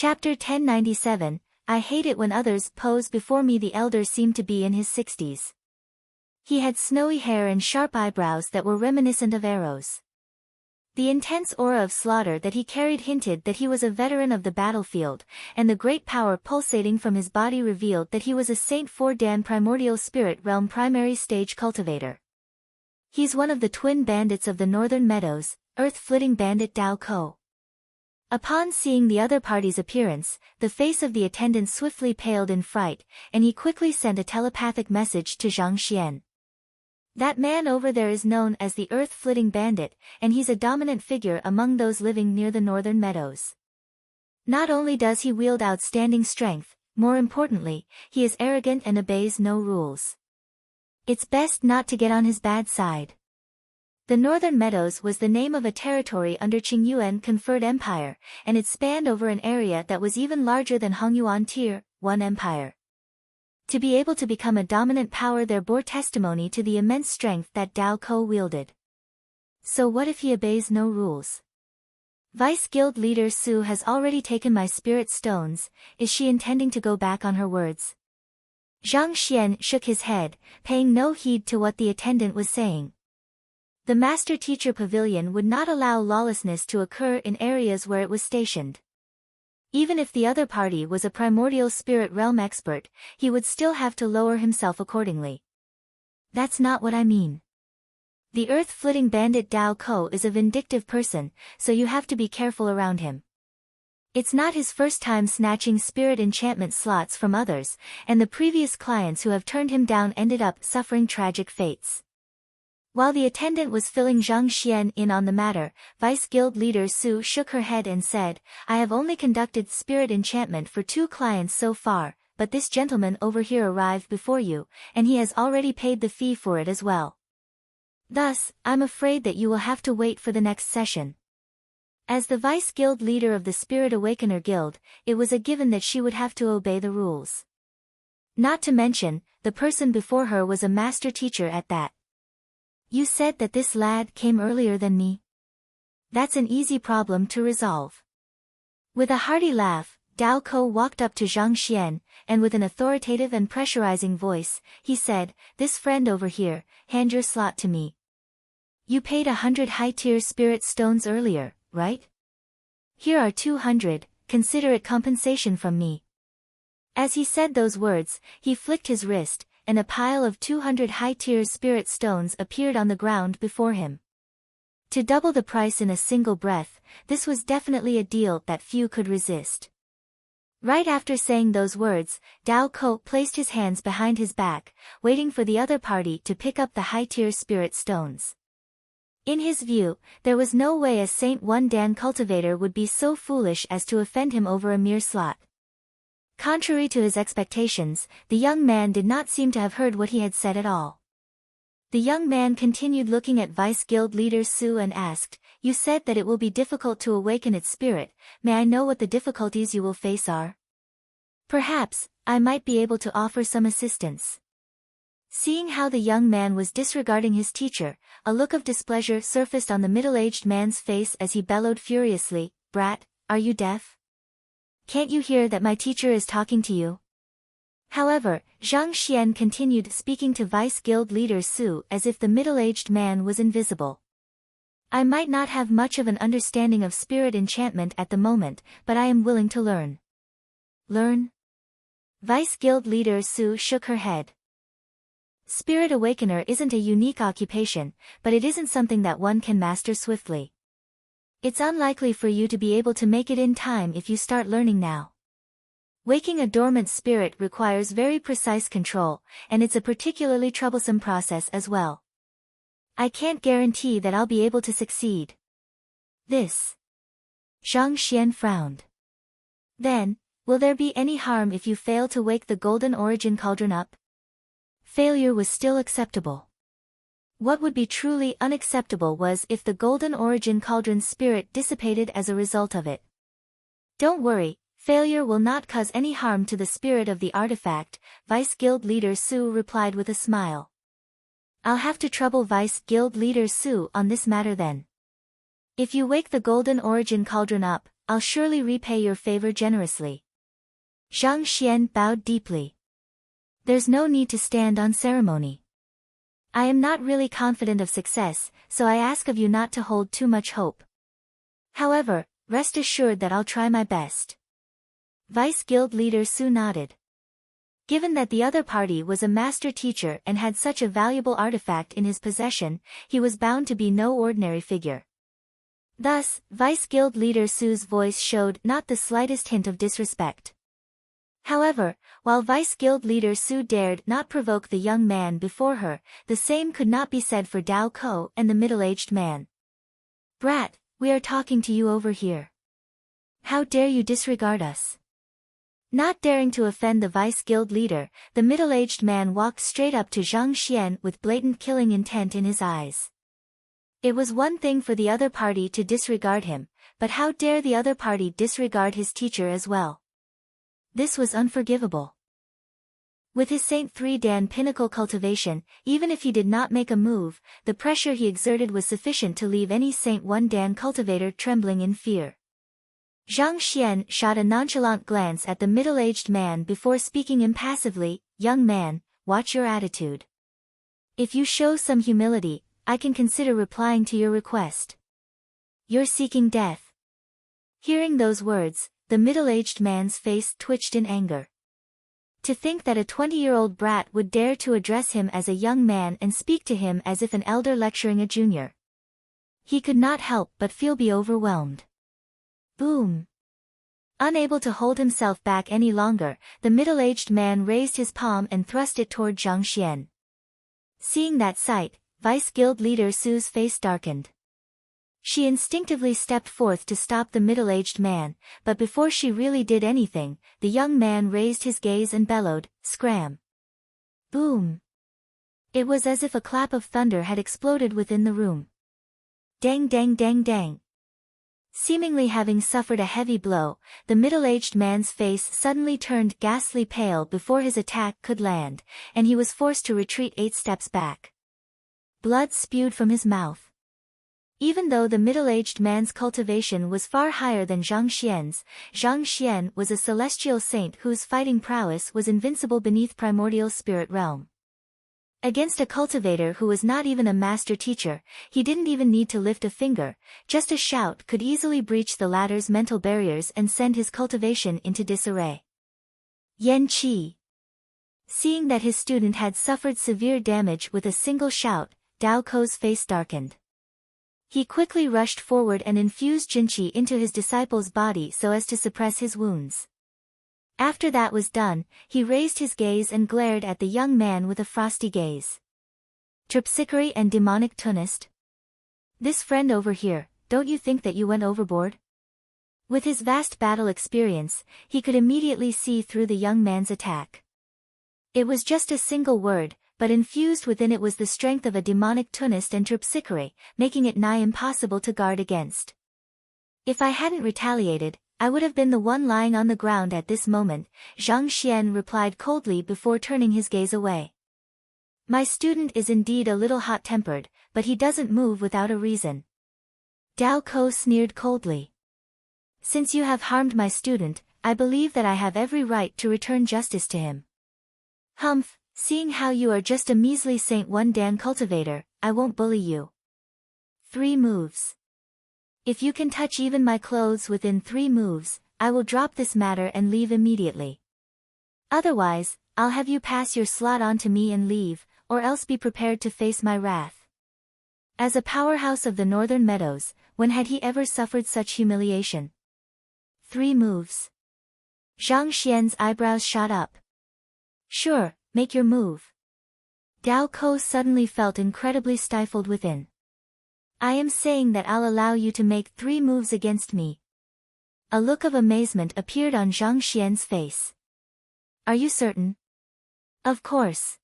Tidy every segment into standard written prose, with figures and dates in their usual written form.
Chapter 1097, I hate it when others pose before me. The elder seemed to be in his 60s. He had snowy hair and sharp eyebrows that were reminiscent of arrows. The intense aura of slaughter that he carried hinted that he was a veteran of the battlefield, and the great power pulsating from his body revealed that he was a Saint 4 Dan primordial spirit realm primary stage cultivator. He's one of the twin bandits of the Northern Meadows, earth-flitting bandit Dao Ko. Upon seeing the other party's appearance, the face of the attendant swiftly paled in fright, and he quickly sent a telepathic message to Zhang Xian. That man over there is known as the earth-flitting bandit, and he's a dominant figure among those living near the Northern Meadows. Not only does he wield outstanding strength, more importantly, he is arrogant and obeys no rules. It's best not to get on his bad side. The Northern Meadows was the name of a territory under Qingyuan conferred empire, and it spanned over an area that was even larger than Hongyuan Tier 1 empire. To be able to become a dominant power there bore testimony to the immense strength that Dao Ko wielded. So what if he obeys no rules? Vice Guild leader Su has already taken my spirit stones. Is she intending to go back on her words? Zhang Xian shook his head, paying no heed to what the attendant was saying. The master-teacher pavilion would not allow lawlessness to occur in areas where it was stationed. Even if the other party was a primordial spirit realm expert, he would still have to lower himself accordingly. That's not what I mean. The earth-flitting bandit Dao Ko is a vindictive person, so you have to be careful around him. It's not his first time snatching spirit enchantment slots from others, and the previous clients who have turned him down ended up suffering tragic fates. While the attendant was filling Zhang Xian in on the matter, Vice Guild leader Su shook her head and said, I have only conducted spirit enchantment for 2 clients so far, but this gentleman over here arrived before you, and he has already paid the fee for it as well. Thus, I'm afraid that you will have to wait for the next session. As the Vice Guild leader of the Spirit Awakener Guild, it was a given that she would have to obey the rules. Not to mention, the person before her was a master teacher at that. You said that this lad came earlier than me? That's an easy problem to resolve. With a hearty laugh, Dao Ko walked up to Zhang Xian, and with an authoritative and pressurizing voice, he said, This friend over here, hand your slot to me. You paid 100 high-tier spirit stones earlier, right? Here are 200, consider it compensation from me. As he said those words, he flicked his wrist, and a pile of 200 high-tier spirit stones appeared on the ground before him. To double the price in a single breath, this was definitely a deal that few could resist. Right after saying those words, Dao Ko placed his hands behind his back, waiting for the other party to pick up the high-tier spirit stones. In his view, there was no way a Saint 1 Dan cultivator would be so foolish as to offend him over a mere slot. Contrary to his expectations, the young man did not seem to have heard what he had said at all. The young man continued looking at Vice Guild leader Su and asked, You said that it will be difficult to awaken its spirit. May I know what the difficulties you will face are? Perhaps, I might be able to offer some assistance. Seeing how the young man was disregarding his teacher, a look of displeasure surfaced on the middle-aged man's face as he bellowed furiously, Brat, are you deaf? Can't you hear that my teacher is talking to you? However, Zhang Xian continued speaking to Vice Guild leader Su as if the middle-aged man was invisible. I might not have much of an understanding of spirit enchantment at the moment, but I am willing to learn. Learn? Vice Guild leader Su shook her head. Spirit Awakener isn't a unique occupation, but it isn't something that one can master swiftly. It's unlikely for you to be able to make it in time if you start learning now. Waking a dormant spirit requires very precise control, and it's a particularly troublesome process as well. I can't guarantee that I'll be able to succeed. This. Zhang Xian frowned. Then, will there be any harm if you fail to wake the Golden Origin Cauldron up? Failure was still acceptable. What would be truly unacceptable was if the Golden Origin Cauldron's spirit dissipated as a result of it. Don't worry, failure will not cause any harm to the spirit of the artifact, Vice Guild leader Su replied with a smile. I'll have to trouble Vice Guild leader Su on this matter then. If you wake the Golden Origin Cauldron up, I'll surely repay your favor generously. Zhang Xian bowed deeply. There's no need to stand on ceremony. I am not really confident of success, so I ask of you not to hold too much hope. However, rest assured that I'll try my best. Vice Guild leader Su nodded. Given that the other party was a master teacher and had such a valuable artifact in his possession, he was bound to be no ordinary figure. Thus, Vice Guild leader Su's voice showed not the slightest hint of disrespect. However, while Vice Guild leader Su dared not provoke the young man before her, the same could not be said for Dao Ko and the middle-aged man. Brat, we are talking to you over here. How dare you disregard us? Not daring to offend the Vice Guild leader, the middle-aged man walked straight up to Zhang Xian with blatant killing intent in his eyes. It was one thing for the other party to disregard him, but how dare the other party disregard his teacher as well? This was unforgivable. With his Saint 3 Dan pinnacle cultivation, even if he did not make a move, the pressure he exerted was sufficient to leave any Saint 1 Dan cultivator trembling in fear. Zhang Xian shot a nonchalant glance at the middle-aged man before speaking impassively, "Young man, watch your attitude. If you show some humility, I can consider replying to your request. You're seeking death." Hearing those words, the middle-aged man's face twitched in anger. To think that a 20-year-old brat would dare to address him as a young man and speak to him as if an elder lecturing a junior. He could not help but feel overwhelmed. Boom! Unable to hold himself back any longer, the middle-aged man raised his palm and thrust it toward Zhang Xian. Seeing that sight, Vice Guild leader Su's face darkened. She instinctively stepped forth to stop the middle-aged man, but before she really did anything, the young man raised his gaze and bellowed, "Scram!" Boom! It was as if a clap of thunder had exploded within the room. Dang dang dang dang! Seemingly having suffered a heavy blow, the middle-aged man's face suddenly turned ghastly pale before his attack could land, and he was forced to retreat 8 steps back. Blood spewed from his mouth. Even though the middle-aged man's cultivation was far higher than Zhang Xian's, Zhang Xian was a celestial saint whose fighting prowess was invincible beneath primordial spirit realm. Against a cultivator who was not even a master teacher, he didn't even need to lift a finger, just a shout could easily breach the latter's mental barriers and send his cultivation into disarray. Yan Qi. Seeing that his student had suffered severe damage with a single shout, Dao Ko's face darkened. He quickly rushed forward and infused Jinqi into his disciple's body so as to suppress his wounds. After that was done, he raised his gaze and glared at the young man with a frosty gaze. Terpsichore and demonic tunist? This friend over here, don't you think that you went overboard? With his vast battle experience, he could immediately see through the young man's attack. It was just a single word, but infused within it was the strength of a demonic tunist and terpsichore, making it nigh impossible to guard against. If I hadn't retaliated, I would have been the one lying on the ground at this moment, Zhang Xian replied coldly before turning his gaze away. My student is indeed a little hot-tempered, but he doesn't move without a reason. Dao Ko sneered coldly. Since you have harmed my student, I believe that I have every right to return justice to him. Humph, seeing how you are just a measly Saint 1 Dan cultivator, I won't bully you. 3 moves. If you can touch even my clothes within 3 moves, I will drop this matter and leave immediately. Otherwise, I'll have you pass your slot on to me and leave, or else be prepared to face my wrath. As a powerhouse of the Northern Meadows, when had he ever suffered such humiliation? 3 moves. Zhang Xian's eyebrows shot up. Sure, make your move. Dao Ko suddenly felt incredibly stifled within. I am saying that I'll allow you to make 3 moves against me. A look of amazement appeared on Zhang Xian's face. Are you certain? Of course.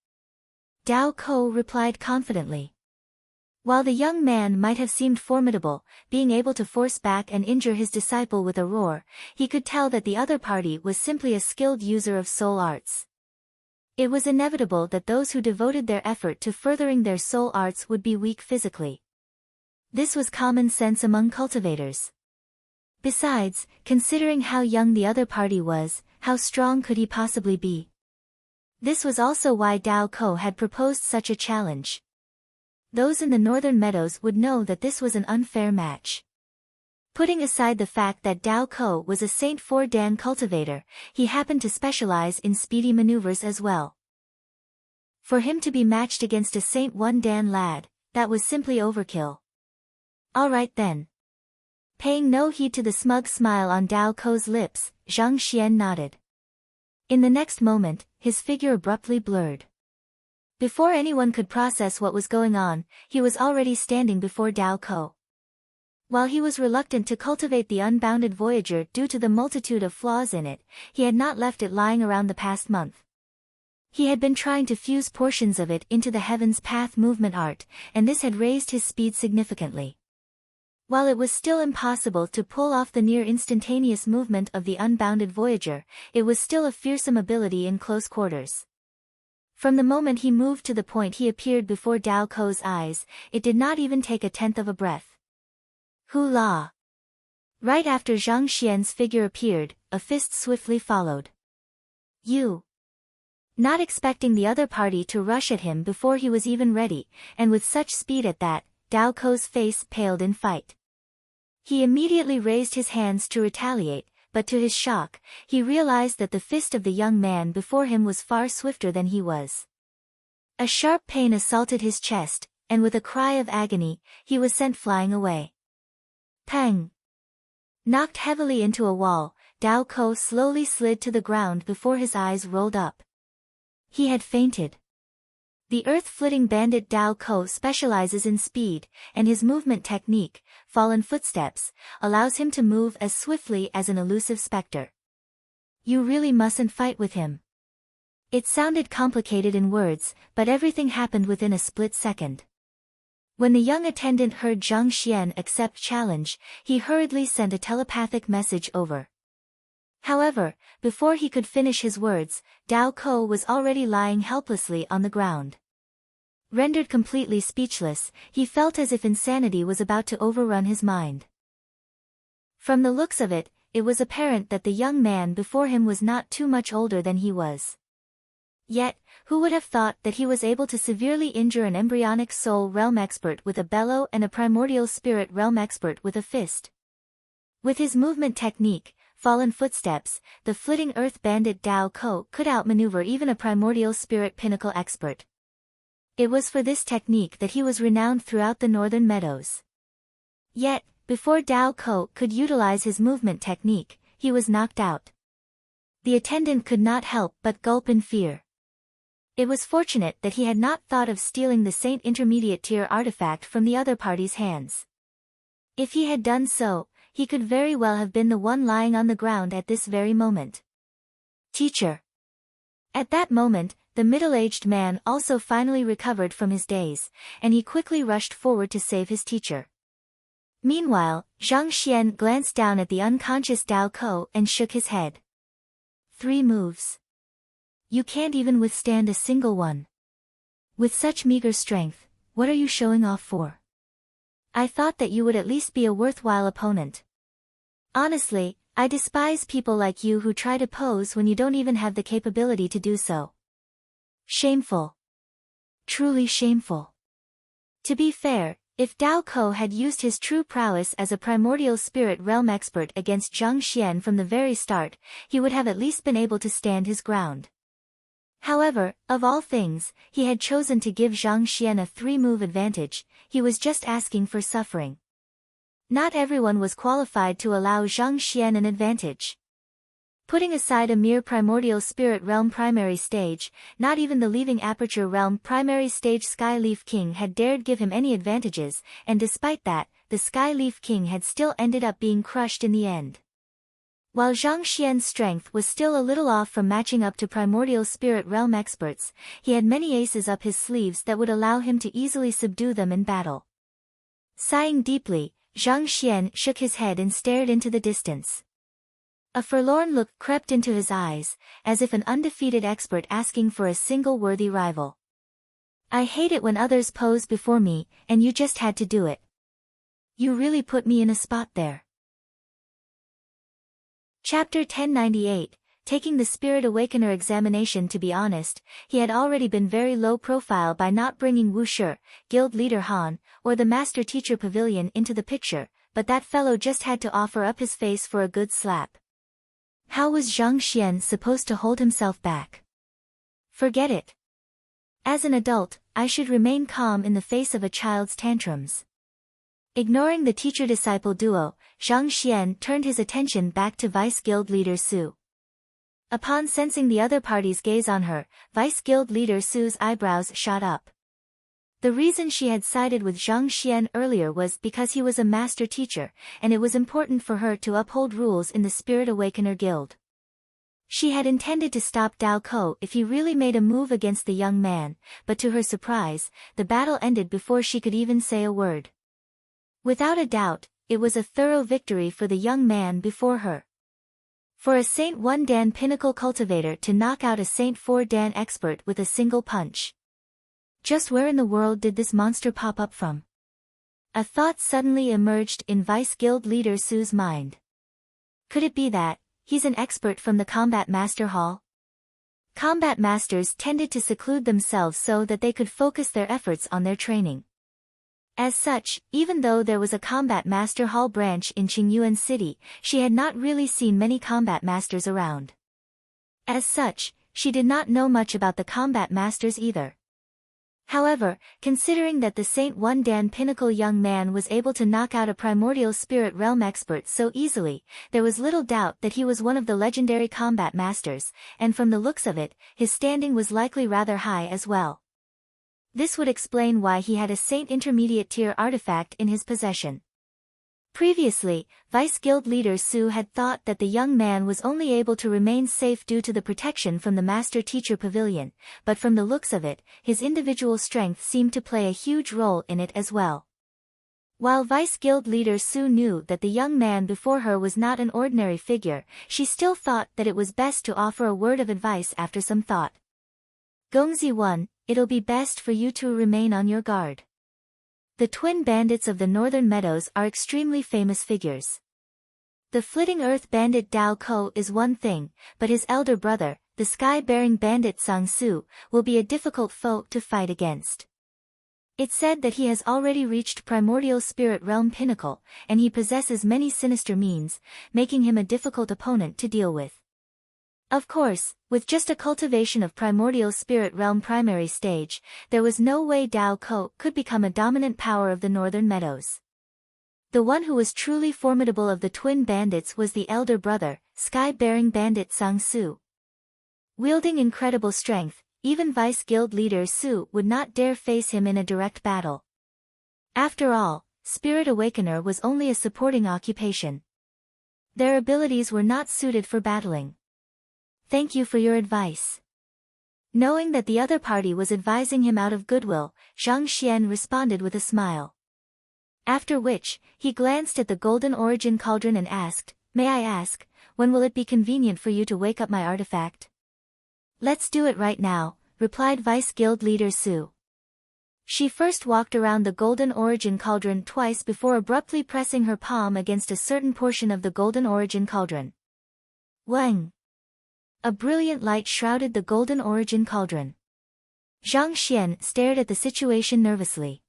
Dao Ko replied confidently. While the young man might have seemed formidable, being able to force back and injure his disciple with a roar, he could tell that the other party was simply a skilled user of soul arts. It was inevitable that those who devoted their effort to furthering their soul arts would be weak physically. This was common sense among cultivators. Besides, considering how young the other party was, how strong could he possibly be? This was also why Dao Ko had proposed such a challenge. Those in the northern meadows would know that this was an unfair match. Putting aside the fact that Dao Ko was a Saint 4 Dan cultivator, he happened to specialize in speedy maneuvers as well. For him to be matched against a Saint 1 Dan lad, that was simply overkill. Alright then. Paying no heed to the smug smile on Dao Ko's lips, Zhang Xian nodded. In the next moment, his figure abruptly blurred. Before anyone could process what was going on, he was already standing before Dao Ko. While he was reluctant to cultivate the unbounded Voyager due to the multitude of flaws in it, he had not left it lying around the past month. He had been trying to fuse portions of it into the Heaven's Path movement art, and this had raised his speed significantly. While it was still impossible to pull off the near-instantaneous movement of the unbounded Voyager, it was still a fearsome ability in close quarters. From the moment he moved to the point he appeared before Dao Ko's eyes, it did not even take a tenth of a breath. Hoo-la! Right after Zhang Xian's figure appeared, a fist swiftly followed. You! Not expecting the other party to rush at him before he was even ready, and with such speed at that, Dao Ko's face paled in fight. He immediately raised his hands to retaliate, but to his shock, he realized that the fist of the young man before him was far swifter than he was. A sharp pain assaulted his chest, and with a cry of agony, he was sent flying away. Pang! Knocked heavily into a wall, Dao Ko slowly slid to the ground before his eyes rolled up. He had fainted. The earth-flitting bandit Dao Ko specializes in speed, and his movement technique, fallen footsteps, allows him to move as swiftly as an elusive specter. You really mustn't fight with him. It sounded complicated in words, but everything happened within a split second. When the young attendant heard Zhang Xian accept challenge, he hurriedly sent a telepathic message over. However, before he could finish his words, Dao Ko was already lying helplessly on the ground. Rendered completely speechless, he felt as if insanity was about to overrun his mind. From the looks of it, it was apparent that the young man before him was not too much older than he was. Yet, who would have thought that he was able to severely injure an embryonic soul realm expert with a bellow and a primordial spirit realm expert with a fist? With his movement technique, fallen footsteps, the flitting earth bandit Dao Ko could outmaneuver even a primordial spirit pinnacle expert. It was for this technique that he was renowned throughout the northern meadows. Yet, before Dao Ko could utilize his movement technique, he was knocked out. The attendant could not help but gulp in fear. It was fortunate that he had not thought of stealing the Saint Intermediate tier artifact from the other party's hands. If he had done so, he could very well have been the one lying on the ground at this very moment. Teacher! At that moment, the middle-aged man also finally recovered from his daze, and he quickly rushed forward to save his teacher. Meanwhile, Zhang Xian glanced down at the unconscious Dao Ko and shook his head. 3 moves. You can't even withstand a single one. With such meager strength, what are you showing off for? I thought that you would at least be a worthwhile opponent. Honestly, I despise people like you who try to pose when you don't even have the capability to do so. Shameful. Truly shameful. To be fair, if Dao Ko had used his true prowess as a primordial spirit realm expert against Zhang Xian from the very start, he would have at least been able to stand his ground. However, of all things, he had chosen to give Zhang Xian a 3-move advantage. He was just asking for suffering. Not everyone was qualified to allow Zhang Xian an advantage. Putting aside a mere primordial spirit realm primary stage, not even the leaving aperture realm primary stage Sky Leaf King had dared give him any advantages, and despite that, the Sky Leaf King had still ended up being crushed in the end. While Zhang Xian's strength was still a little off from matching up to primordial spirit realm experts, he had many aces up his sleeves that would allow him to easily subdue them in battle. Sighing deeply, Zhang Xian shook his head and stared into the distance. A forlorn look crept into his eyes, as if an undefeated expert asking for a single worthy rival. I hate it when others pose before me, and you just had to do it. You really put me in a spot there. Chapter 1098, Taking the Spirit Awakener examination. To be honest, he had already been very low profile by not bringing Wu Shi, guild leader Han, or the master teacher pavilion into the picture, but that fellow just had to offer up his face for a good slap. How was Zhang Xian supposed to hold himself back? Forget it. As an adult, I should remain calm in the face of a child's tantrums. Ignoring the teacher-disciple duo, Zhang Xian turned his attention back to Vice Guild Leader Su. Upon sensing the other party's gaze on her, Vice Guild Leader Su's eyebrows shot up. The reason she had sided with Zhang Xian earlier was because he was a master teacher, and it was important for her to uphold rules in the Spirit Awakener Guild. She had intended to stop Dao Ko if he really made a move against the young man, but to her surprise, the battle ended before she could even say a word. Without a doubt, it was a thorough victory for the young man before her. For a Saint 1 Dan pinnacle cultivator to knock out a Saint 4 Dan expert with a single punch. Just where in the world did this monster pop up from? A thought suddenly emerged in Vice Guild Leader Su's mind. Could it be that he's an expert from the Combat Master Hall? Combat masters tended to seclude themselves so that they could focus their efforts on their training. As such, even though there was a Combat Master Hall branch in Qingyuan City, she had not really seen many combat masters around. As such, she did not know much about the combat masters either. However, considering that the Saint 1 Dan pinnacle young man was able to knock out a primordial spirit realm expert so easily, there was little doubt that he was one of the legendary combat masters, and from the looks of it, his standing was likely rather high as well. This would explain why he had a Saint Intermediate tier artifact in his possession. Previously, Vice Guild Leader Su had thought that the young man was only able to remain safe due to the protection from the Master Teacher Pavilion, but from the looks of it, his individual strength seemed to play a huge role in it as well. While Vice Guild Leader Su knew that the young man before her was not an ordinary figure, she still thought that it was best to offer a word of advice after some thought. Gongzi 1, it'll be best for you to remain on your guard. The twin bandits of the Northern Meadows are extremely famous figures. The Flitting Earth bandit Dao Ko is one thing, but his elder brother, the sky-bearing bandit Sang Su, will be a difficult foe to fight against. It's said that he has already reached primordial spirit realm pinnacle, and he possesses many sinister means, making him a difficult opponent to deal with. Of course, with just a cultivation of primordial spirit realm primary stage, there was no way Dao Ko could become a dominant power of the Northern Meadows. The one who was truly formidable of the twin bandits was the elder brother, sky-bearing bandit Sang Su. Wielding incredible strength, even Vice Guild Leader Su would not dare face him in a direct battle. After all, Spirit Awakener was only a supporting occupation. Their abilities were not suited for battling. Thank you for your advice. Knowing that the other party was advising him out of goodwill, Zhang Xian responded with a smile. After which, he glanced at the Golden Origin Cauldron and asked, "May I ask, when will it be convenient for you to wake up my artifact?" "Let's do it right now," replied Vice Guild Leader Su. She first walked around the Golden Origin Cauldron twice before abruptly pressing her palm against a certain portion of the Golden Origin Cauldron. Wang! A brilliant light shrouded the Golden Origin Cauldron. Zhang Xian stared at the situation nervously.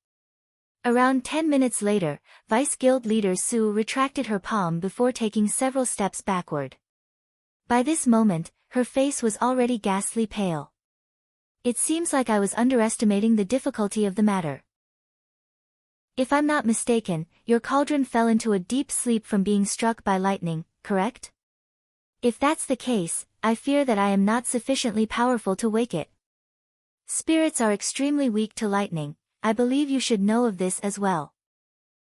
Around 10 minutes later, Vice Guild Leader Su retracted her palm before taking several steps backward. By this moment, her face was already ghastly pale. "It seems like I was underestimating the difficulty of the matter. If I'm not mistaken, your cauldron fell into a deep sleep from being struck by lightning, correct? If that's the case, I fear that I am not sufficiently powerful to wake it. Spirits are extremely weak to lightning, I believe you should know of this as well.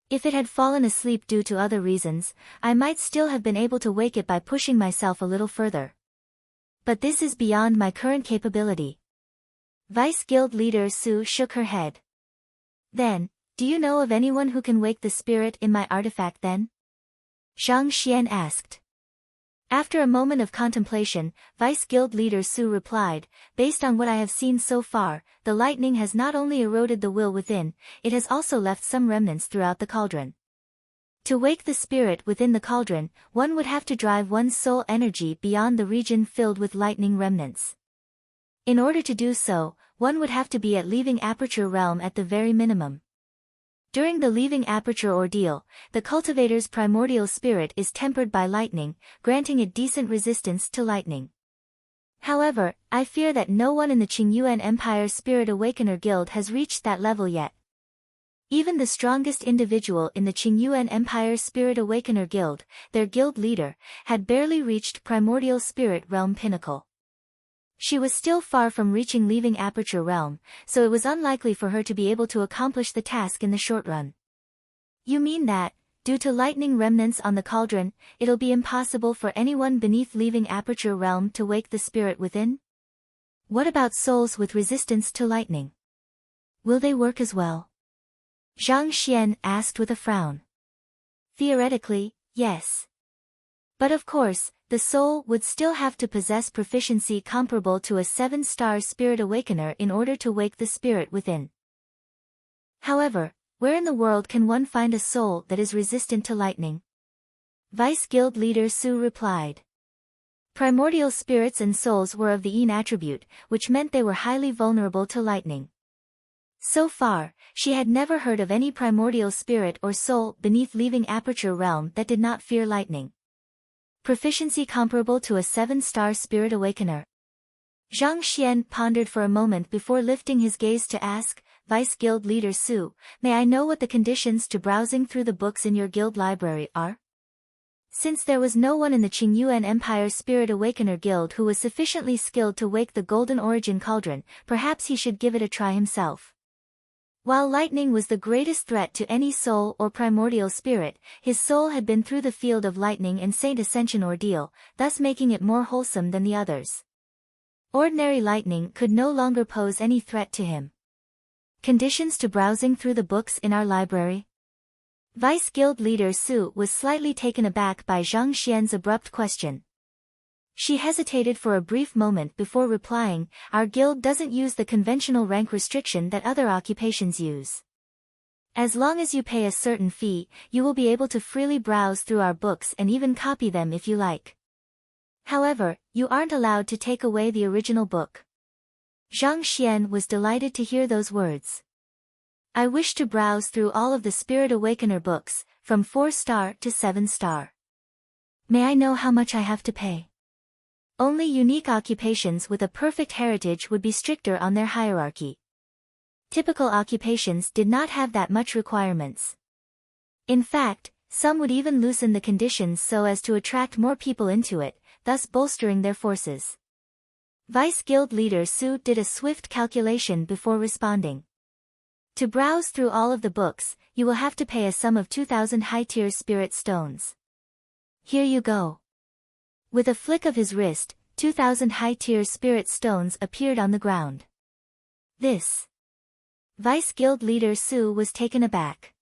If it had fallen asleep due to other reasons, I might still have been able to wake it by pushing myself a little further. But this is beyond my current capability." Vice Guild Leader Su shook her head. "Then, do you know of anyone who can wake the spirit in my artifact then?" Zhang Xian asked. After a moment of contemplation, Vice Guild Leader Su replied, "Based on what I have seen so far, the lightning has not only eroded the will within, it has also left some remnants throughout the cauldron. To wake the spirit within the cauldron, one would have to drive one's soul energy beyond the region filled with lightning remnants. In order to do so, one would have to be at leaving aperture realm at the very minimum. During the leaving aperture ordeal, the cultivator's primordial spirit is tempered by lightning, granting it decent resistance to lightning. However, I fear that no one in the Qingyuan Empire Spirit Awakener Guild has reached that level yet. Even the strongest individual in the Qingyuan Empire Spirit Awakener Guild, their guild leader, had barely reached primordial spirit realm pinnacle. She was still far from reaching leaving aperture realm, so it was unlikely for her to be able to accomplish the task in the short run. You mean that, due to lightning remnants on the cauldron, it'll be impossible for anyone beneath leaving aperture realm to wake the spirit within? What about souls with resistance to lightning? Will they work as well? Zhang Xian asked with a frown. Theoretically, yes. But of course, the soul would still have to possess proficiency comparable to a 7-star Spirit Awakener in order to wake the spirit within. However, where in the world can one find a soul that is resistant to lightning? Vice Guild Leader Su replied. Primordial spirits and souls were of the Yin attribute, which meant they were highly vulnerable to lightning. So far, she had never heard of any primordial spirit or soul beneath leaving aperture realm that did not fear lightning. Proficiency comparable to a 7-star Spirit Awakener. Zhang Xian pondered for a moment before lifting his gaze to ask, Vice Guild Leader Su, may I know what the conditions to browsing through the books in your guild library are? Since there was no one in the Qingyuan Empire Spirit Awakener Guild who was sufficiently skilled to wake the Golden Origin Cauldron, perhaps he should give it a try himself. While lightning was the greatest threat to any soul or primordial spirit, his soul had been through the field of lightning and Saint Ascension ordeal, thus making it more wholesome than the others. Ordinary lightning could no longer pose any threat to him. Conditions to browsing through the books in our library? Vice Guild Leader Su was slightly taken aback by Zhang Xian's abrupt question. She hesitated for a brief moment before replying, our guild doesn't use the conventional rank restriction that other occupations use. As long as you pay a certain fee, you will be able to freely browse through our books and even copy them if you like. However, you aren't allowed to take away the original book. Zhang Xian was delighted to hear those words. I wish to browse through all of the Spirit Awakener books, from 4-star to 7-star. May I know how much I have to pay? Only unique occupations with a perfect heritage would be stricter on their hierarchy. Typical occupations did not have that much requirements. In fact, some would even loosen the conditions so as to attract more people into it, thus bolstering their forces. Vice Guild Leader Su did a swift calculation before responding. To browse through all of the books, you will have to pay a sum of 2,000 high-tier spirit stones. Here you go. With a flick of his wrist, 2,000 high-tier spirit stones appeared on the ground. This. Vice Guild Leader Su was taken aback.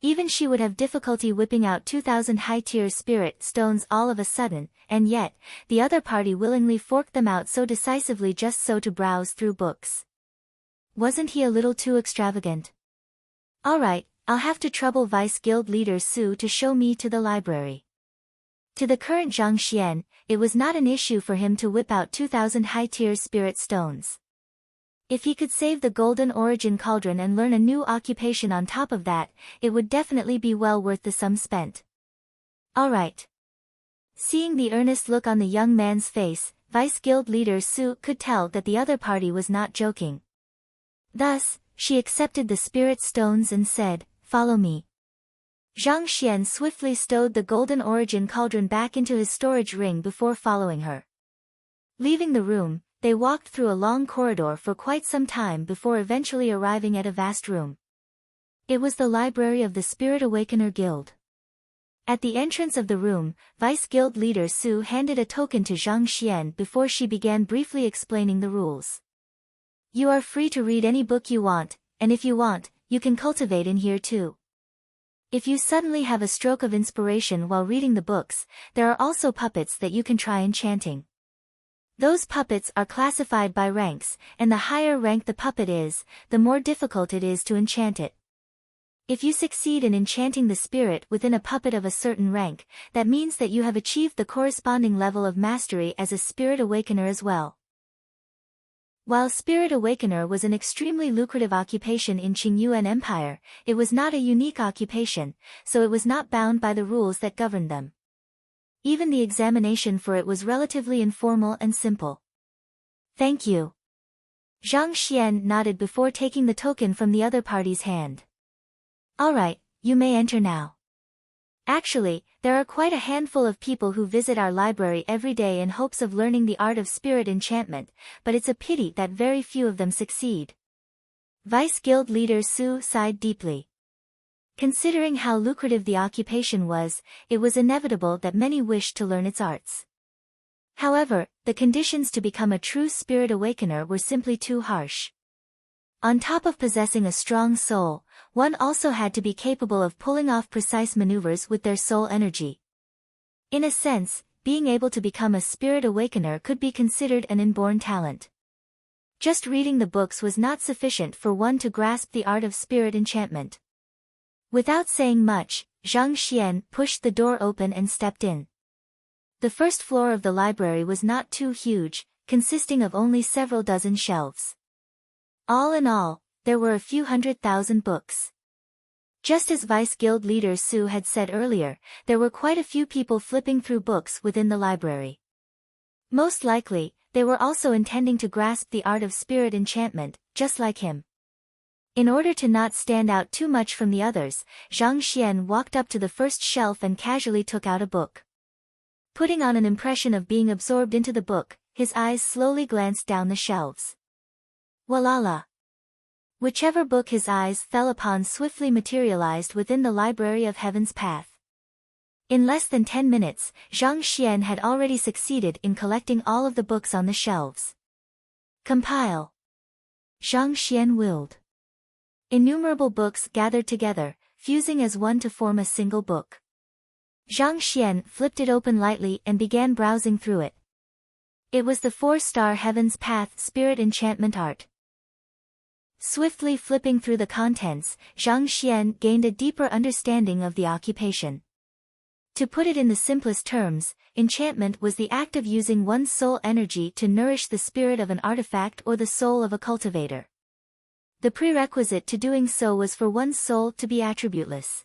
Even she would have difficulty whipping out 2,000 high-tier spirit stones all of a sudden, and yet, the other party willingly forked them out so decisively just so to browse through books. Wasn't he a little too extravagant? Alright, I'll have to trouble Vice Guild Leader Su to show me to the library. To the current Zhang Xian, it was not an issue for him to whip out 2,000 high-tier spirit stones. If he could save the Golden Origin Cauldron and learn a new occupation on top of that, it would definitely be well worth the sum spent. Alright. Seeing the earnest look on the young man's face, Vice Guild Leader Su could tell that the other party was not joking. Thus, she accepted the spirit stones and said, follow me. Zhang Xian swiftly stowed the Golden Origin Cauldron back into his storage ring before following her. Leaving the room, they walked through a long corridor for quite some time before eventually arriving at a vast room. It was the library of the Spirit Awakener Guild. At the entrance of the room, Vice Guild Leader Su handed a token to Zhang Xian before she began briefly explaining the rules. You are free to read any book you want, and if you want, you can cultivate in here too. If you suddenly have a stroke of inspiration while reading the books, there are also puppets that you can try enchanting. Those puppets are classified by ranks, and the higher rank the puppet is, the more difficult it is to enchant it. If you succeed in enchanting the spirit within a puppet of a certain rank, that means that you have achieved the corresponding level of mastery as a spirit awakener as well. While spirit awakener was an extremely lucrative occupation in Qingyuan Empire, it was not a unique occupation, so it was not bound by the rules that governed them. Even the examination for it was relatively informal and simple. Thank you. Zhang Xian nodded before taking the token from the other party's hand. All right, you may enter now. Actually, there are quite a handful of people who visit our library every day in hopes of learning the art of spirit enchantment, but it's a pity that very few of them succeed. Vice Guild leader Su sighed deeply. Considering how lucrative the occupation was, it was inevitable that many wished to learn its arts. However, the conditions to become a true spirit awakener were simply too harsh. On top of possessing a strong soul, one also had to be capable of pulling off precise maneuvers with their soul energy. In a sense, being able to become a spirit awakener could be considered an inborn talent. Just reading the books was not sufficient for one to grasp the art of spirit enchantment. Without saying much, Zhang Xian pushed the door open and stepped in. The first floor of the library was not too huge, consisting of only several dozen shelves. All in all, there were a few 100,000 books. Just as Vice Guild leader Su had said earlier, there were quite a few people flipping through books within the library. Most likely, they were also intending to grasp the art of spirit enchantment, just like him. In order to not stand out too much from the others, Zhang Xian walked up to the first shelf and casually took out a book. Putting on an impression of being absorbed into the book, his eyes slowly glanced down the shelves. Walala. Whichever book his eyes fell upon swiftly materialized within the Library of Heaven's Path. In less than 10 minutes, Zhang Xian had already succeeded in collecting all of the books on the shelves. Compile. Zhang Xian willed. Innumerable books gathered together, fusing as one to form a single book. Zhang Xian flipped it open lightly and began browsing through it. It was the 4-star Heaven's Path Spirit Enchantment Art. Swiftly flipping through the contents, Zhang Xian gained a deeper understanding of the occupation. To put it in the simplest terms, enchantment was the act of using one's soul energy to nourish the spirit of an artifact or the soul of a cultivator. The prerequisite to doing so was for one's soul to be attributeless.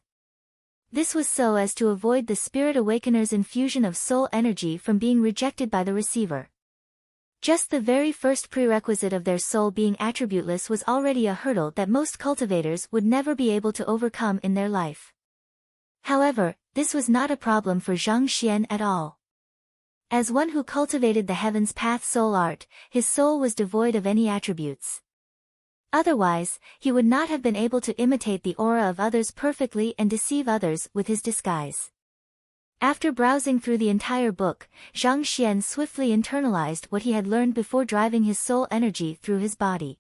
This was so as to avoid the spirit awakener's infusion of soul energy from being rejected by the receiver. Just the very first prerequisite of their soul being attributeless was already a hurdle that most cultivators would never be able to overcome in their life. However, this was not a problem for Zhang Xian at all. As one who cultivated the Heaven's Path soul art, his soul was devoid of any attributes. Otherwise, he would not have been able to imitate the aura of others perfectly and deceive others with his disguise. After browsing through the entire book, Zhang Xian swiftly internalized what he had learned before driving his soul energy through his body.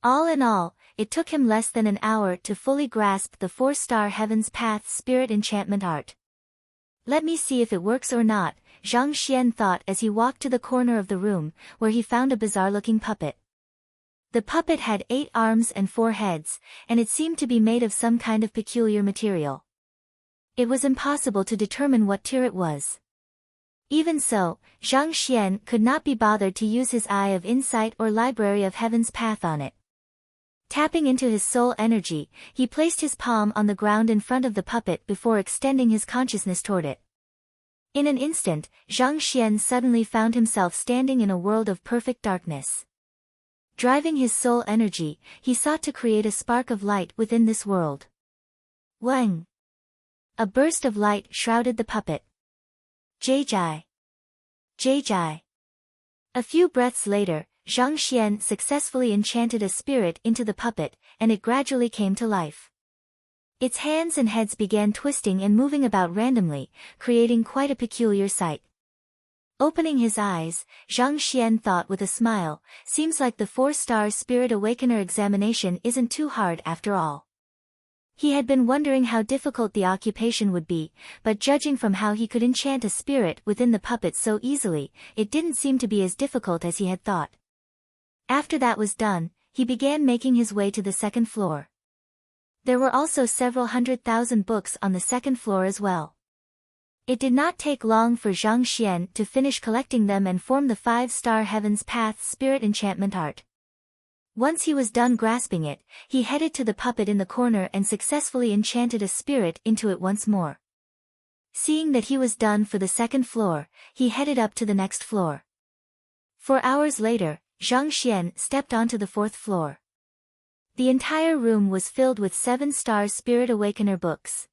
All in all, it took him less than an hour to fully grasp the 4-star Heaven's Path Spirit Enchantment Art. Let me see if it works or not, Zhang Xian thought as he walked to the corner of the room, where he found a bizarre-looking puppet. The puppet had 8 arms and 4 heads, and it seemed to be made of some kind of peculiar material. It was impossible to determine what tier it was. Even so, Zhang Xian could not be bothered to use his Eye of Insight or Library of Heaven's Path on it. Tapping into his soul energy, he placed his palm on the ground in front of the puppet before extending his consciousness toward it. In an instant, Zhang Xian suddenly found himself standing in a world of perfect darkness. Driving his soul energy, he sought to create a spark of light within this world. Wang! A burst of light shrouded the puppet. Jai. A few breaths later, Zhang Xian successfully enchanted a spirit into the puppet, and it gradually came to life. Its hands and heads began twisting and moving about randomly, creating quite a peculiar sight. Opening his eyes, Zhang Xian thought with a smile, seems like the 4-star Spirit Awakener examination isn't too hard after all. He had been wondering how difficult the occupation would be, but judging from how he could enchant a spirit within the puppet so easily, it didn't seem to be as difficult as he had thought. After that was done, he began making his way to the second floor. There were also several 100,000 books on the second floor as well. It did not take long for Zhang Xian to finish collecting them and form the 5-star Heaven's Path Spirit Enchantment Art. Once he was done grasping it, he headed to the puppet in the corner and successfully enchanted a spirit into it once more. Seeing that he was done for the second floor, he headed up to the next floor. 4 hours later, Zhang Xian stepped onto the 4th floor. The entire room was filled with 7-star Spirit Awakener books.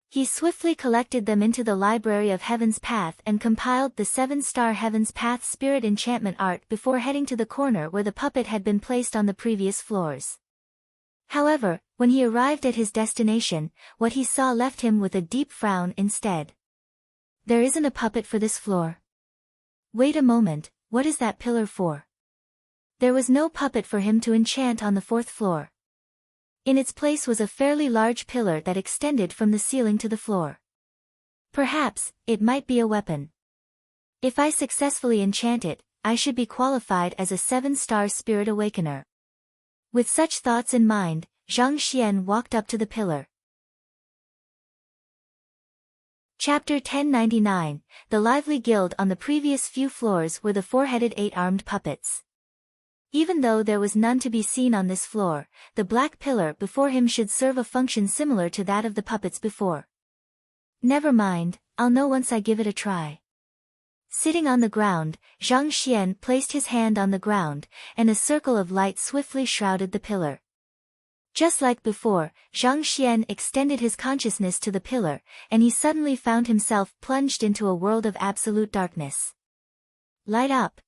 He swiftly collected them into the Library of Heaven's Path and compiled the 7-star Heaven's Path Spirit Enchantment Art before heading to the corner where the puppet had been placed on the previous floors. However, when he arrived at his destination, what he saw left him with a deep frown instead. There isn't a puppet for this floor. Wait a moment, what is that pillar for? There was no puppet for him to enchant on the 4th floor. In its place was a fairly large pillar that extended from the ceiling to the floor. Perhaps, it might be a weapon. If I successfully enchant it, I should be qualified as a 7-star Spirit Awakener. With such thoughts in mind, Zhang Xian walked up to the pillar. Chapter 1099, The Lively Guild. On the previous few floors were the 4-headed 8-armed puppets. Even though there was none to be seen on this floor, the black pillar before him should serve a function similar to that of the puppets before. Never mind, I'll know once I give it a try. Sitting on the ground, Zhang Xian placed his hand on the ground, and a circle of light swiftly shrouded the pillar. Just like before, Zhang Xian extended his consciousness to the pillar, and he suddenly found himself plunged into a world of absolute darkness. Light up!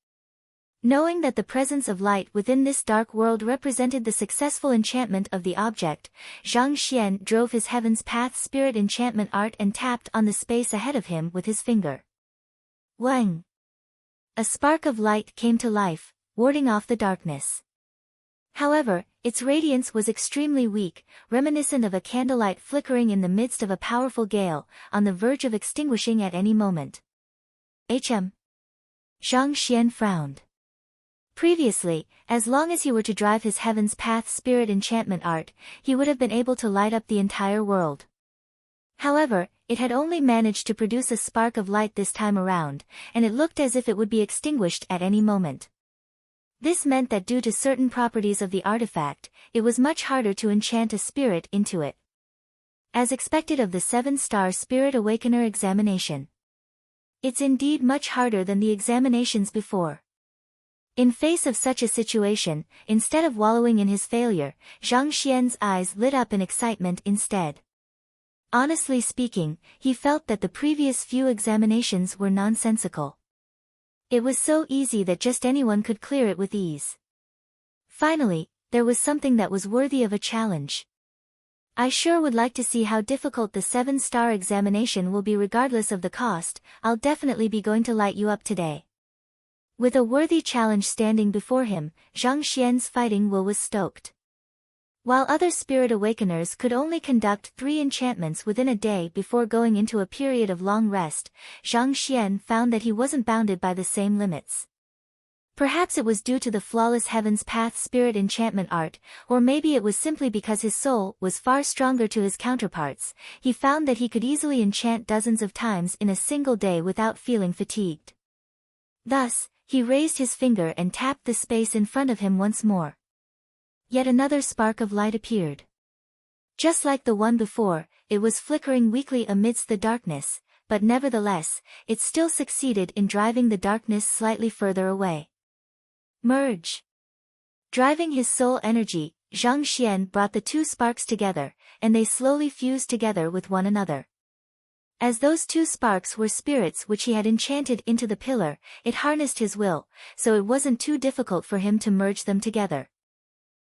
Knowing that the presence of light within this dark world represented the successful enchantment of the object, Zhang Xian drove his Heaven's Path Spirit Enchantment Art and tapped on the space ahead of him with his finger. Wang! A spark of light came to life, warding off the darkness. However, its radiance was extremely weak, reminiscent of a candlelight flickering in the midst of a powerful gale, on the verge of extinguishing at any moment. Zhang Xian frowned. Previously, as long as he were to drive his Heaven's Path Spirit Enchantment Art, he would have been able to light up the entire world. However, it had only managed to produce a spark of light this time around, and it looked as if it would be extinguished at any moment. This meant that due to certain properties of the artifact, it was much harder to enchant a spirit into it. As expected of the 7-star Spirit Awakener examination. It's indeed much harder than the examinations before. In face of such a situation, instead of wallowing in his failure, Zhang Xian's eyes lit up in excitement instead. Honestly speaking, he felt that the previous few examinations were nonsensical. It was so easy that just anyone could clear it with ease. Finally, there was something that was worthy of a challenge. I sure would like to see how difficult the 7-star examination will be regardless of the cost. I'll definitely be going to light you up today. With a worthy challenge standing before him, Zhang Xian's fighting will was stoked. While other Spirit Awakeners could only conduct 3 enchantments within a day before going into a period of long rest, Zhang Xian found that he wasn't bounded by the same limits. Perhaps it was due to the flawless Heaven's Path Spirit Enchantment Art, or maybe it was simply because his soul was far stronger to his counterparts. He found that he could easily enchant dozens of times in a single day without feeling fatigued. Thus, he raised his finger and tapped the space in front of him once more. Yet another spark of light appeared. Just like the one before, it was flickering weakly amidst the darkness, but nevertheless, it still succeeded in driving the darkness slightly further away. Merge! Driving his soul energy, Zhang Xian brought the 2 sparks together, and they slowly fused together with one another. As those 2 sparks were spirits which he had enchanted into the pillar, it harnessed his will, so it wasn't too difficult for him to merge them together.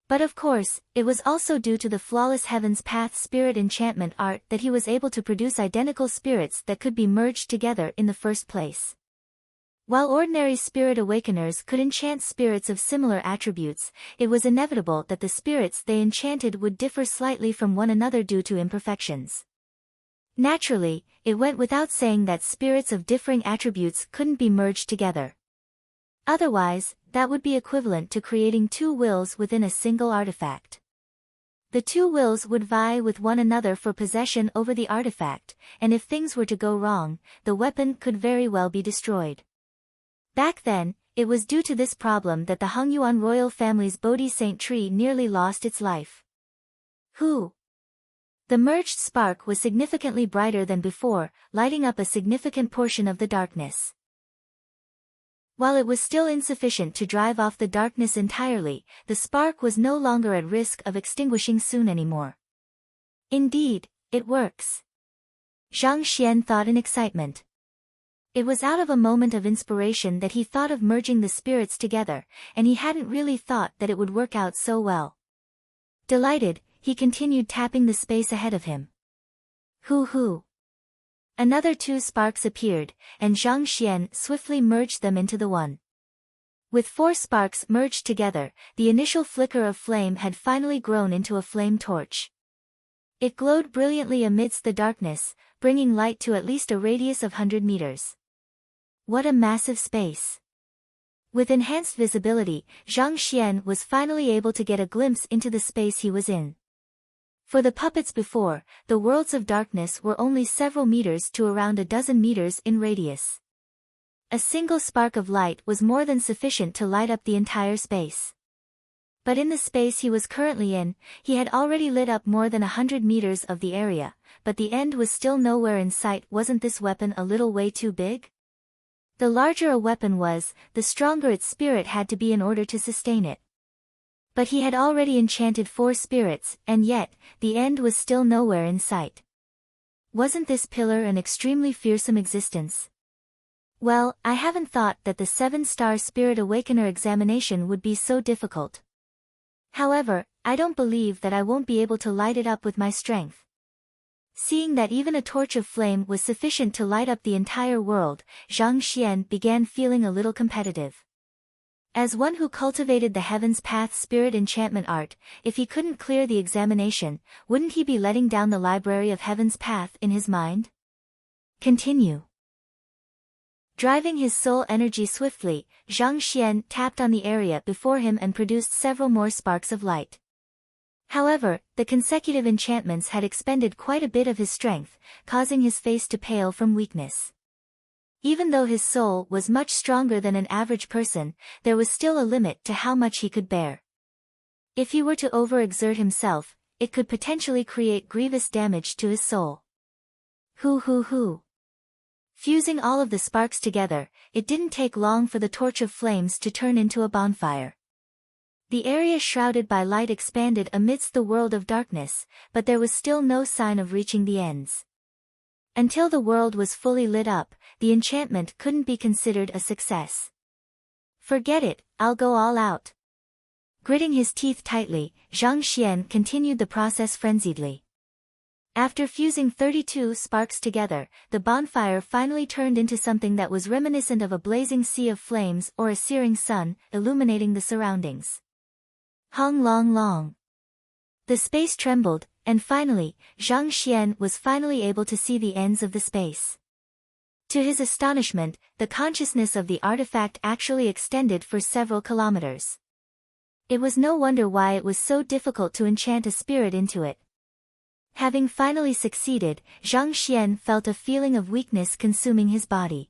But of course, it was also due to the flawless Heaven's Path Spirit Enchantment Art that he was able to produce identical spirits that could be merged together in the first place. While ordinary Spirit Awakeners could enchant spirits of similar attributes, it was inevitable that the spirits they enchanted would differ slightly from one another due to imperfections. Naturally, it went without saying that spirits of differing attributes couldn't be merged together. Otherwise, that would be equivalent to creating 2 wills within a single artifact. The two wills would vie with one another for possession over the artifact, and if things were to go wrong, the weapon could very well be destroyed. Back then, it was due to this problem that the Hongyuan royal family's Bodhi Saint tree nearly lost its life. Who? The merged spark was significantly brighter than before, lighting up a significant portion of the darkness. While it was still insufficient to drive off the darkness entirely, the spark was no longer at risk of extinguishing soon anymore. Indeed, it works. Zhang Xian thought in excitement. It was out of a moment of inspiration that he thought of merging the spirits together, and he hadn't really thought that it would work out so well. Delighted, he continued tapping the space ahead of him. Hoo. Another two sparks appeared, and Zhang Xian swiftly merged them into the one. With four sparks merged together, the initial flicker of flame had finally grown into a flame torch. It glowed brilliantly amidst the darkness, bringing light to at least a radius of 100 meters. What a massive space! With enhanced visibility, Zhang Xian was finally able to get a glimpse into the space he was in. For the puppets before, the worlds of darkness were only several meters to around a dozen meters in radius. A single spark of light was more than sufficient to light up the entire space. But in the space he was currently in, he had already lit up more than 100 meters of the area, but the end was still nowhere in sight. Wasn't this weapon a little way too big? The larger a weapon was, the stronger its spirit had to be in order to sustain it. But he had already enchanted 4 spirits, and yet, the end was still nowhere in sight. Wasn't this pillar an extremely fearsome existence? Well, I haven't thought that the 7-star Spirit Awakener examination would be so difficult. However, I don't believe that I won't be able to light it up with my strength. Seeing that even a torch of flame was sufficient to light up the entire world, Zhang Xian began feeling a little competitive. As one who cultivated the Heaven's Path spirit enchantment art, if he couldn't clear the examination, wouldn't he be letting down the library of Heaven's Path in his mind? Continue. Driving his soul energy swiftly, Zhang Xian tapped on the area before him and produced several more sparks of light. However, the consecutive enchantments had expended quite a bit of his strength, causing his face to pale from weakness. Even though his soul was much stronger than an average person, there was still a limit to how much he could bear. If he were to overexert himself, it could potentially create grievous damage to his soul. Hoo. Fusing all of the sparks together, it didn't take long for the torch of flames to turn into a bonfire. The area shrouded by light expanded amidst the world of darkness, but there was still no sign of reaching the ends. Until the world was fully lit up, the enchantment couldn't be considered a success. Forget it, I'll go all out. Gritting his teeth tightly, Zhang Xian continued the process frenziedly. After fusing 32 sparks together, the bonfire finally turned into something that was reminiscent of a blazing sea of flames or a searing sun, illuminating the surroundings. Hong long. The space trembled, and finally, Zhang Xian was finally able to see the ends of the space. To his astonishment, the consciousness of the artifact actually extended for several kilometers. It was no wonder why it was so difficult to enchant a spirit into it. Having finally succeeded, Zhang Xian felt a feeling of weakness consuming his body.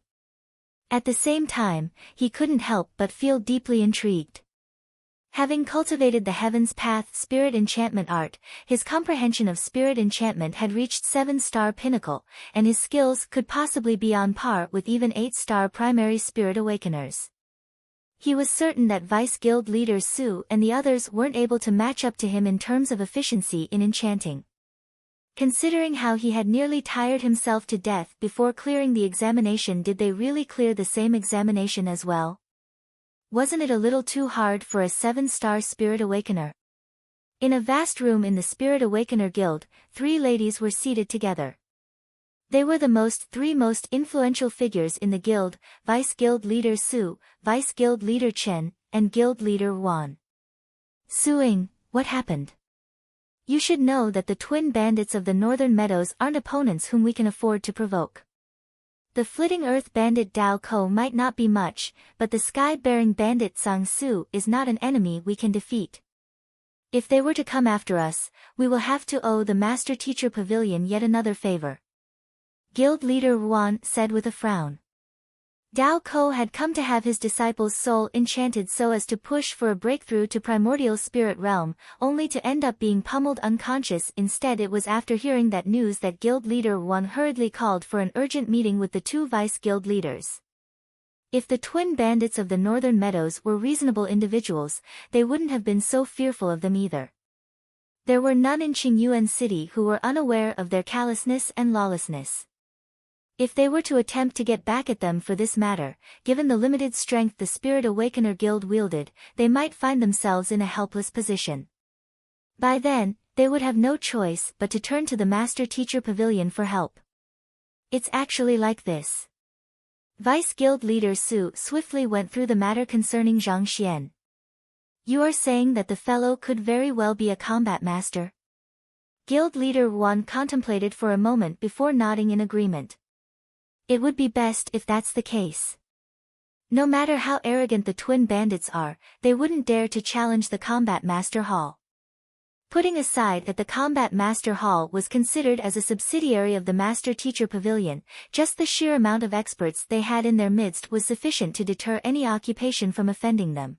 At the same time, he couldn't help but feel deeply intrigued. Having cultivated the Heaven's Path spirit enchantment art, his comprehension of spirit enchantment had reached 7-star pinnacle, and his skills could possibly be on par with even 8-star primary spirit awakeners. He was certain that Vice Guild leader Su and the others weren't able to match up to him in terms of efficiency in enchanting. Considering how he had nearly tired himself to death before clearing the examination, did they really clear the same examination as well? Wasn't it a little too hard for a 7-star Spirit Awakener? In a vast room in the Spirit Awakener Guild, 3 ladies were seated together. They were the 3 most influential figures in the guild: Vice Guild leader Su, Vice Guild leader Chen, and Guild leader Wan. Suing, what happened? You should know that the twin bandits of the Northern Meadows aren't opponents whom we can afford to provoke. The flitting earth bandit Dao Ko might not be much, but the sky-bearing bandit Sang Su is not an enemy we can defeat. If they were to come after us, we will have to owe the Master Teacher Pavilion yet another favor. Guild leader Ruan said with a frown. Dao Ko had come to have his disciple's soul enchanted so as to push for a breakthrough to primordial spirit realm, only to end up being pummeled unconscious. Instead, it was after hearing that news that guild leader Ruan hurriedly called for an urgent meeting with the two vice guild leaders. If the twin bandits of the Northern Meadows were reasonable individuals, they wouldn't have been so fearful of them either. There were none in Qingyuan City who were unaware of their callousness and lawlessness. If they were to attempt to get back at them for this matter, given the limited strength the Spirit Awakener Guild wielded, they might find themselves in a helpless position. By then, they would have no choice but to turn to the Master Teacher Pavilion for help. It's actually like this. Vice Guild leader Su swiftly went through the matter concerning Zhang Xian. You are saying that the fellow could very well be a combat master? Guild leader Ruan contemplated for a moment before nodding in agreement. It would be best if that's the case. No matter how arrogant the twin bandits are, they wouldn't dare to challenge the Combat Master Hall. Putting aside that the Combat Master Hall was considered as a subsidiary of the Master Teacher Pavilion, just the sheer amount of experts they had in their midst was sufficient to deter any occupation from offending them.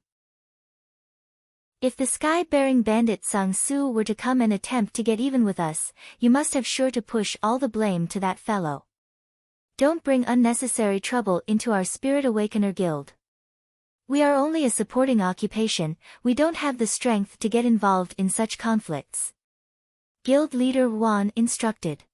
If the sky-bearing bandit Sang Su were to come and attempt to get even with us, you must have sure to push all the blame to that fellow. Don't bring unnecessary trouble into our Spirit Awakener Guild. We are only a supporting occupation, we don't have the strength to get involved in such conflicts. Guild leader Ruan instructed.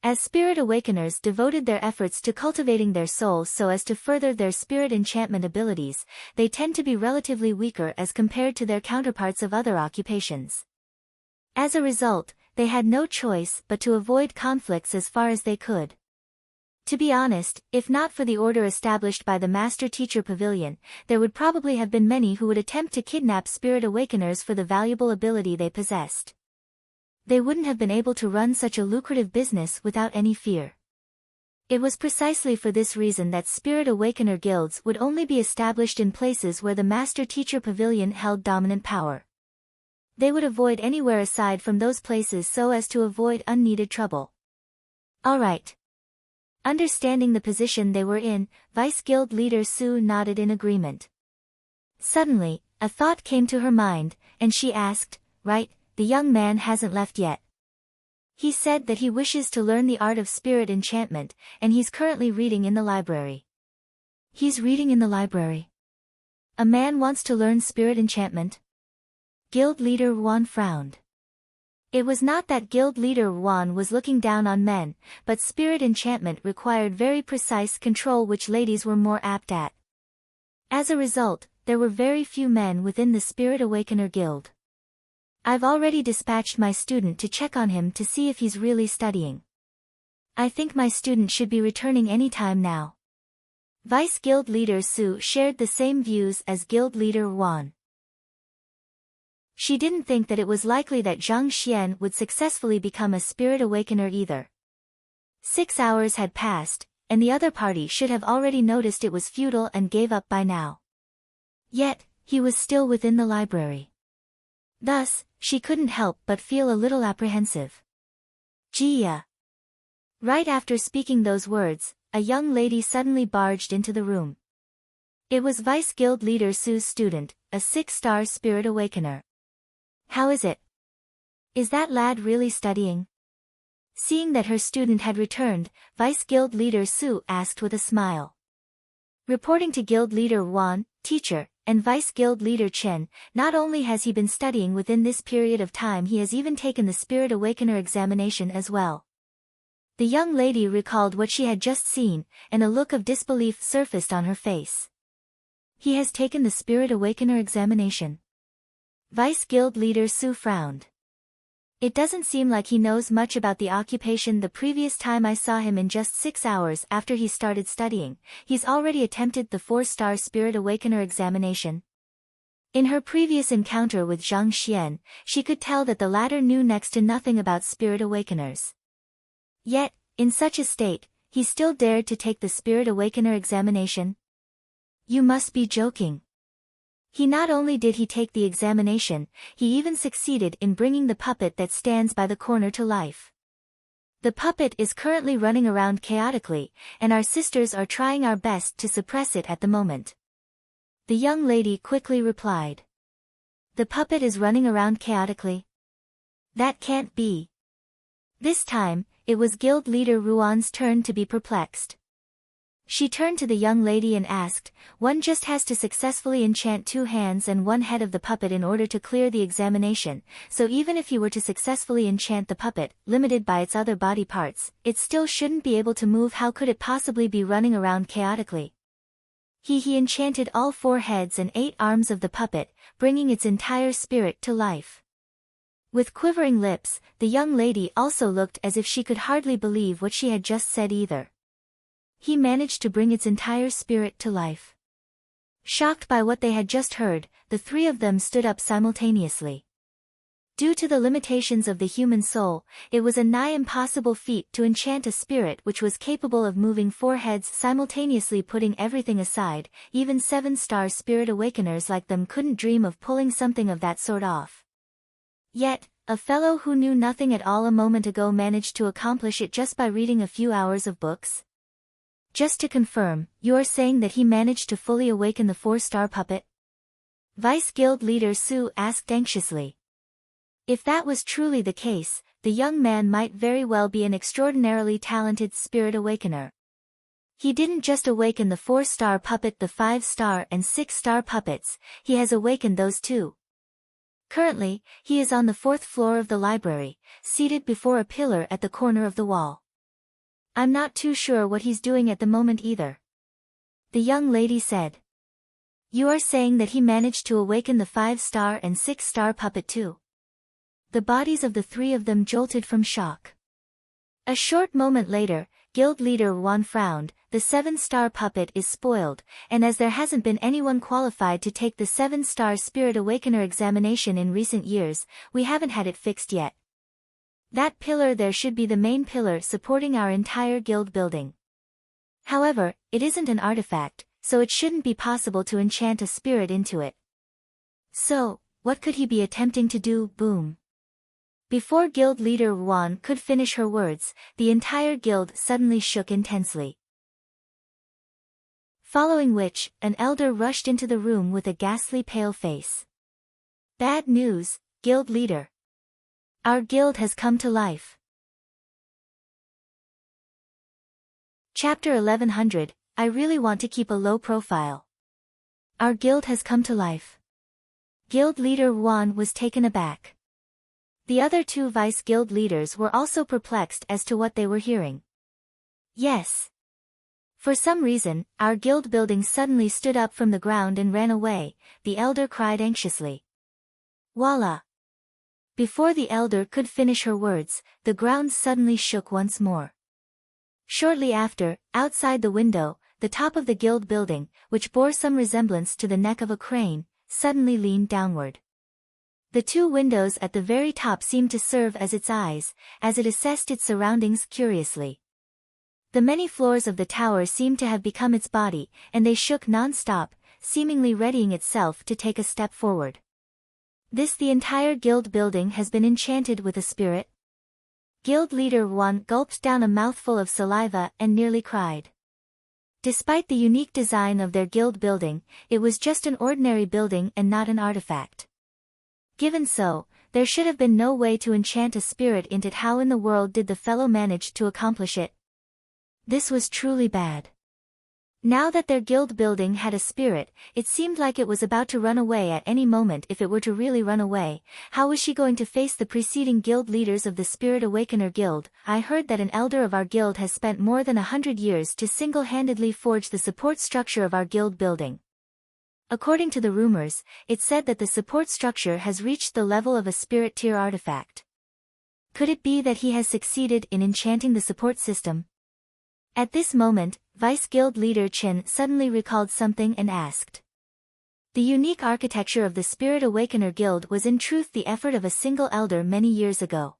As Spirit Awakeners devoted their efforts to cultivating their souls so as to further their spirit enchantment abilities, they tend to be relatively weaker as compared to their counterparts of other occupations. As a result, they had no choice but to avoid conflicts as far as they could. To be honest, if not for the order established by the Master Teacher Pavilion, there would probably have been many who would attempt to kidnap Spirit Awakeners for the valuable ability they possessed. They wouldn't have been able to run such a lucrative business without any fear. It was precisely for this reason that Spirit Awakener guilds would only be established in places where the Master Teacher Pavilion held dominant power. They would avoid anywhere aside from those places so as to avoid unneeded trouble. All right. Understanding the position they were in, Vice Guild leader Su nodded in agreement. Suddenly, a thought came to her mind, and she asked, Right, the young man hasn't left yet. He said that he wishes to learn the art of spirit enchantment, and he's currently reading in the library. He's reading in the library. A man wants to learn spirit enchantment? Guild leader Ruan frowned. It was not that guild leader Ruan was looking down on men, but spirit enchantment required very precise control which ladies were more apt at. As a result, there were very few men within the Spirit Awakener Guild. I've already dispatched my student to check on him to see if he's really studying. I think my student should be returning any time now. Vice Guild leader Su shared the same views as guild leader Ruan. She didn't think that it was likely that Zhang Xian would successfully become a Spirit Awakener either. 6 hours had passed, and the other party should have already noticed it was futile and gave up by now. Yet, he was still within the library. Thus, she couldn't help but feel a little apprehensive. Jia. Right after speaking those words, a young lady suddenly barged into the room. It was Vice Guild leader Su's student, a 6-star Spirit Awakener. How is it? Is that lad really studying? Seeing that her student had returned, Vice Guild leader Su asked with a smile. Reporting to Guild leader Ruan, teacher, and Vice Guild leader Chen, not only has he been studying within this period of time, he has even taken the Spirit Awakener examination as well. The young lady recalled what she had just seen, and a look of disbelief surfaced on her face. He has taken the Spirit Awakener examination. Vice Guild leader Su frowned. It doesn't seem like he knows much about the occupation. The previous time I saw him, in just 6 hours after he started studying, he's already attempted the 4-star Spirit Awakener examination. In her previous encounter with Zhang Xian, she could tell that the latter knew next to nothing about Spirit Awakeners. Yet, in such a state, he still dared to take the Spirit Awakener examination? You must be joking. He not only did he take the examination, he even succeeded in bringing the puppet that stands by the corner to life. The puppet is currently running around chaotically, and our sisters are trying our best to suppress it at the moment. The young lady quickly replied. The puppet is running around chaotically? That can't be. This time, it was guild leader Ruan's turn to be perplexed. She turned to the young lady and asked, one just has to successfully enchant 2 hands and 1 head of the puppet in order to clear the examination, so even if he were to successfully enchant the puppet, limited by its other body parts, it still shouldn't be able to move. How could it possibly be running around chaotically? He enchanted all 4 heads and 8 arms of the puppet, bringing its entire spirit to life. With quivering lips, the young lady also looked as if she could hardly believe what she had just said either. He managed to bring its entire spirit to life. Shocked by what they had just heard, the 3 of them stood up simultaneously. Due to the limitations of the human soul, it was a nigh impossible feat to enchant a spirit which was capable of moving 4 heads simultaneously. Putting everything aside, even 7-star spirit awakeners like them couldn't dream of pulling something of that sort off. Yet, a fellow who knew nothing at all a moment ago managed to accomplish it just by reading a few hours of books? Just to confirm, you are saying that he managed to fully awaken the 4-star puppet? Vice Guild Leader Su asked anxiously. If that was truly the case, the young man might very well be an extraordinarily talented spirit awakener. He didn't just awaken the 4-star puppet, the 5-star and 6-star puppets, he has awakened those too. Currently, he is on the 4th floor of the library, seated before a pillar at the corner of the wall. I'm not too sure what he's doing at the moment either. The young lady said. You are saying that he managed to awaken the 5-star and 6-star puppet too? The bodies of the 3 of them jolted from shock. A short moment later, Guild Leader Juan frowned. The 7-star puppet is spoiled, and as there hasn't been anyone qualified to take the 7-star Spirit Awakener examination in recent years, we haven't had it fixed yet. That pillar there should be the main pillar supporting our entire guild building. However, it isn't an artifact, so it shouldn't be possible to enchant a spirit into it. So, what could he be attempting to do? Boom. Before Guild Leader Juan could finish her words, the entire guild suddenly shook intensely. Following which, an elder rushed into the room with a ghastly pale face. Bad news, Guild Leader. Our guild has come to life. Chapter 1100, I really want to keep a low profile. Our guild has come to life. Guild Leader Juan was taken aback. The other 2 vice guild leaders were also perplexed as to what they were hearing. Yes. For some reason, our guild building suddenly stood up from the ground and ran away, the elder cried anxiously. Voila! Before the elder could finish her words, the ground suddenly shook once more. Shortly after, outside the window, the top of the guild building, which bore some resemblance to the neck of a crane, suddenly leaned downward. The 2 windows at the very top seemed to serve as its eyes, as it assessed its surroundings curiously. The many floors of the tower seemed to have become its body, and they shook non-stop, seemingly readying itself to take a step forward. The entire guild building has been enchanted with a spirit? Guild Leader Juan gulped down a mouthful of saliva and nearly cried. Despite the unique design of their guild building, it was just an ordinary building and not an artifact. Given so, there should have been no way to enchant a spirit into it. How in the world did the fellow manage to accomplish it? This was truly bad. Now that their guild building had a spirit, it seemed like it was about to run away at any moment. If it were to really run away, how was she going to face the preceding guild leaders of the Spirit Awakener Guild? I heard that an elder of our guild has spent more than 100 years to single-handedly forge the support structure of our guild building. According to the rumors, it said that the support structure has reached the level of a spirit tier artifact. Could it be that he has succeeded in enchanting the support system? At this moment, Vice Guild Leader Chen suddenly recalled something and asked. The unique architecture of the Spirit Awakener Guild was in truth the effort of a single elder many years ago.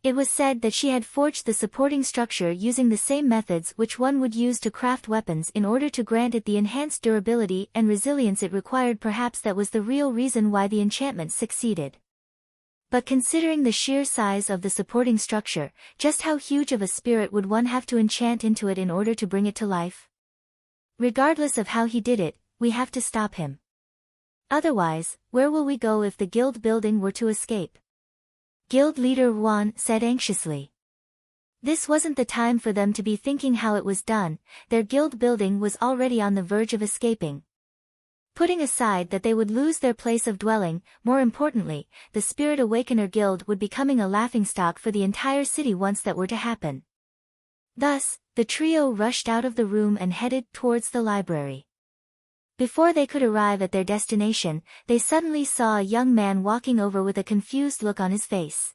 It was said that she had forged the supporting structure using the same methods which one would use to craft weapons in order to grant it the enhanced durability and resilience it required. Perhaps that was the real reason why the enchantment succeeded. But considering the sheer size of the supporting structure, just how huge of a spirit would one have to enchant into it in order to bring it to life? Regardless of how he did it, we have to stop him. Otherwise, where will we go if the guild building were to escape? Guild leader Juan said anxiously. This wasn't the time for them to be thinking how it was done. Their guild building was already on the verge of escaping. Putting aside that they would lose their place of dwelling, more importantly, the Spirit Awakener Guild would becoming a laughingstock for the entire city once that were to happen. Thus, the trio rushed out of the room and headed towards the library. Before they could arrive at their destination, they suddenly saw a young man walking over with a confused look on his face.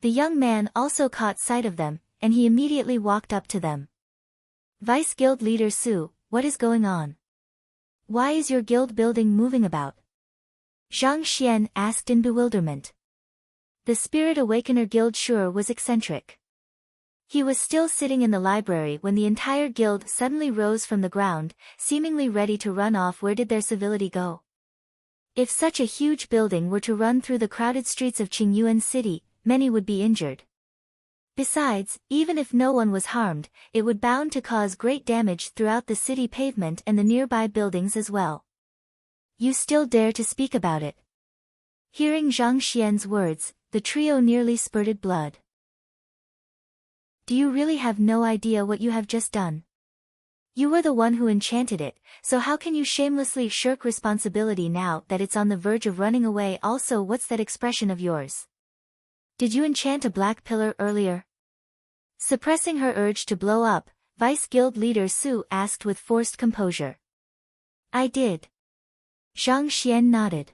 The young man also caught sight of them, and he immediately walked up to them. Vice Guild Leader Su, what is going on? Why is your guild building moving about? Zhang Xian asked in bewilderment. The Spirit Awakener Guild sure was eccentric. He was still sitting in the library when the entire guild suddenly rose from the ground, seemingly ready to run off. Where did their civility go? If such a huge building were to run through the crowded streets of Qingyuan City, many would be injured. Besides, even if no one was harmed, it would bound to cause great damage throughout the city pavement and the nearby buildings as well. You still dare to speak about it? Hearing Zhang Xian's words, the trio nearly spurted blood. Do you really have no idea what you have just done? You were the one who enchanted it, so how can you shamelessly shirk responsibility now that it's on the verge of running away? Also, what's that expression of yours? Did you enchant a black pillar earlier? Suppressing her urge to blow up, Vice Guild Leader Su asked with forced composure. I did. Zhang Xian nodded.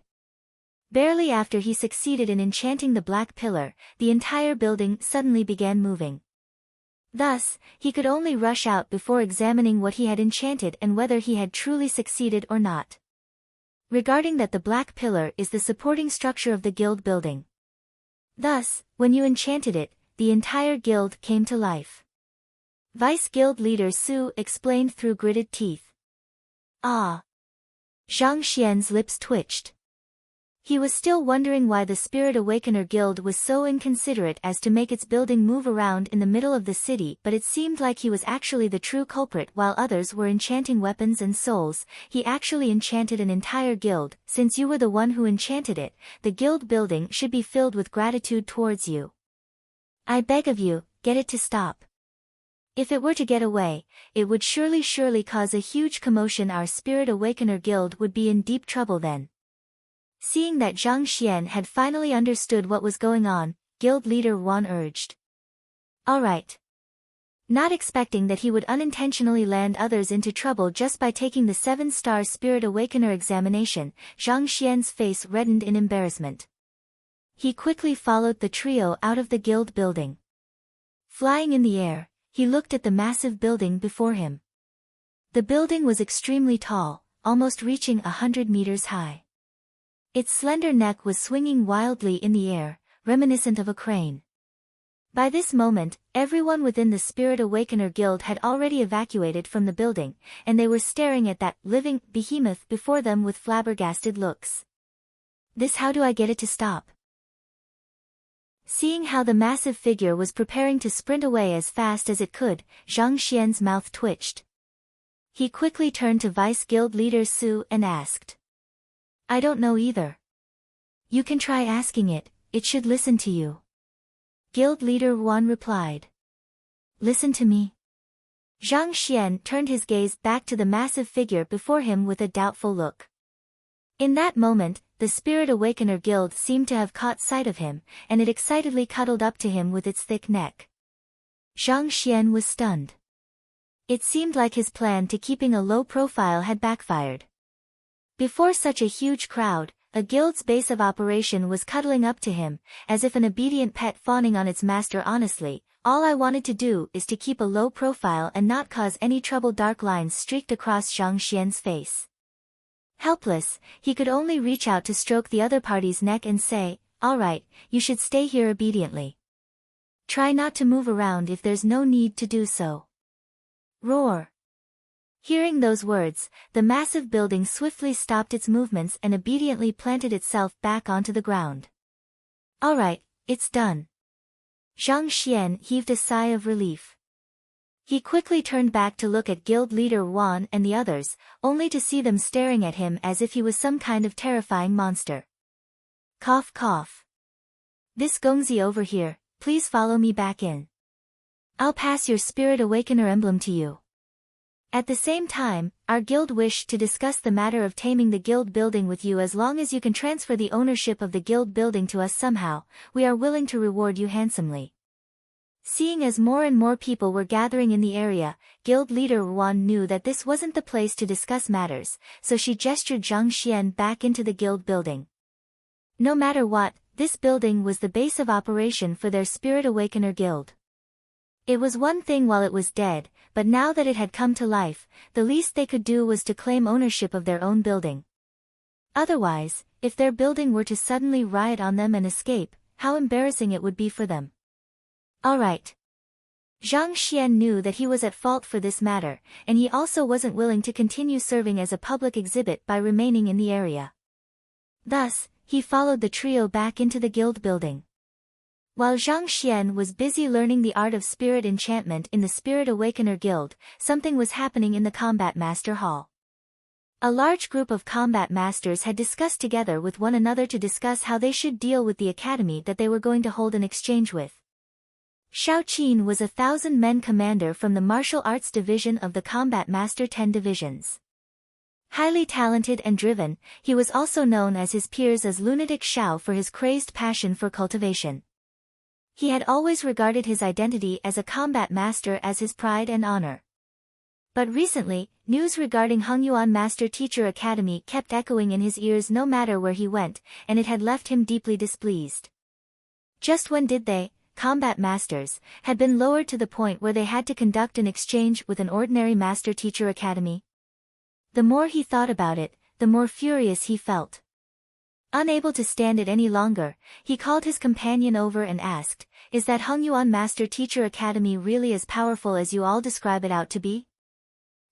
Barely after he succeeded in enchanting the black pillar, the entire building suddenly began moving. Thus, he could only rush out before examining what he had enchanted and whether he had truly succeeded or not. Regarding that, the black pillar is the supporting structure of the guild building. Thus, when you enchanted it, the entire guild came to life. Vice Guild Leader Su explained through gritted teeth. Ah! Zhang Xian's lips twitched. He was still wondering why the Spirit Awakener Guild was so inconsiderate as to make its building move around in the middle of the city, but it seemed like he was actually the true culprit. While others were enchanting weapons and souls, he actually enchanted an entire guild. Since you were the one who enchanted it, the guild building should be filled with gratitude towards you. I beg of you, get it to stop. If it were to get away, it would surely cause a huge commotion. Our Spirit Awakener Guild would be in deep trouble then. Seeing that Zhang Xian had finally understood what was going on, Guild Leader Wan urged. Alright. Not expecting that he would unintentionally land others into trouble just by taking the 7-star Spirit Awakener examination, Zhang Xian's face reddened in embarrassment. He quickly followed the trio out of the guild building. Flying in the air, he looked at the massive building before him. The building was extremely tall, almost reaching 100 meters high. Its slender neck was swinging wildly in the air, reminiscent of a crane. By this moment, everyone within the Spirit Awakener Guild had already evacuated from the building, and they were staring at that living behemoth before them with flabbergasted looks. This, how do I get it to stop? Seeing how the massive figure was preparing to sprint away as fast as it could, Zhang Xian's mouth twitched. He quickly turned to Vice Guild Leader Su and asked. I don't know either. You can try asking it, it should listen to you. Guild Leader Wan replied. Listen to me. Zhang Xian turned his gaze back to the massive figure before him with a doubtful look. In that moment, the Spirit Awakener Guild seemed to have caught sight of him, and it excitedly cuddled up to him with its thick neck. Zhang Xian was stunned. It seemed like his plan to keeping a low profile had backfired. Before such a huge crowd, a guild's base of operation was cuddling up to him, as if an obedient pet fawning on its master. Honestly, all I wanted to do is to keep a low profile and not cause any trouble. Dark lines streaked across Zhang Xian's face. Helpless, he could only reach out to stroke the other party's neck and say, all right, you should stay here obediently. Try not to move around if there's no need to do so. Roar. Hearing those words, the massive building swiftly stopped its movements and obediently planted itself back onto the ground. All right, it's done. Zhang Xian heaved a sigh of relief. He quickly turned back to look at guild leader Wan and the others, only to see them staring at him as if he was some kind of terrifying monster. Cough cough. This Gongzi over here, please follow me back in. I'll pass your Spirit Awakener emblem to you. At the same time, our guild wished to discuss the matter of taming the guild building with you. As long as you can transfer the ownership of the guild building to us somehow, we are willing to reward you handsomely. Seeing as more and more people were gathering in the area, guild leader Wan knew that this wasn't the place to discuss matters, so she gestured Zhang Xian back into the guild building. No matter what, this building was the base of operation for their Spirit Awakener guild. It was one thing while it was dead, but now that it had come to life, the least they could do was to claim ownership of their own building. Otherwise, if their building were to suddenly riot on them and escape, how embarrassing it would be for them. Alright. Zhang Xian knew that he was at fault for this matter, and he also wasn't willing to continue serving as a public exhibit by remaining in the area. Thus, he followed the trio back into the guild building. While Zhang Xian was busy learning the art of spirit enchantment in the Spirit Awakener Guild, something was happening in the Combat Master Hall. A large group of combat masters had discussed together with one another to discuss how they should deal with the academy that they were going to hold an exchange with. Shao Qin was a 1,000-men commander from the martial arts division of the Combat Master 10 divisions. Highly talented and driven, he was also known as his peers as Lunatic Shao for his crazed passion for cultivation. He had always regarded his identity as a combat master as his pride and honor. But recently, news regarding Hongyuan Master Teacher Academy kept echoing in his ears no matter where he went, and it had left him deeply displeased. Just when did they, combat masters, had been lowered to the point where they had to conduct an exchange with an ordinary Master Teacher Academy? The more he thought about it, the more furious he felt. Unable to stand it any longer, he called his companion over and asked, "Is that Hongyuan Master Teacher Academy really as powerful as you all describe it out to be?"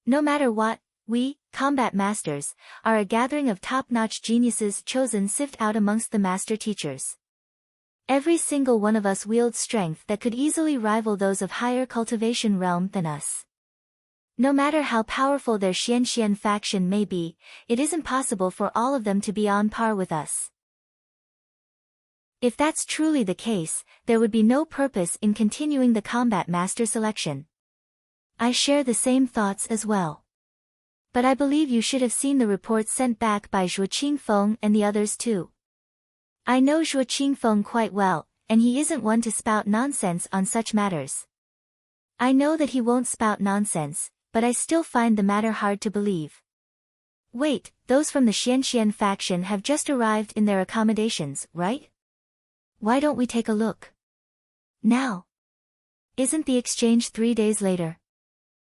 No matter what, we, combat masters, are a gathering of top-notch geniuses chosen sift out amongst the master teachers. Every single one of us wields strength that could easily rival those of higher cultivation realm than us. No matter how powerful their Xianxian faction may be, it is impossible for all of them to be on par with us. If that's truly the case, there would be no purpose in continuing the combat master selection. I share the same thoughts as well. But I believe you should have seen the reports sent back by Zhuo Qingfeng and the others too. I know Zhuo Qingfeng quite well, and he isn't one to spout nonsense on such matters. I know that he won't spout nonsense, but I still find the matter hard to believe. Wait, those from the Xianxian faction have just arrived in their accommodations, right? Why don't we take a look? Now. Isn't the exchange 3 days later?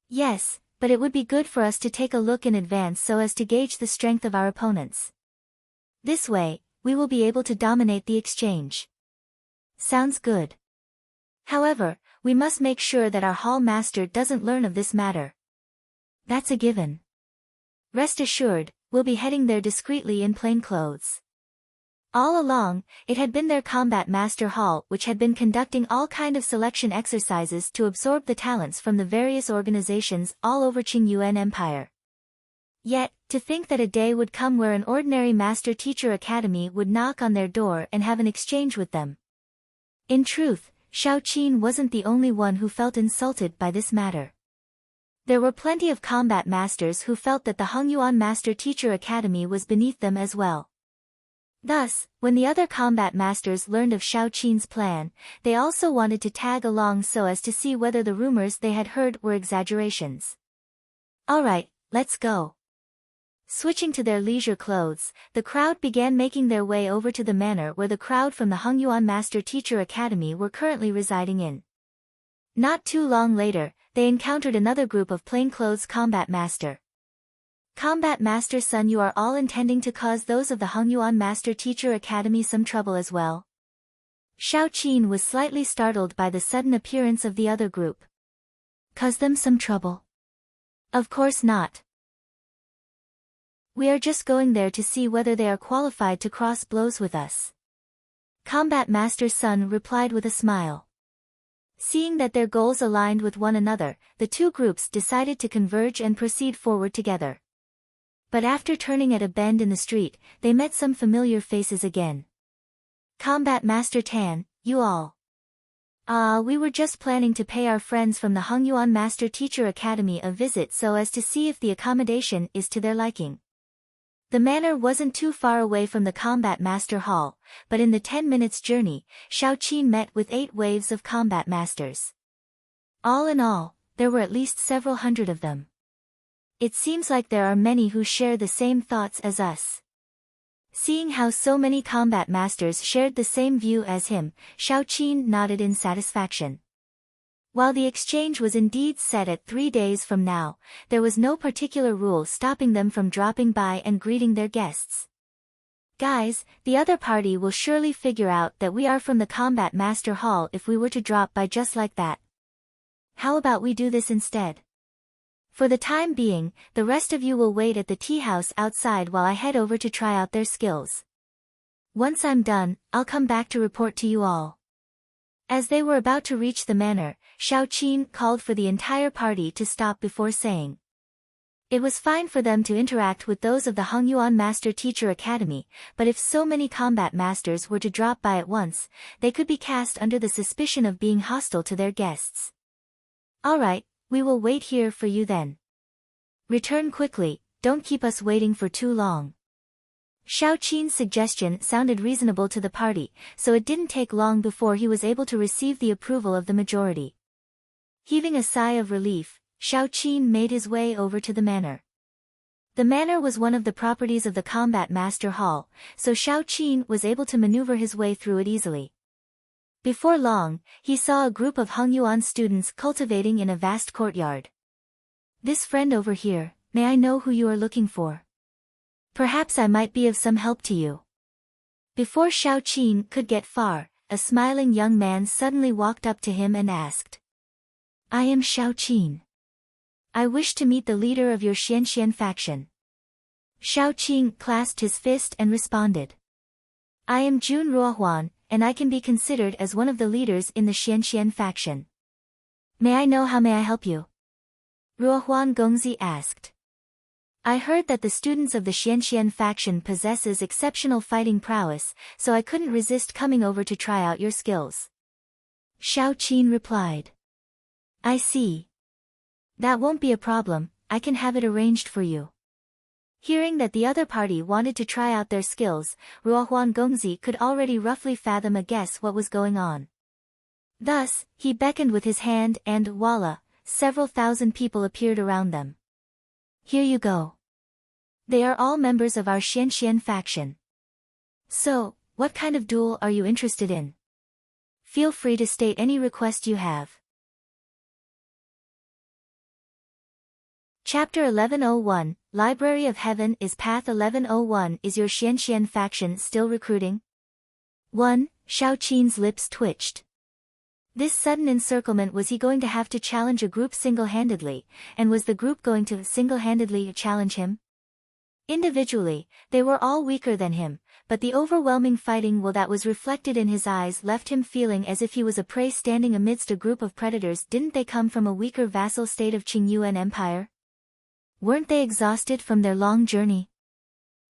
Yes, but it would be good for us to take a look in advance so as to gauge the strength of our opponents. This way, we will be able to dominate the exchange. Sounds good. However, we must make sure that our hall master doesn't learn of this matter. That's a given. Rest assured, we'll be heading there discreetly in plain clothes. All along, it had been their combat master hall which had been conducting all kind of selection exercises to absorb the talents from the various organizations all over Qingyuan Empire. Yet, to think that a day would come where an ordinary Master Teacher Academy would knock on their door and have an exchange with them. In truth, Shao Qin wasn't the only one who felt insulted by this matter. There were plenty of combat masters who felt that the Hongyuan Master Teacher Academy was beneath them as well. Thus, when the other combat masters learned of Shao Qin's plan, they also wanted to tag along so as to see whether the rumors they had heard were exaggerations. Alright, let's go. Switching to their leisure clothes, the crowd began making their way over to the manor where the crowd from the Hongyuan Master Teacher Academy were currently residing in. Not too long later, they encountered another group of plainclothes combat master. Combat Master Sun, you are all intending to cause those of the Hongyuan Master Teacher Academy some trouble as well? Xiao Qin was slightly startled by the sudden appearance of the other group. Cause them some trouble? Of course not. We are just going there to see whether they are qualified to cross blows with us. Combat Master Sun replied with a smile. Seeing that their goals aligned with one another, the two groups decided to converge and proceed forward together. But after turning at a bend in the street, they met some familiar faces again. Combat Master Tan, you all. We were just planning to pay our friends from the Hongyuan Master Teacher Academy a visit so as to see if the accommodation is to their liking. The manor wasn't too far away from the Combat Master Hall, but in the 10 minutes journey, Xiao Qin met with 8 waves of combat masters. All in all, there were at least several hundred of them. It seems like there are many who share the same thoughts as us. Seeing how so many combat masters shared the same view as him, Xiao Qin nodded in satisfaction. While the exchange was indeed set at 3 days from now, there was no particular rule stopping them from dropping by and greeting their guests. Guys, the other party will surely figure out that we are from the Combat Master Hall if we were to drop by just like that. How about we do this instead? For the time being, the rest of you will wait at the tea house outside while I head over to try out their skills. Once I'm done, I'll come back to report to you all. As they were about to reach the manor, Xiao Qin called for the entire party to stop before saying. It was fine for them to interact with those of the Hongyuan Master Teacher Academy, but if so many combat masters were to drop by at once, they could be cast under the suspicion of being hostile to their guests. Alright, we will wait here for you then. Return quickly, don't keep us waiting for too long. Xiao Qin's suggestion sounded reasonable to the party, so it didn't take long before he was able to receive the approval of the majority. Heaving a sigh of relief, Xiao Qin made his way over to the manor. The manor was one of the properties of the Combat Master Hall, so Xiao Qin was able to maneuver his way through it easily. Before long, he saw a group of Hongyuan students cultivating in a vast courtyard. This friend over here, may I know who you are looking for? Perhaps I might be of some help to you. Before Xiao Qin could get far, a smiling young man suddenly walked up to him and asked. I am Xiao Qin. I wish to meet the leader of your Xianxian faction. Xiao Qin clasped his fist and responded. I am Jun Ruohuan, and I can be considered as one of the leaders in the Xianxian faction. May I know how may I help you? Ruohuan Gongzi asked. I heard that the students of the Xianxian faction possesses exceptional fighting prowess, so I couldn't resist coming over to try out your skills. Xiao Qin replied. I see. That won't be a problem, I can have it arranged for you. Hearing that the other party wanted to try out their skills, Ruohuan Gongzi could already roughly fathom a guess what was going on. Thus, he beckoned with his hand and, voila, several thousand people appeared around them. Here you go. They are all members of our Xianxian faction. So, what kind of duel are you interested in? Feel free to state any request you have. Chapter 1101, Library of Heaven is Path 1101. Is your Xianxian faction still recruiting? 1. Xiao Qin's lips twitched. This sudden encirclement, was he going to have to challenge a group single-handedly, and was the group going to single-handedly challenge him? Individually, they were all weaker than him, but the overwhelming fighting will that was reflected in his eyes left him feeling as if he was a prey standing amidst a group of predators. Didn't they come from a weaker vassal state of Qingyuan Empire? Weren't they exhausted from their long journey?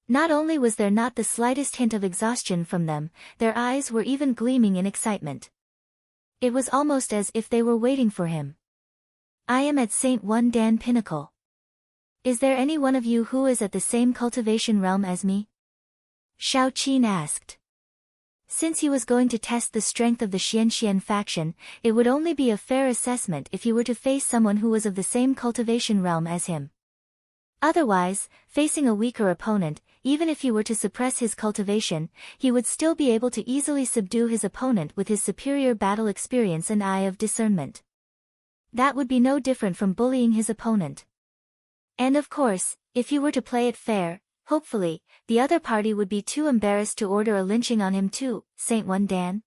Not only was there not the slightest hint of exhaustion from them, their eyes were even gleaming in excitement. It was almost as if they were waiting for him. I am at St. One Dan Pinnacle. Is there any one of you who is at the same cultivation realm as me? Xiao Qin asked. Since he was going to test the strength of the Xianxian faction, it would only be a fair assessment if he were to face someone who was of the same cultivation realm as him. Otherwise, facing a weaker opponent, even if he were to suppress his cultivation, he would still be able to easily subdue his opponent with his superior battle experience and eye of discernment. That would be no different from bullying his opponent. And of course, if he were to play it fair, hopefully, the other party would be too embarrassed to order a lynching on him too. St. One Dan?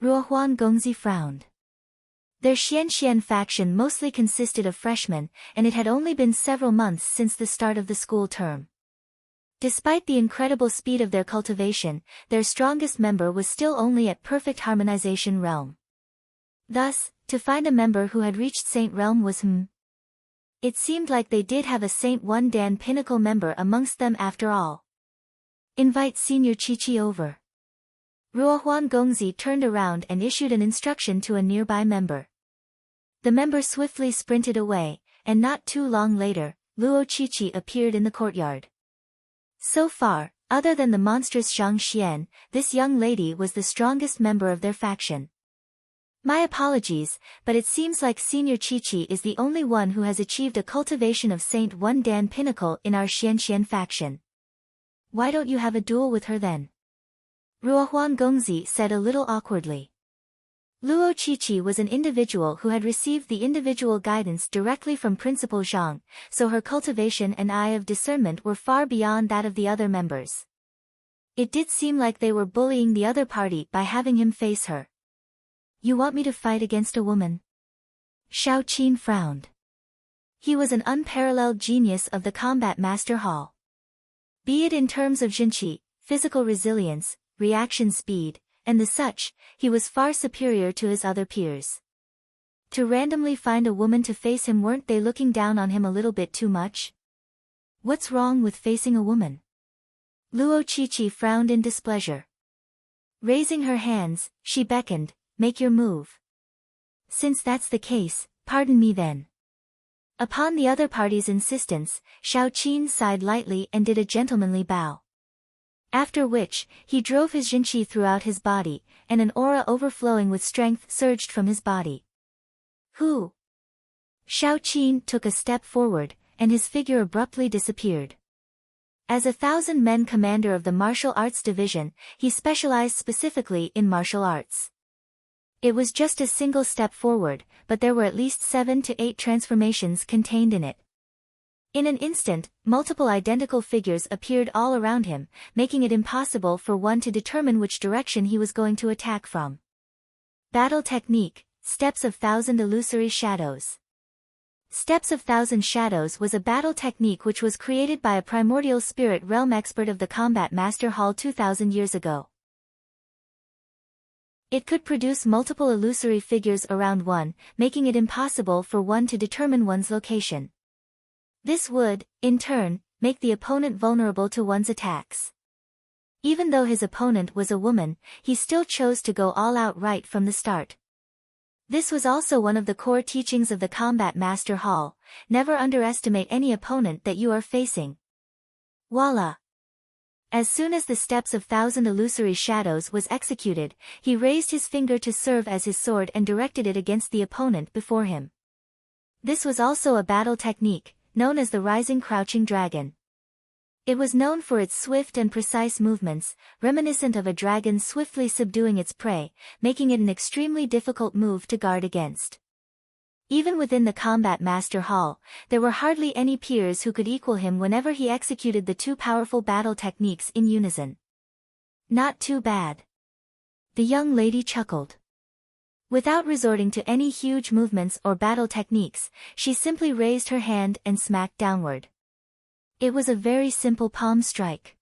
Ruohuan Gongzi frowned. Their Xianxian faction mostly consisted of freshmen, and it had only been several months since the start of the school term. Despite the incredible speed of their cultivation, their strongest member was still only at perfect harmonization realm. Thus, to find a member who had reached Saint Realm was It seemed like they did have a Saint One Dan Pinnacle member amongst them after all. Invite Senior Qiqi over. Ruohuan Gongzi turned around and issued an instruction to a nearby member. The member swiftly sprinted away, and not too long later, Luo Qiqi appeared in the courtyard. So far, other than the monstrous Zhang Xian, this young lady was the strongest member of their faction. My apologies, but it seems like Senior Qiqi is the only one who has achieved a cultivation of Saint One Dan Pinnacle in our Xianxian faction. Why don't you have a duel with her then? Ruohuan Gongzi said a little awkwardly. Luo Qiqi was an individual who had received the individual guidance directly from Principal Zhang, so her cultivation and eye of discernment were far beyond that of the other members. It did seem like they were bullying the other party by having him face her. You want me to fight against a woman? Shao Qin frowned. He was an unparalleled genius of the Combat Master Hall. Be it in terms of jinqi, physical resilience, reaction speed, and the such, he was far superior to his other peers. To randomly find a woman to face him, weren't they looking down on him a little bit too much? What's wrong with facing a woman? Luo Qiqi frowned in displeasure. Raising her hands, she beckoned, make your move. Since that's the case, pardon me then. Upon the other party's insistence, Shao Qin sighed lightly and did a gentlemanly bow. After which, he drove his jinqi throughout his body, and an aura overflowing with strength surged from his body. Who? Shao Qin took a step forward, and his figure abruptly disappeared. As 1,000-men commander of the martial arts division, he specialized specifically in martial arts. It was just a single step forward, but there were at least 7 to 8 transformations contained in it. In an instant, multiple identical figures appeared all around him, making it impossible for one to determine which direction he was going to attack from. Battle Technique, Steps of Thousand Illusory Shadows. Steps of Thousand Shadows was a battle technique which was created by a primordial spirit realm expert of the Combat Master Hall 2,000 years ago. It could produce multiple illusory figures around one, making it impossible for one to determine one's location. This would, in turn, make the opponent vulnerable to one's attacks. Even though his opponent was a woman, he still chose to go all out right from the start. This was also one of the core teachings of the Combat Master Hall: never underestimate any opponent that you are facing. Voila! As soon as the Steps of Thousand Illusory Shadows was executed, he raised his finger to serve as his sword and directed it against the opponent before him. This was also a battle technique, known as the Rising Crouching Dragon. It was known for its swift and precise movements, reminiscent of a dragon swiftly subduing its prey, making it an extremely difficult move to guard against. Even within the Combat Master Hall, there were hardly any peers who could equal him whenever he executed the two powerful battle techniques in unison. Not too bad. The young lady chuckled. Without resorting to any huge movements or battle techniques, she simply raised her hand and smacked downward. It was a very simple palm strike.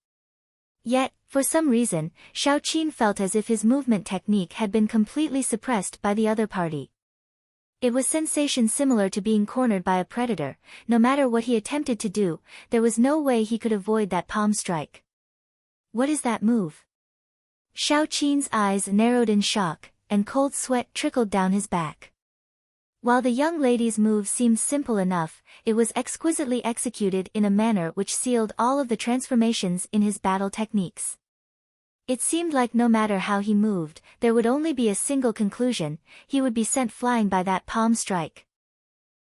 Yet, for some reason, Shao Qin felt as if his movement technique had been completely suppressed by the other party. It was sensation similar to being cornered by a predator. No matter what he attempted to do, there was no way he could avoid that palm strike. What is that move? Shao Qin's eyes narrowed in shock, and cold sweat trickled down his back. While the young lady's move seemed simple enough, it was exquisitely executed in a manner which sealed all of the transformations in his battle techniques. It seemed like no matter how he moved, there would only be a single conclusion: he would be sent flying by that palm strike.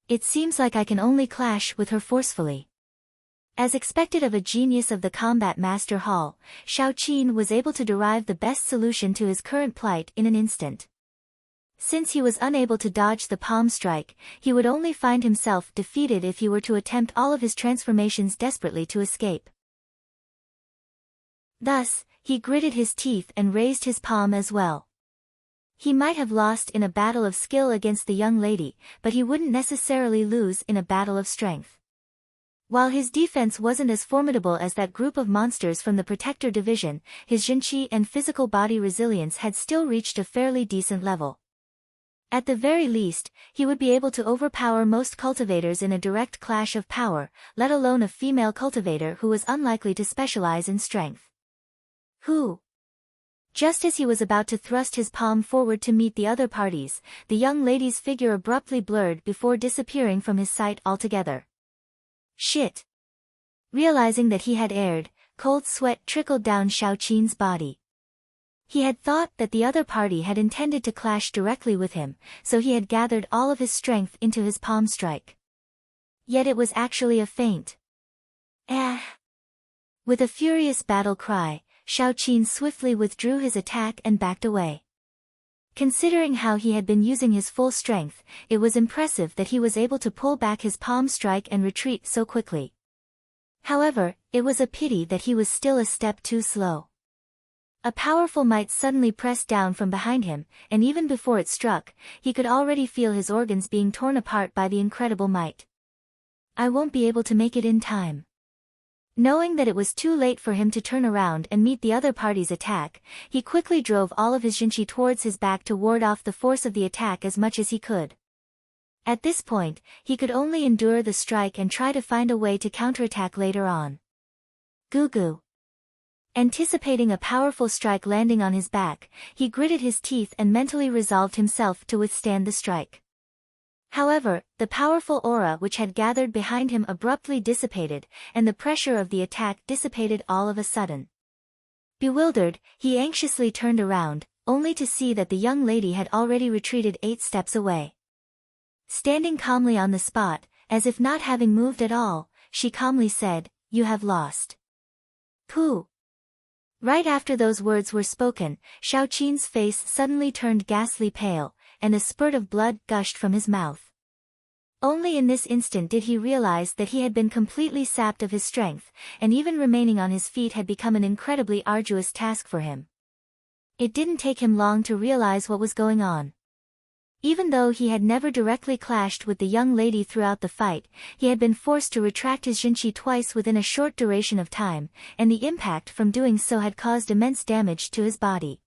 It seems like I can only clash with her forcefully. As expected of a genius of the Combat Master Hall, Shao Qin was able to derive the best solution to his current plight in an instant. Since he was unable to dodge the palm strike, he would only find himself defeated if he were to attempt all of his transformations desperately to escape. Thus, he gritted his teeth and raised his palm as well. He might have lost in a battle of skill against the young lady, but he wouldn't necessarily lose in a battle of strength. While his defense wasn't as formidable as that group of monsters from the Protector Division, his jinqi and physical body resilience had still reached a fairly decent level. At the very least, he would be able to overpower most cultivators in a direct clash of power, let alone a female cultivator who was unlikely to specialize in strength. Who? Just as he was about to thrust his palm forward to meet the other parties, the young lady's figure abruptly blurred before disappearing from his sight altogether. Shit! Realizing that he had erred, cold sweat trickled down Xiaoqin's body. He had thought that the other party had intended to clash directly with him, so he had gathered all of his strength into his palm strike. Yet it was actually a feint. With a furious battle cry, Xiaoqin swiftly withdrew his attack and backed away. Considering how he had been using his full strength, it was impressive that he was able to pull back his palm strike and retreat so quickly. However, it was a pity that he was still a step too slow. A powerful might suddenly pressed down from behind him, and even before it struck, he could already feel his organs being torn apart by the incredible might. I won't be able to make it in time. Knowing that it was too late for him to turn around and meet the other party's attack, he quickly drove all of his jinqi towards his back to ward off the force of the attack as much as he could. At this point, he could only endure the strike and try to find a way to counterattack later on. Goo goo. Anticipating a powerful strike landing on his back, he gritted his teeth and mentally resolved himself to withstand the strike. However, the powerful aura which had gathered behind him abruptly dissipated, and the pressure of the attack dissipated all of a sudden. Bewildered, he anxiously turned around, only to see that the young lady had already retreated 8 steps away. Standing calmly on the spot, as if not having moved at all, she calmly said, "You have lost." Pooh! Right after those words were spoken, Xiaoqin's face suddenly turned ghastly pale, and a spurt of blood gushed from his mouth. Only in this instant did he realize that he had been completely sapped of his strength, and even remaining on his feet had become an incredibly arduous task for him. It didn't take him long to realize what was going on. Even though he had never directly clashed with the young lady throughout the fight, he had been forced to retract his jinqi twice within a short duration of time, and the impact from doing so had caused immense damage to his body.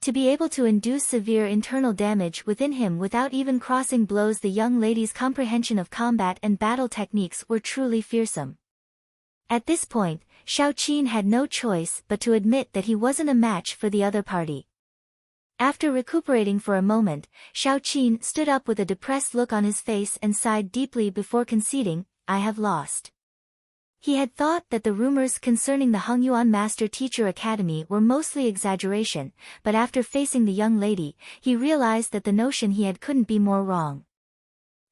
To be able to induce severe internal damage within him without even crossing blows, the young lady's comprehension of combat and battle techniques were truly fearsome. At this point, Xiaoqin had no choice but to admit that he wasn't a match for the other party. After recuperating for a moment, Xiaoqin stood up with a depressed look on his face and sighed deeply before conceding, "I have lost." He had thought that the rumors concerning the Hongyuan Master Teacher Academy were mostly exaggeration, but after facing the young lady, he realized that the notion he had couldn't be more wrong.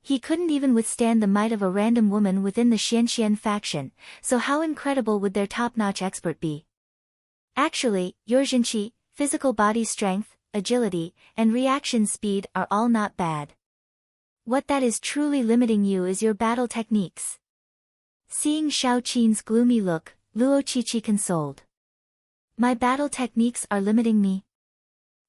He couldn't even withstand the might of a random woman within the Xianxian faction, so how incredible would their top-notch expert be? Actually, your jinqi, physical body strength, agility, and reaction speed are all not bad. What that is truly limiting you is your battle techniques. Seeing Xiaoqin's gloomy look, Luo Qiqi consoled. My battle techniques are limiting me.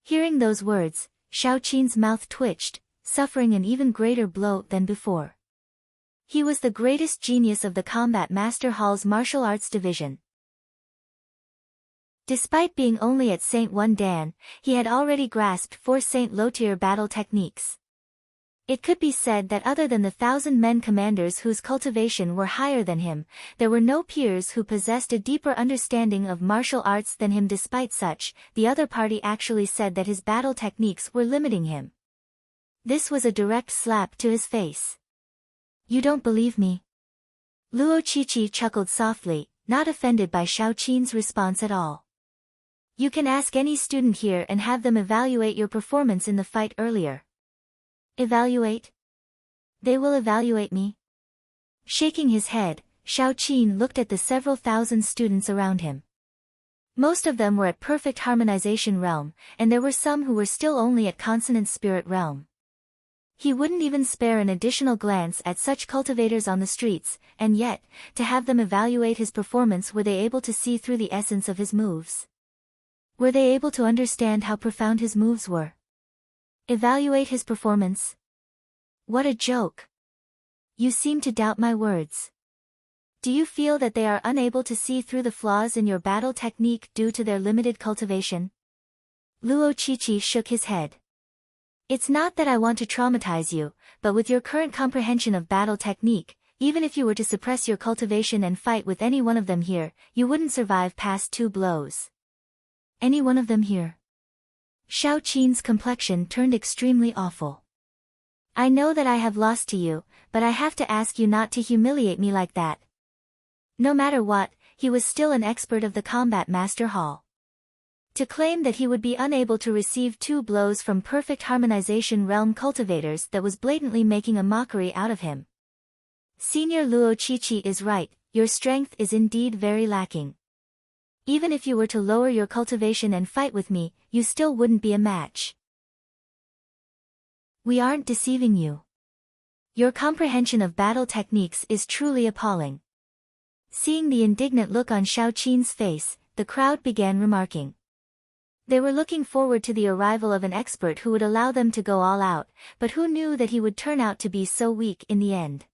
Hearing those words, Xiaoqin's mouth twitched, suffering an even greater blow than before. He was the greatest genius of the Combat Master Hall's martial arts division. Despite being only at St. One Dan, he had already grasped 4 St. Lotier battle techniques. It could be said that other than the 1,000-men commanders whose cultivation were higher than him, there were no peers who possessed a deeper understanding of martial arts than him. Despite such, the other party actually said that his battle techniques were limiting him. This was a direct slap to his face. You don't believe me? Luo Qiqi chuckled softly, not offended by Xiaoqin's response at all. You can ask any student here and have them evaluate your performance in the fight earlier. Evaluate? They will evaluate me? Shaking his head, Xiaoqin looked at the several thousand students around him. Most of them were at perfect harmonization realm, and there were some who were still only at consonant spirit realm. He wouldn't even spare an additional glance at such cultivators on the streets, and yet, to have them evaluate his performance, were they able to see through the essence of his moves? Were they able to understand how profound his moves were? Evaluate his performance? What a joke. You seem to doubt my words. Do you feel that they are unable to see through the flaws in your battle technique due to their limited cultivation? Luo Qiqi shook his head. It's not that I want to traumatize you, but with your current comprehension of battle technique, even if you were to suppress your cultivation and fight with any one of them here, you wouldn't survive past 2 blows. Any one of them here? Shao Qin's complexion turned extremely awful. I know that I have lost to you, but I have to ask you not to humiliate me like that. No matter what, he was still an expert of the Combat Master Hall. To claim that he would be unable to receive 2 blows from perfect harmonization realm cultivators, that was blatantly making a mockery out of him. Senior Luo Qiqi is right, your strength is indeed very lacking. Even if you were to lower your cultivation and fight with me, you still wouldn't be a match. We aren't deceiving you. Your comprehension of battle techniques is truly appalling. Seeing the indignant look on Shao Qin's face, the crowd began remarking. They were looking forward to the arrival of an expert who would allow them to go all out, but who knew that he would turn out to be so weak in the end.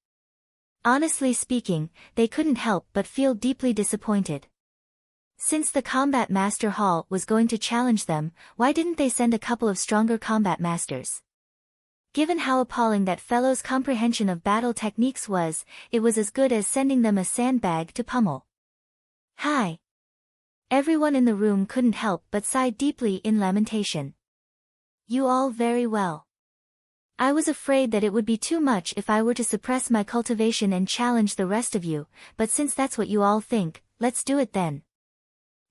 Honestly speaking, they couldn't help but feel deeply disappointed. Since the Combat Master Hall was going to challenge them, why didn't they send a couple of stronger combat masters? Given how appalling that fellow's comprehension of battle techniques was, it was as good as sending them a sandbag to pummel. Hi! Everyone in the room couldn't help but sigh deeply in lamentation. You all very well. I was afraid that it would be too much if I were to suppress my cultivation and challenge the rest of you, but since that's what you all think, let's do it then.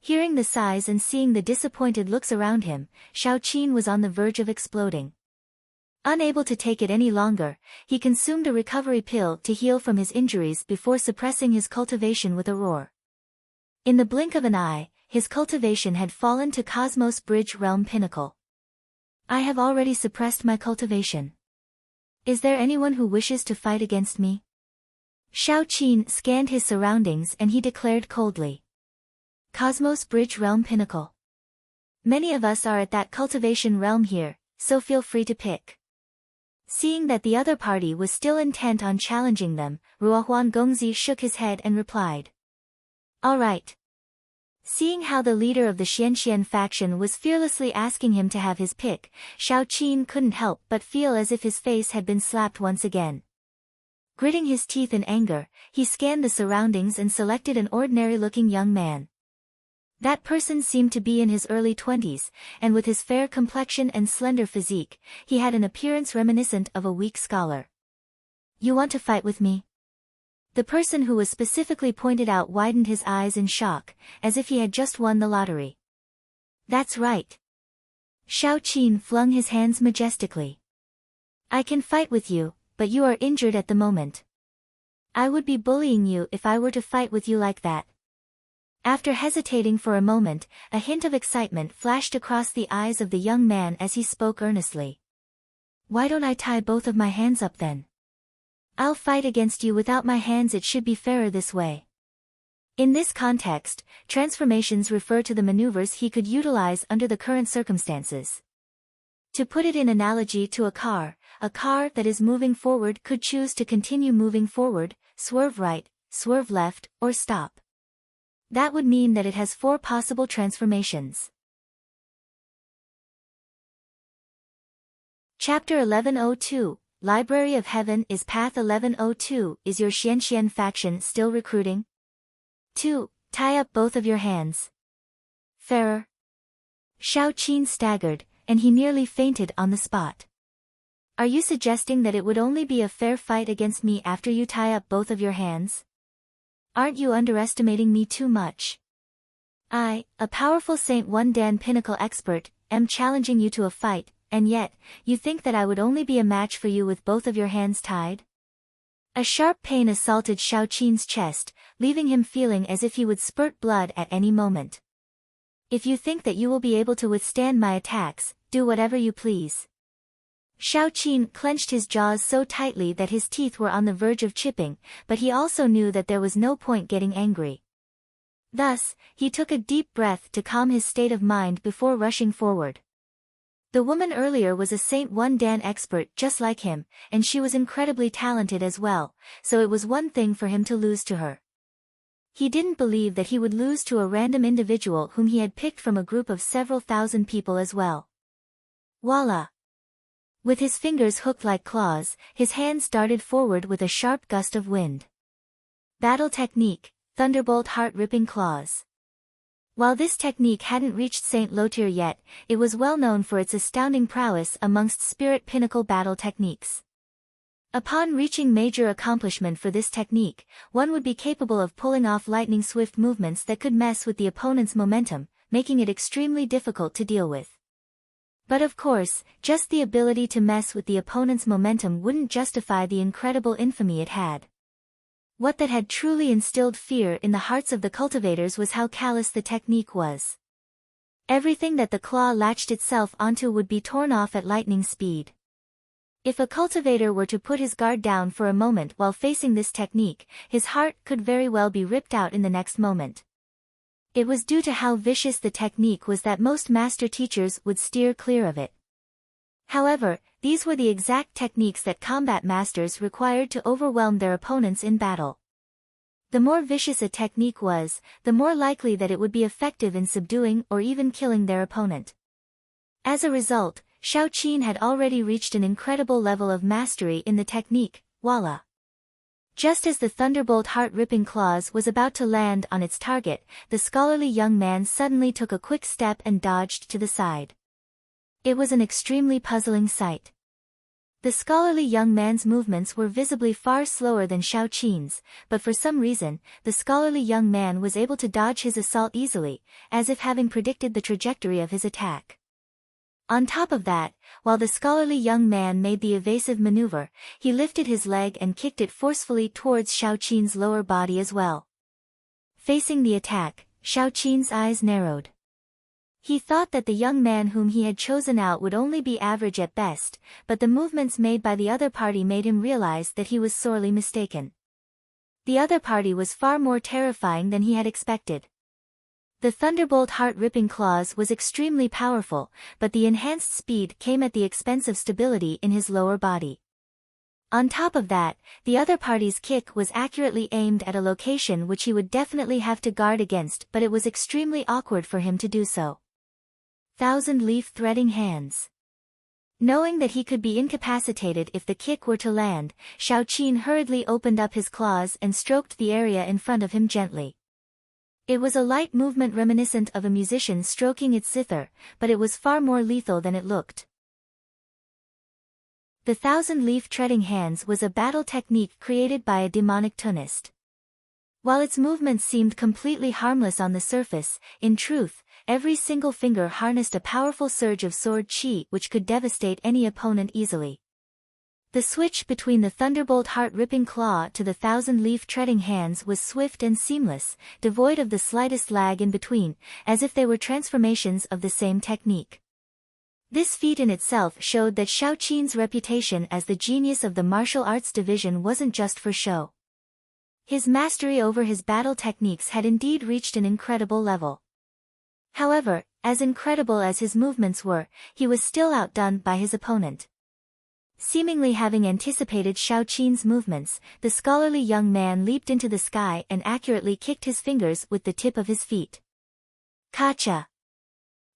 Hearing the sighs and seeing the disappointed looks around him, Shao Qin was on the verge of exploding. Unable to take it any longer, he consumed a recovery pill to heal from his injuries before suppressing his cultivation with a roar. In the blink of an eye, his cultivation had fallen to Cosmos Bridge Realm Pinnacle. I have already suppressed my cultivation. Is there anyone who wishes to fight against me? Shao Qin scanned his surroundings and he declared coldly. Cosmos Bridge Realm Pinnacle. Many of us are at that cultivation realm here, so feel free to pick. Seeing that the other party was still intent on challenging them, Ruohuan Gongzi shook his head and replied. All right. Seeing how the leader of the Xianxian faction was fearlessly asking him to have his pick, Shao Qin couldn't help but feel as if his face had been slapped once again. Gritting his teeth in anger, he scanned the surroundings and selected an ordinary-looking young man. That person seemed to be in his early 20s, and with his fair complexion and slender physique, he had an appearance reminiscent of a weak scholar. You want to fight with me? The person who was specifically pointed out widened his eyes in shock, as if he had just won the lottery. That's right. Shao Qin flung his hands majestically. I can fight with you, but you are injured at the moment. I would be bullying you if I were to fight with you like that. After hesitating for a moment, a hint of excitement flashed across the eyes of the young man as he spoke earnestly. Why don't I tie both of my hands up then? I'll fight against you without my hands. It should be fairer this way. In this context, transformations refer to the maneuvers he could utilize under the current circumstances. To put it in analogy to a car that is moving forward could choose to continue moving forward, swerve right, swerve left, or stop. That would mean that it has 4 possible transformations. Chapter 1102, Library of Heaven is Path 1102. Is your Xianxian faction still recruiting? 2. Tie up both of your hands. Fairer. Shao Qin staggered, and he nearly fainted on the spot. Are you suggesting that it would only be a fair fight against me after you tie up both of your hands? Aren't you underestimating me too much? I, a powerful Saint One Dan Pinnacle expert, am challenging you to a fight, and yet, you think that I would only be a match for you with both of your hands tied? A sharp pain assaulted Shao Qin's chest, leaving him feeling as if he would spurt blood at any moment. If you think that you will be able to withstand my attacks, do whatever you please. Shao Qin clenched his jaws so tightly that his teeth were on the verge of chipping, but he also knew that there was no point getting angry. Thus, he took a deep breath to calm his state of mind before rushing forward. The woman earlier was a Saint 1 Dan expert just like him, and she was incredibly talented as well, so it was one thing for him to lose to her. He didn't believe that he would lose to a random individual whom he had picked from a group of several thousand people as well. Voila! With his fingers hooked like claws, his hands darted forward with a sharp gust of wind. Battle technique, Thunderbolt Heart-Ripping Claws. While this technique hadn't reached Saint Lotir yet, it was well known for its astounding prowess amongst spirit pinnacle battle techniques. Upon reaching major accomplishment for this technique, one would be capable of pulling off lightning-swift movements that could mess with the opponent's momentum, making it extremely difficult to deal with. But of course, just the ability to mess with the opponent's momentum wouldn't justify the incredible infamy it had. What that had truly instilled fear in the hearts of the cultivators was how callous the technique was. Everything that the claw latched itself onto would be torn off at lightning speed. If a cultivator were to put his guard down for a moment while facing this technique, his heart could very well be ripped out in the next moment. It was due to how vicious the technique was that most master teachers would steer clear of it. However, these were the exact techniques that combat masters required to overwhelm their opponents in battle. The more vicious a technique was, the more likely that it would be effective in subduing or even killing their opponent. As a result, Xiao Qin had already reached an incredible level of mastery in the technique, voila! Just as the Thunderbolt Heart-Ripping Claws was about to land on its target, the scholarly young man suddenly took a quick step and dodged to the side. It was an extremely puzzling sight. The scholarly young man's movements were visibly far slower than Xiao Qin's, but for some reason, the scholarly young man was able to dodge his assault easily, as if having predicted the trajectory of his attack. On top of that, while the scholarly young man made the evasive maneuver, he lifted his leg and kicked it forcefully towards Xiao Qin's lower body as well. Facing the attack, Xiao Qin's eyes narrowed. He thought that the young man whom he had chosen out would only be average at best, but the movements made by the other party made him realize that he was sorely mistaken. The other party was far more terrifying than he had expected. The Thunderbolt Heart-Ripping Claws was extremely powerful, but the enhanced speed came at the expense of stability in his lower body. On top of that, the other party's kick was accurately aimed at a location which he would definitely have to guard against, but it was extremely awkward for him to do so. Thousand-leaf threading hands. Knowing that he could be incapacitated if the kick were to land, Xiao Qin hurriedly opened up his claws and stroked the area in front of him gently. It was a light movement reminiscent of a musician stroking its zither, but it was far more lethal than it looked. The thousand-leaf treading hands was a battle technique created by a demonic tunist. While its movements seemed completely harmless on the surface, in truth, every single finger harnessed a powerful surge of sword chi which could devastate any opponent easily. The switch between the Thunderbolt Heart-Ripping Claw to the thousand-leaf treading hands was swift and seamless, devoid of the slightest lag in between, as if they were transformations of the same technique. This feat in itself showed that Xiao Qin's reputation as the genius of the martial arts division wasn't just for show. His mastery over his battle techniques had indeed reached an incredible level. However, as incredible as his movements were, he was still outdone by his opponent. Seemingly having anticipated Xiao Qin's movements, the scholarly young man leaped into the sky and accurately kicked his fingers with the tip of his feet. Kacha!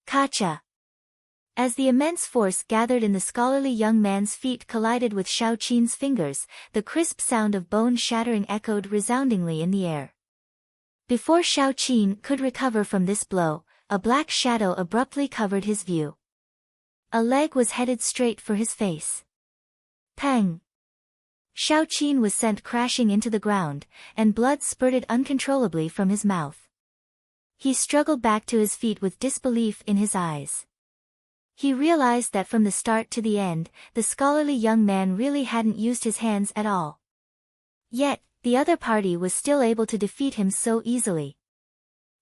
Kacha! As the immense force gathered in the scholarly young man's feet collided with Xiao Qin's fingers, the crisp sound of bone shattering echoed resoundingly in the air. Before Xiao Qin could recover from this blow, a black shadow abruptly covered his view. A leg was headed straight for his face. Pang! Xiao Qin was sent crashing into the ground, and blood spurted uncontrollably from his mouth. He struggled back to his feet with disbelief in his eyes. He realized that from the start to the end, the scholarly young man really hadn't used his hands at all. Yet, the other party was still able to defeat him so easily.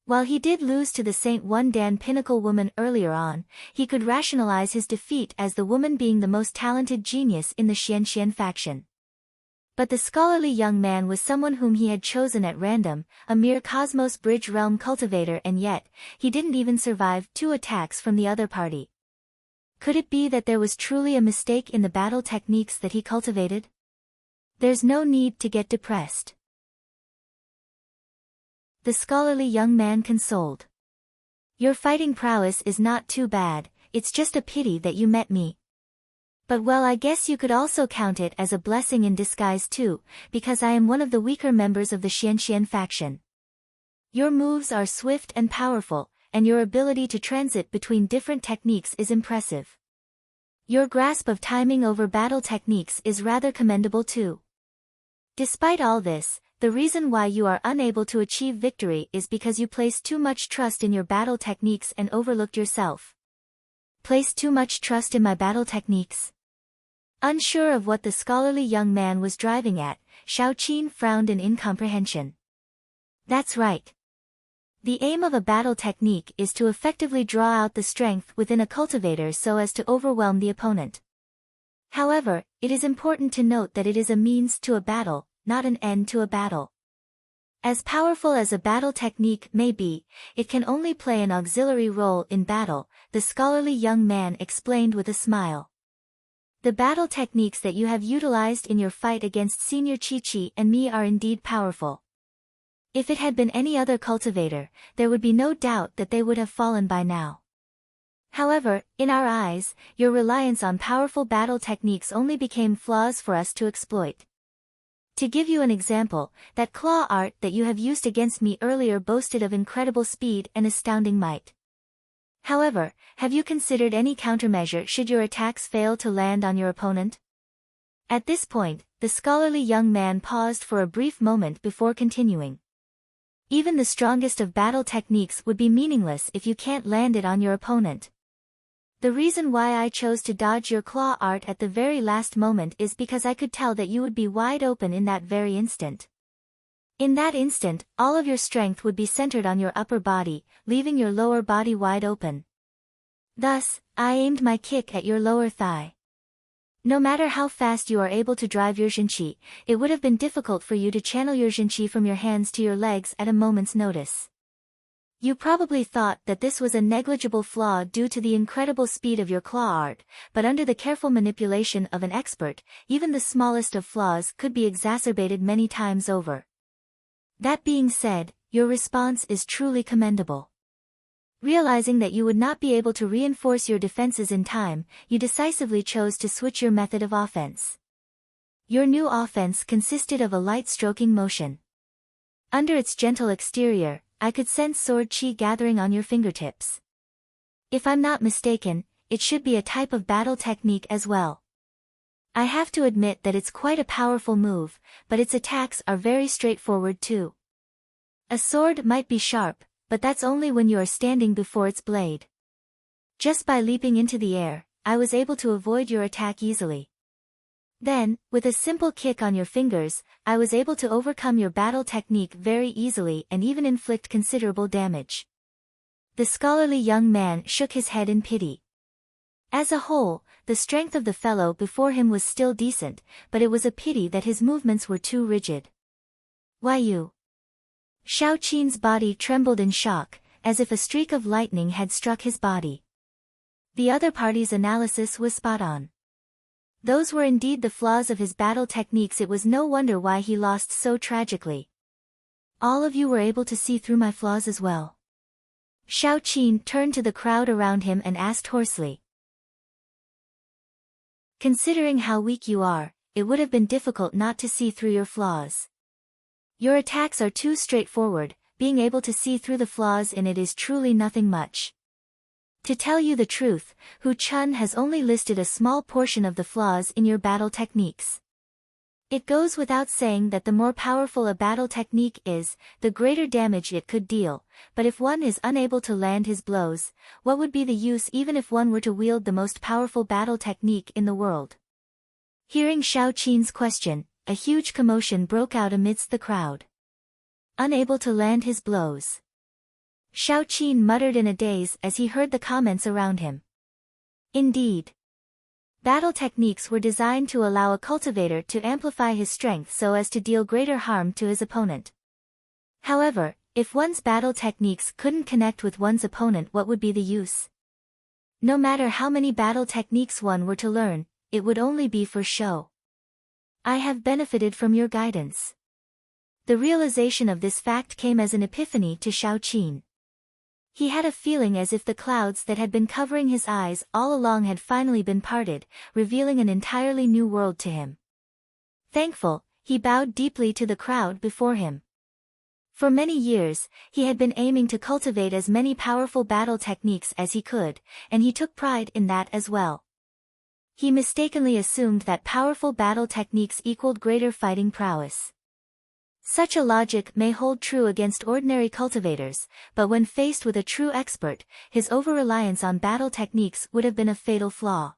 While he did lose to the Saint 1 Dan pinnacle woman earlier on, he could rationalize his defeat as the woman being the most talented genius in the Xianxian faction. But the scholarly young man was someone whom he had chosen at random, a mere Cosmos Bridge realm cultivator, and yet, he didn't even survive 2 attacks from the other party. Could it be that there was truly a mistake in the battle techniques that he cultivated? There's no need to get depressed. The scholarly young man consoled. Your fighting prowess is not too bad, it's just a pity that you met me. But well, I guess you could also count it as a blessing in disguise too, because I am one of the weaker members of the Xianxian faction. Your moves are swift and powerful, and your ability to transit between different techniques is impressive. Your grasp of timing over battle techniques is rather commendable too. Despite all this, the reason why you are unable to achieve victory is because you placed too much trust in your battle techniques and overlooked yourself. Placed too much trust in my battle techniques? Unsure of what the scholarly young man was driving at, Xiaoqin frowned in incomprehension. That's right. The aim of a battle technique is to effectively draw out the strength within a cultivator so as to overwhelm the opponent. However, it is important to note that it is a means to a battle, not an end to a battle. As powerful as a battle technique may be, it can only play an auxiliary role in battle, the scholarly young man explained with a smile. The battle techniques that you have utilized in your fight against Senior Chi-Chi and me are indeed powerful. If it had been any other cultivator, there would be no doubt that they would have fallen by now. However, in our eyes, your reliance on powerful battle techniques only became flaws for us to exploit. To give you an example, that claw art that you have used against me earlier boasted of incredible speed and astounding might. However, have you considered any countermeasure should your attacks fail to land on your opponent? At this point, the scholarly young man paused for a brief moment before continuing. Even the strongest of battle techniques would be meaningless if you can't land it on your opponent. The reason why I chose to dodge your claw art at the very last moment is because I could tell that you would be wide open in that very instant. In that instant, all of your strength would be centered on your upper body, leaving your lower body wide open. Thus, I aimed my kick at your lower thigh. No matter how fast you are able to drive your Zhenqi, it would have been difficult for you to channel your Zhenqi from your hands to your legs at a moment's notice. You probably thought that this was a negligible flaw due to the incredible speed of your claw art, but under the careful manipulation of an expert, even the smallest of flaws could be exacerbated many times over. That being said, your response is truly commendable. Realizing that you would not be able to reinforce your defenses in time, you decisively chose to switch your method of offense. Your new offense consisted of a light stroking motion. Under its gentle exterior, I could sense sword chi gathering on your fingertips. If I'm not mistaken, it should be a type of battle technique as well. I have to admit that it's quite a powerful move, but its attacks are very straightforward too. A sword might be sharp, but that's only when you are standing before its blade. Just by leaping into the air, I was able to avoid your attack easily. Then, with a simple kick on your fingers, I was able to overcome your battle technique very easily and even inflict considerable damage. The scholarly young man shook his head in pity. As a whole, the strength of the fellow before him was still decent, but it was a pity that his movements were too rigid. Why you? Xiaoqin's body trembled in shock, as if a streak of lightning had struck his body. The other party's analysis was spot on. Those were indeed the flaws of his battle techniques. It was no wonder why he lost so tragically. All of you were able to see through my flaws as well. Xiaoqin turned to the crowd around him and asked hoarsely. Considering how weak you are, it would have been difficult not to see through your flaws. Your attacks are too straightforward, being able to see through the flaws in it is truly nothing much. To tell you the truth, Hu Chun has only listed a small portion of the flaws in your battle techniques. It goes without saying that the more powerful a battle technique is, the greater damage it could deal, but if one is unable to land his blows, what would be the use even if one were to wield the most powerful battle technique in the world? Hearing Xiaoqin's question, a huge commotion broke out amidst the crowd. Unable to land his blows. Xiaoqin muttered in a daze as he heard the comments around him. Indeed. Battle techniques were designed to allow a cultivator to amplify his strength so as to deal greater harm to his opponent. However, if one's battle techniques couldn't connect with one's opponent, what would be the use? No matter how many battle techniques one were to learn, it would only be for show. I have benefited from your guidance. The realization of this fact came as an epiphany to Xiaoqin. He had a feeling as if the clouds that had been covering his eyes all along had finally been parted, revealing an entirely new world to him. Thankful, he bowed deeply to the crowd before him. For many years, he had been aiming to cultivate as many powerful battle techniques as he could, and he took pride in that as well. He mistakenly assumed that powerful battle techniques equaled greater fighting prowess. Such a logic may hold true against ordinary cultivators, but when faced with a true expert, his over-reliance on battle techniques would have been a fatal flaw.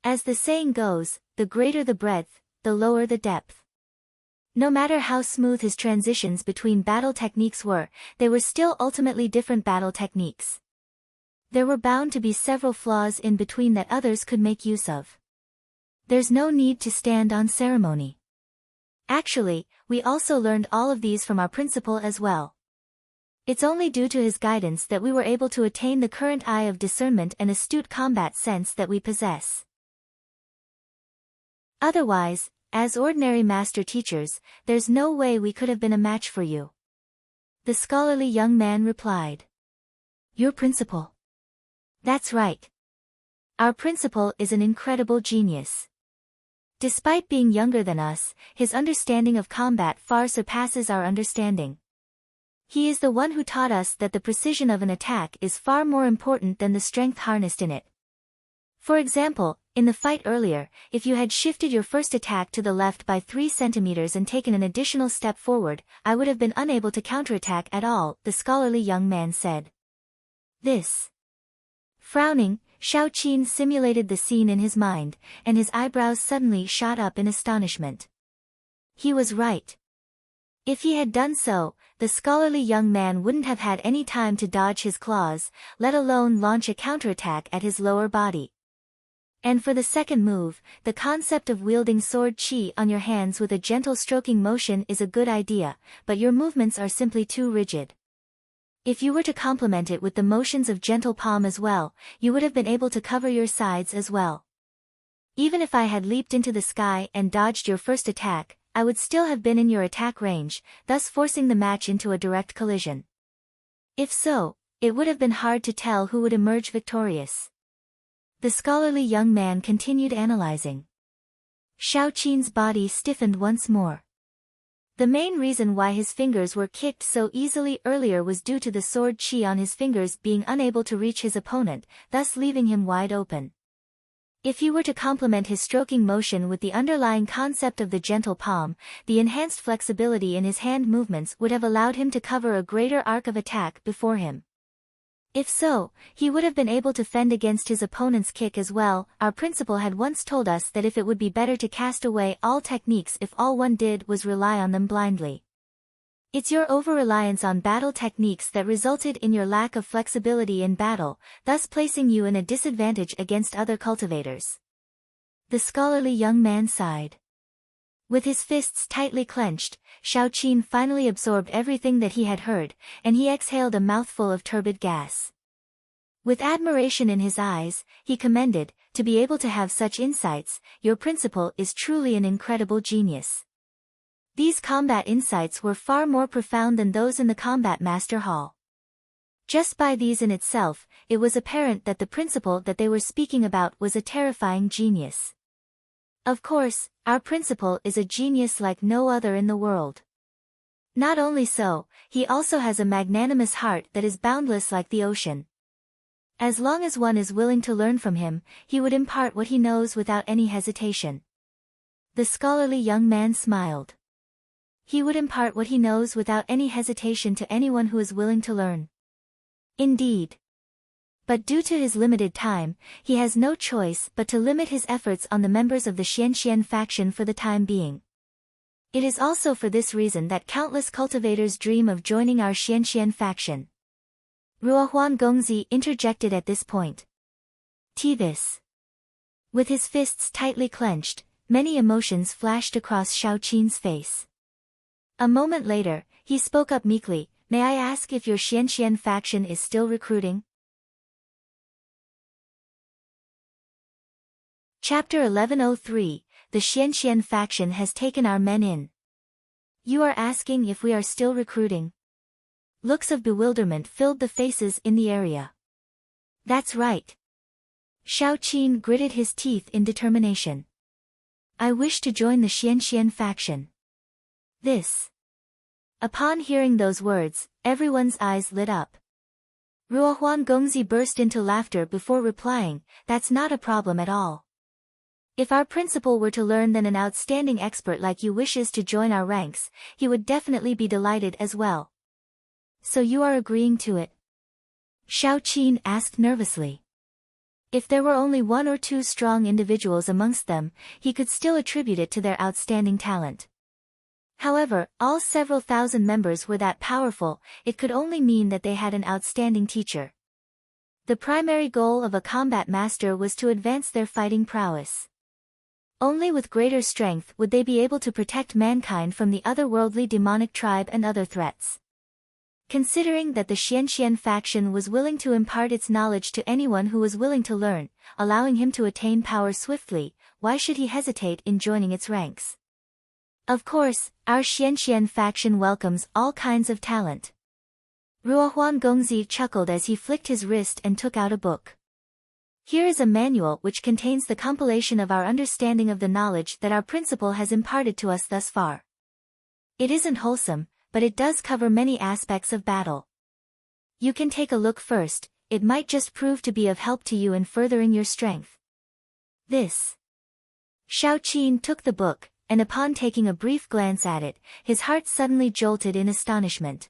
As the saying goes, the greater the breadth, the lower the depth. No matter how smooth his transitions between battle techniques were, they were still ultimately different battle techniques. There were bound to be several flaws in between that others could make use of. There's no need to stand on ceremony. Actually, we also learned all of these from our principal as well. It's only due to his guidance that we were able to attain the current eye of discernment and astute combat sense that we possess. Otherwise, as ordinary master teachers, there's no way we could have been a match for you. The scholarly young man replied. Your principal? That's right. Our principal is an incredible genius. Despite being younger than us, his understanding of combat far surpasses our understanding. He is the one who taught us that the precision of an attack is far more important than the strength harnessed in it. For example, in the fight earlier, if you had shifted your first attack to the left by 3 centimeters and taken an additional step forward, I would have been unable to counterattack at all, the scholarly young man said. This. Frowning, Xiaoqin simulated the scene in his mind, and his eyebrows suddenly shot up in astonishment. He was right. If he had done so, the scholarly young man wouldn't have had any time to dodge his claws, let alone launch a counterattack at his lower body. And for the second move, the concept of wielding sword qi on your hands with a gentle stroking motion is a good idea, but your movements are simply too rigid. If you were to complement it with the motions of gentle palm as well, you would have been able to cover your sides as well. Even if I had leaped into the sky and dodged your first attack, I would still have been in your attack range, thus forcing the match into a direct collision. If so, it would have been hard to tell who would emerge victorious. The scholarly young man continued analyzing. Xiaoqin's body stiffened once more. The main reason why his fingers were kicked so easily earlier was due to the sword qi on his fingers being unable to reach his opponent, thus leaving him wide open. If he were to complement his stroking motion with the underlying concept of the gentle palm, the enhanced flexibility in his hand movements would have allowed him to cover a greater arc of attack before him. If so, he would have been able to fend against his opponent's kick as well. Our principal had once told us that if it would be better to cast away all techniques if all one did was rely on them blindly. It's your over-reliance on battle techniques that resulted in your lack of flexibility in battle, thus placing you in a disadvantage against other cultivators. The scholarly young man sighed. With his fists tightly clenched, Xiaoqin finally absorbed everything that he had heard, and he exhaled a mouthful of turbid gas. With admiration in his eyes, he commended, to be able to have such insights, your principal is truly an incredible genius. These combat insights were far more profound than those in the combat master hall. Just by these in itself, it was apparent that the principal that they were speaking about was a terrifying genius. Of course, our principal is a genius like no other in the world. Not only so, he also has a magnanimous heart that is boundless like the ocean. As long as one is willing to learn from him, he would impart what he knows without any hesitation. The scholarly young man smiled. He would impart what he knows without any hesitation to anyone who is willing to learn. Indeed. But due to his limited time, he has no choice but to limit his efforts on the members of the Xianxian faction for the time being. It is also for this reason that countless cultivators dream of joining our Xianxian faction. Ruohuan Gongzi interjected at this point. This. With his fists tightly clenched, many emotions flashed across Xiaoqin's face. A moment later, he spoke up meekly, "May I ask if your Xianxian faction is still recruiting?" Chapter 1103, The Xianxian faction has taken our men in. You are asking if we are still recruiting? Looks of bewilderment filled the faces in the area. That's right. Shao Qin gritted his teeth in determination. I wish to join the Xianxian faction. Upon hearing those words, everyone's eyes lit up. Ruohuan Gongzi burst into laughter before replying, that's not a problem at all. If our principal were to learn that an outstanding expert like you wishes to join our ranks, he would definitely be delighted as well. So you are agreeing to it? Shao Qin asked nervously. If there were only one or two strong individuals amongst them, he could still attribute it to their outstanding talent. However, all several thousand members were that powerful, it could only mean that they had an outstanding teacher. The primary goal of a combat master was to advance their fighting prowess. Only with greater strength would they be able to protect mankind from the otherworldly demonic tribe and other threats. Considering that the Xianxian faction was willing to impart its knowledge to anyone who was willing to learn, allowing him to attain power swiftly, why should he hesitate in joining its ranks? Of course, our Xianxian faction welcomes all kinds of talent. Ruohuan Gongzi chuckled as he flicked his wrist and took out a book. Here is a manual which contains the compilation of our understanding of the knowledge that our principal has imparted to us thus far. It isn't wholesome, but it does cover many aspects of battle. You can take a look first, it might just prove to be of help to you in furthering your strength. Shao Qin took the book, and upon taking a brief glance at it, his heart suddenly jolted in astonishment.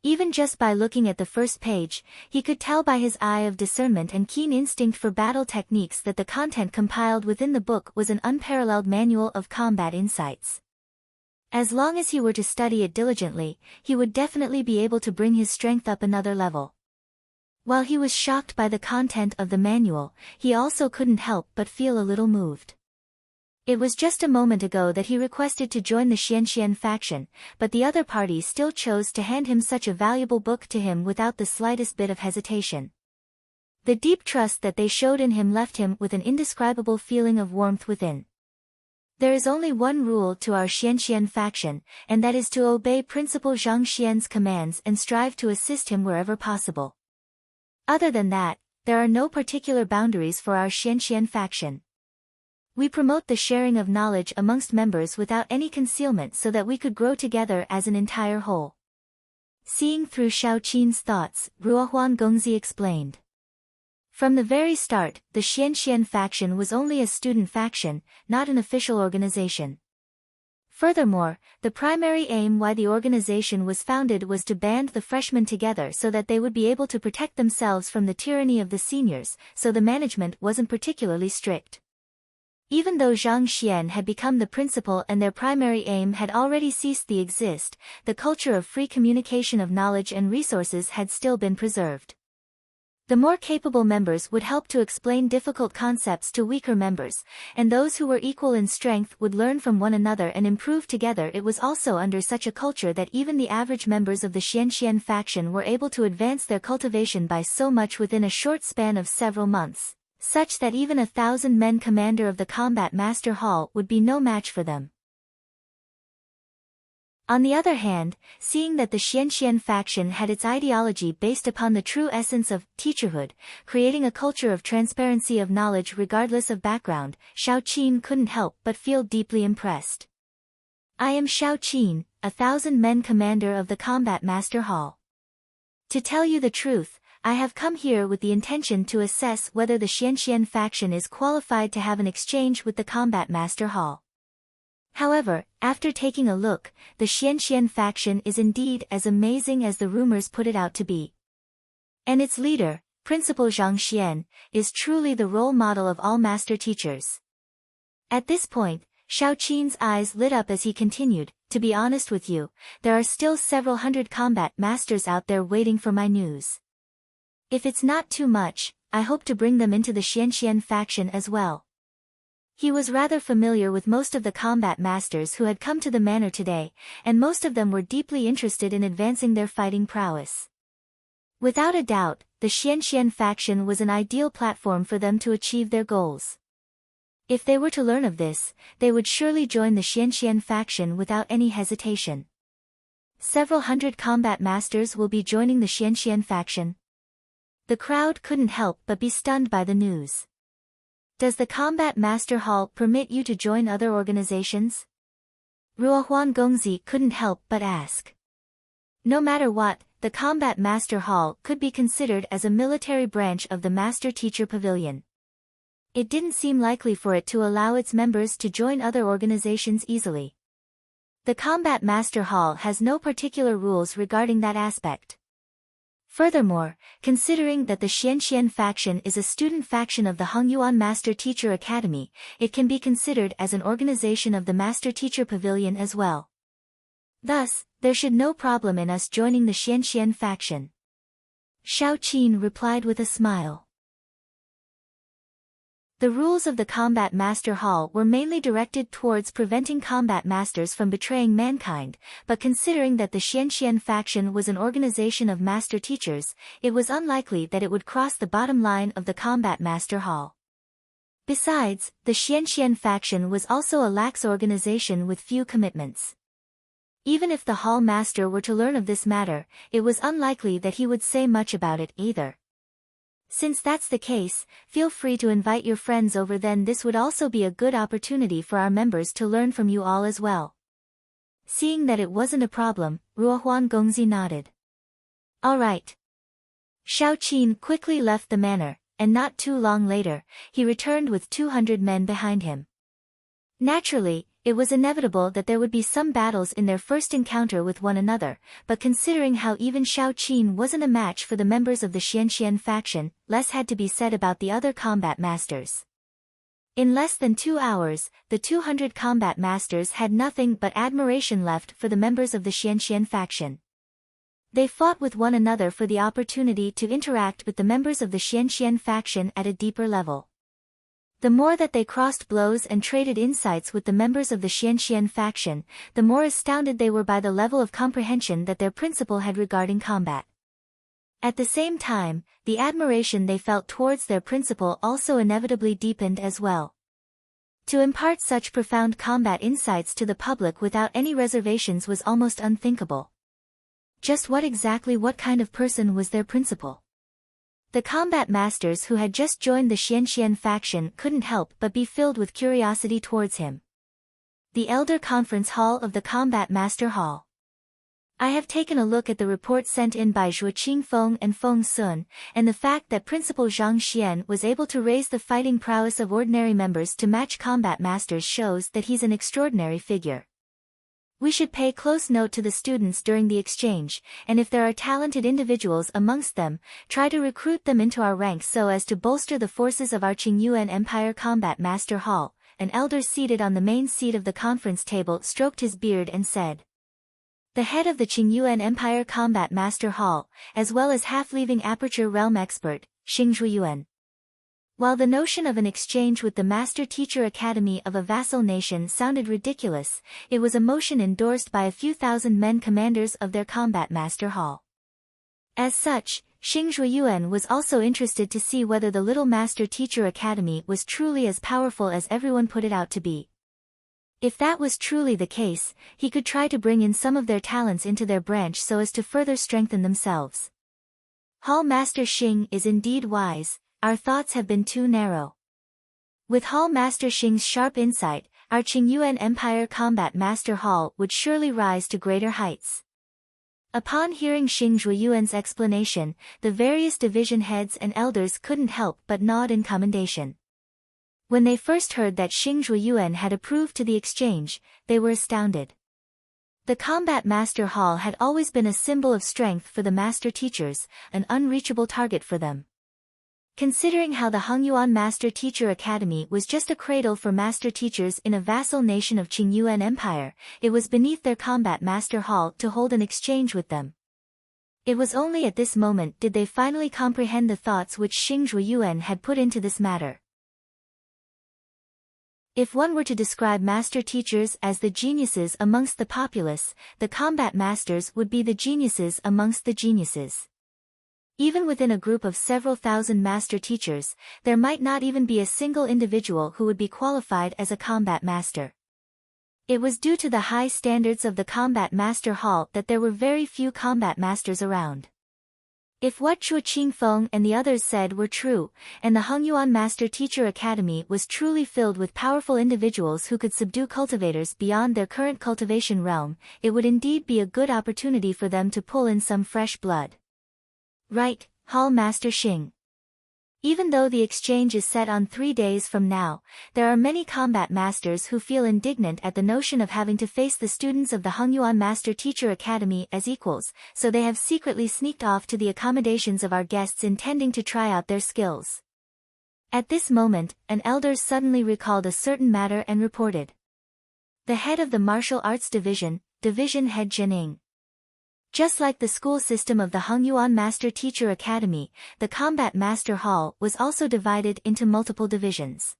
Even just by looking at the first page, he could tell by his eye of discernment and keen instinct for battle techniques that the content compiled within the book was an unparalleled manual of combat insights. As long as he were to study it diligently, he would definitely be able to bring his strength up another level. While he was shocked by the content of the manual, he also couldn't help but feel a little moved. It was just a moment ago that he requested to join the Xianxian faction, but the other party still chose to hand him such a valuable book to him without the slightest bit of hesitation. The deep trust that they showed in him left him with an indescribable feeling of warmth within. There is only one rule to our Xianxian faction, and that is to obey Principal Zhang Xian's commands and strive to assist him wherever possible. Other than that, there are no particular boundaries for our Xianxian faction. We promote the sharing of knowledge amongst members without any concealment so that we could grow together as an entire whole. Seeing through Shao Qin's thoughts, Ruohuan Gongzi explained. From the very start, the Xianxian faction was only a student faction, not an official organization. Furthermore, the primary aim why the organization was founded was to band the freshmen together so that they would be able to protect themselves from the tyranny of the seniors, so the management wasn't particularly strict. Even though Zhang Xian had become the principal and their primary aim had already ceased to exist, the culture of free communication of knowledge and resources had still been preserved. The more capable members would help to explain difficult concepts to weaker members, and those who were equal in strength would learn from one another and improve together. It was also under such a culture that even the average members of the Xianxian faction were able to advance their cultivation by so much within a short span of several months, such that even 1,000 men commander of the Combat Master Hall would be no match for them. On the other hand, seeing that the Xianxian faction had its ideology based upon the true essence of teacherhood, creating a culture of transparency of knowledge regardless of background, Shao Qin couldn't help but feel deeply impressed. I am Shao Qin, 1,000 men commander of the Combat Master Hall. To tell you the truth, I have come here with the intention to assess whether the Xianxian faction is qualified to have an exchange with the Combat Master Hall. However, after taking a look, the Xianxian faction is indeed as amazing as the rumors put it out to be. And its leader, Principal Zhang Xian, is truly the role model of all master teachers. At this point, Shao Qin's eyes lit up as he continued, to be honest with you, there are still several hundred combat masters out there waiting for my news. If it's not too much, I hope to bring them into the Xianxian faction as well. He was rather familiar with most of the combat masters who had come to the manor today, and most of them were deeply interested in advancing their fighting prowess. Without a doubt, the Xianxian faction was an ideal platform for them to achieve their goals. If they were to learn of this, they would surely join the Xianxian faction without any hesitation. Several hundred combat masters will be joining the Xianxian faction. The crowd couldn't help but be stunned by the news. Does the Combat Master Hall permit you to join other organizations? Ruohuan Gongzi couldn't help but ask. No matter what, the Combat Master Hall could be considered as a military branch of the Master Teacher Pavilion. It didn't seem likely for it to allow its members to join other organizations easily. The Combat Master Hall has no particular rules regarding that aspect. Furthermore, considering that the Xianxian faction is a student faction of the Hongyuan Master Teacher Academy, it can be considered as an organization of the Master Teacher Pavilion as well. Thus, there should no problem in us joining the Xianxian faction. Xiao Qin replied with a smile. The rules of the Combat Master Hall were mainly directed towards preventing combat masters from betraying mankind, but considering that the Xianxian faction was an organization of master teachers, it was unlikely that it would cross the bottom line of the Combat Master Hall. Besides, the Xianxian faction was also a lax organization with few commitments. Even if the Hall Master were to learn of this matter, it was unlikely that he would say much about it either. Since that's the case, feel free to invite your friends over, then this would also be a good opportunity for our members to learn from you all as well. Seeing that it wasn't a problem, Ruohuan Gongzi nodded. All right. Xiao Qin quickly left the manor, and not too long later, he returned with 200 men behind him. Naturally, it was inevitable that there would be some battles in their first encounter with one another, but considering how even Xiao Qin wasn't a match for the members of the Xianxian faction, less had to be said about the other combat masters. In less than 2 hours, the 200 combat masters had nothing but admiration left for the members of the Xianxian faction. They fought with one another for the opportunity to interact with the members of the Xianxian faction at a deeper level. The more that they crossed blows and traded insights with the members of the Xianxian faction, the more astounded they were by the level of comprehension that their principal had regarding combat. At the same time, the admiration they felt towards their principal also inevitably deepened as well. To impart such profound combat insights to the public without any reservations was almost unthinkable. Just what kind of person was their principal? The combat masters who had just joined the Xianxian faction couldn't help but be filled with curiosity towards him. The Elder Conference Hall of the Combat Master Hall. I have taken a look at the report sent in by Zhuo Qingfeng and Feng Sun, and the fact that Principal Zhang Xian was able to raise the fighting prowess of ordinary members to match combat masters shows that he's an extraordinary figure. We should pay close note to the students during the exchange, and if there are talented individuals amongst them, try to recruit them into our ranks so as to bolster the forces of our Qingyuan Empire Combat Master Hall. An elder seated on the main seat of the conference table stroked his beard and said. The head of the Qingyuan Empire Combat Master Hall, as well as half-leaving Aperture Realm expert, Xing Zhuiyuan. While the notion of an exchange with the Master Teacher Academy of a vassal nation sounded ridiculous, it was a motion endorsed by a few thousand men commanders of their Combat Master Hall. As such, Xing Zhuiyuan was also interested to see whether the Little Master Teacher Academy was truly as powerful as everyone put it out to be. If that was truly the case, he could try to bring in some of their talents into their branch so as to further strengthen themselves. Hall Master Xing is indeed wise. Our thoughts have been too narrow. With Hall Master Xing's sharp insight, our Qingyuan Empire Combat Master Hall would surely rise to greater heights. Upon hearing Xing Zhuiyuan's explanation, the various division heads and elders couldn't help but nod in commendation. When they first heard that Xing Zhuiyuan had approved to the exchange, they were astounded. The Combat Master Hall had always been a symbol of strength for the master teachers, an unreachable target for them. Considering how the Hongyuan Master Teacher Academy was just a cradle for master teachers in a vassal nation of Qingyuan Empire, it was beneath their Combat Master Hall to hold an exchange with them. It was only at this moment did they finally comprehend the thoughts which Xing Zhuiyuan had put into this matter. If one were to describe master teachers as the geniuses amongst the populace, the combat masters would be the geniuses amongst the geniuses. Even within a group of several thousand master teachers, there might not even be a single individual who would be qualified as a combat master. It was due to the high standards of the Combat Master Hall that there were very few combat masters around. If what Zhuo Qingfeng and the others said were true, and the Hengyuan Master Teacher Academy was truly filled with powerful individuals who could subdue cultivators beyond their current cultivation realm, it would indeed be a good opportunity for them to pull in some fresh blood. Right, Hall Master Xing. Even though the exchange is set on 3 days from now, there are many combat masters who feel indignant at the notion of having to face the students of the Hengyuan Master Teacher Academy as equals, so they have secretly sneaked off to the accommodations of our guests intending to try out their skills. At this moment, an elder suddenly recalled a certain matter and reported. The head of the Martial Arts Division, Division Head Jining. Just like the school system of the Hengyuan Master Teacher Academy, the Combat Master Hall was also divided into multiple divisions.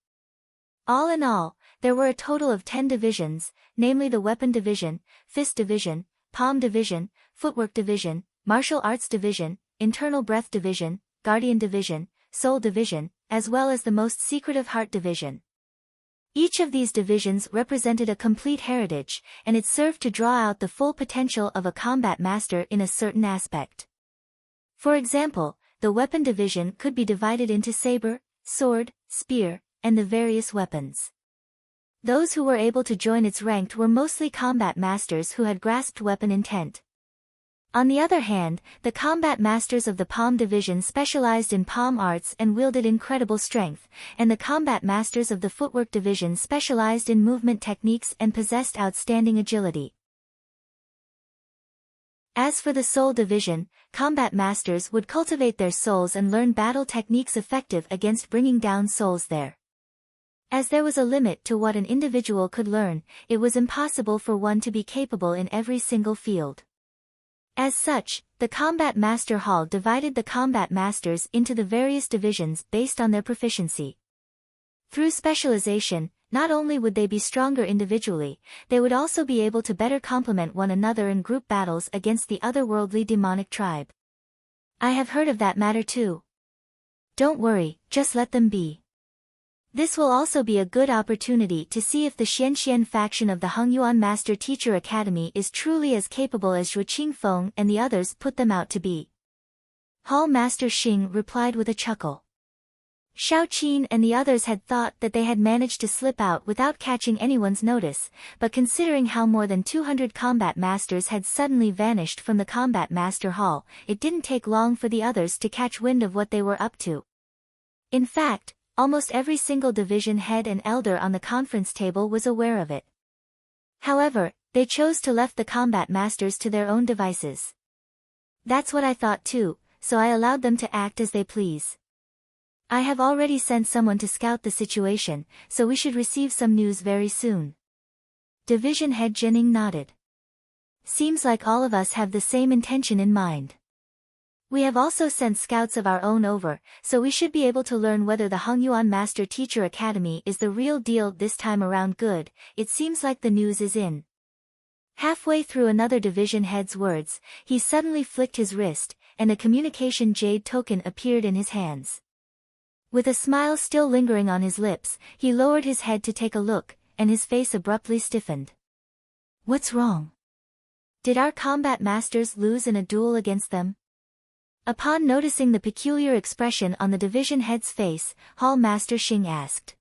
All in all, there were a total of 10 divisions, namely the Weapon Division, Fist Division, Palm Division, Footwork Division, Martial Arts Division, Internal Breath Division, Guardian Division, Soul Division, as well as the most secretive Heart Division. Each of these divisions represented a complete heritage, and it served to draw out the full potential of a combat master in a certain aspect. For example, the weapon division could be divided into saber, sword, spear, and the various weapons. Those who were able to join its rank were mostly combat masters who had grasped weapon intent. On the other hand, the combat masters of the Palm Division specialized in palm arts and wielded incredible strength, and the combat masters of the Footwork Division specialized in movement techniques and possessed outstanding agility. As for the Soul Division, combat masters would cultivate their souls and learn battle techniques effective against bringing down souls there. As there was a limit to what an individual could learn, it was impossible for one to be capable in every single field. As such, the Combat Master Hall divided the combat masters into the various divisions based on their proficiency. Through specialization, not only would they be stronger individually, they would also be able to better complement one another in group battles against the otherworldly demonic tribe. I have heard of that matter too. Don't worry, just let them be. This will also be a good opportunity to see if the Xianxian faction of the Hengyuan Master Teacher Academy is truly as capable as Zhuo Qingfeng and the others put them out to be. Hall Master Xing replied with a chuckle. Shao Qin and the others had thought that they had managed to slip out without catching anyone's notice, but considering how more than 200 combat masters had suddenly vanished from the Combat Master Hall, it didn't take long for the others to catch wind of what they were up to. In fact, almost every single division head and elder on the conference table was aware of it. However, they chose to left the combat masters to their own devices. That's what I thought too, so I allowed them to act as they please. I have already sent someone to scout the situation, so we should receive some news very soon. Division head Jining nodded. Seems like all of us have the same intention in mind. We have also sent scouts of our own over, so we should be able to learn whether the Hengyuan Master Teacher Academy is the real deal this time around. Good, it seems like the news is in. Halfway through another division head's words, he suddenly flicked his wrist, and a communication jade token appeared in his hands. With a smile still lingering on his lips, he lowered his head to take a look, and his face abruptly stiffened. What's wrong? Did our combat masters lose in a duel against them? Upon noticing the peculiar expression on the division head's face, Hall Master Xing asked.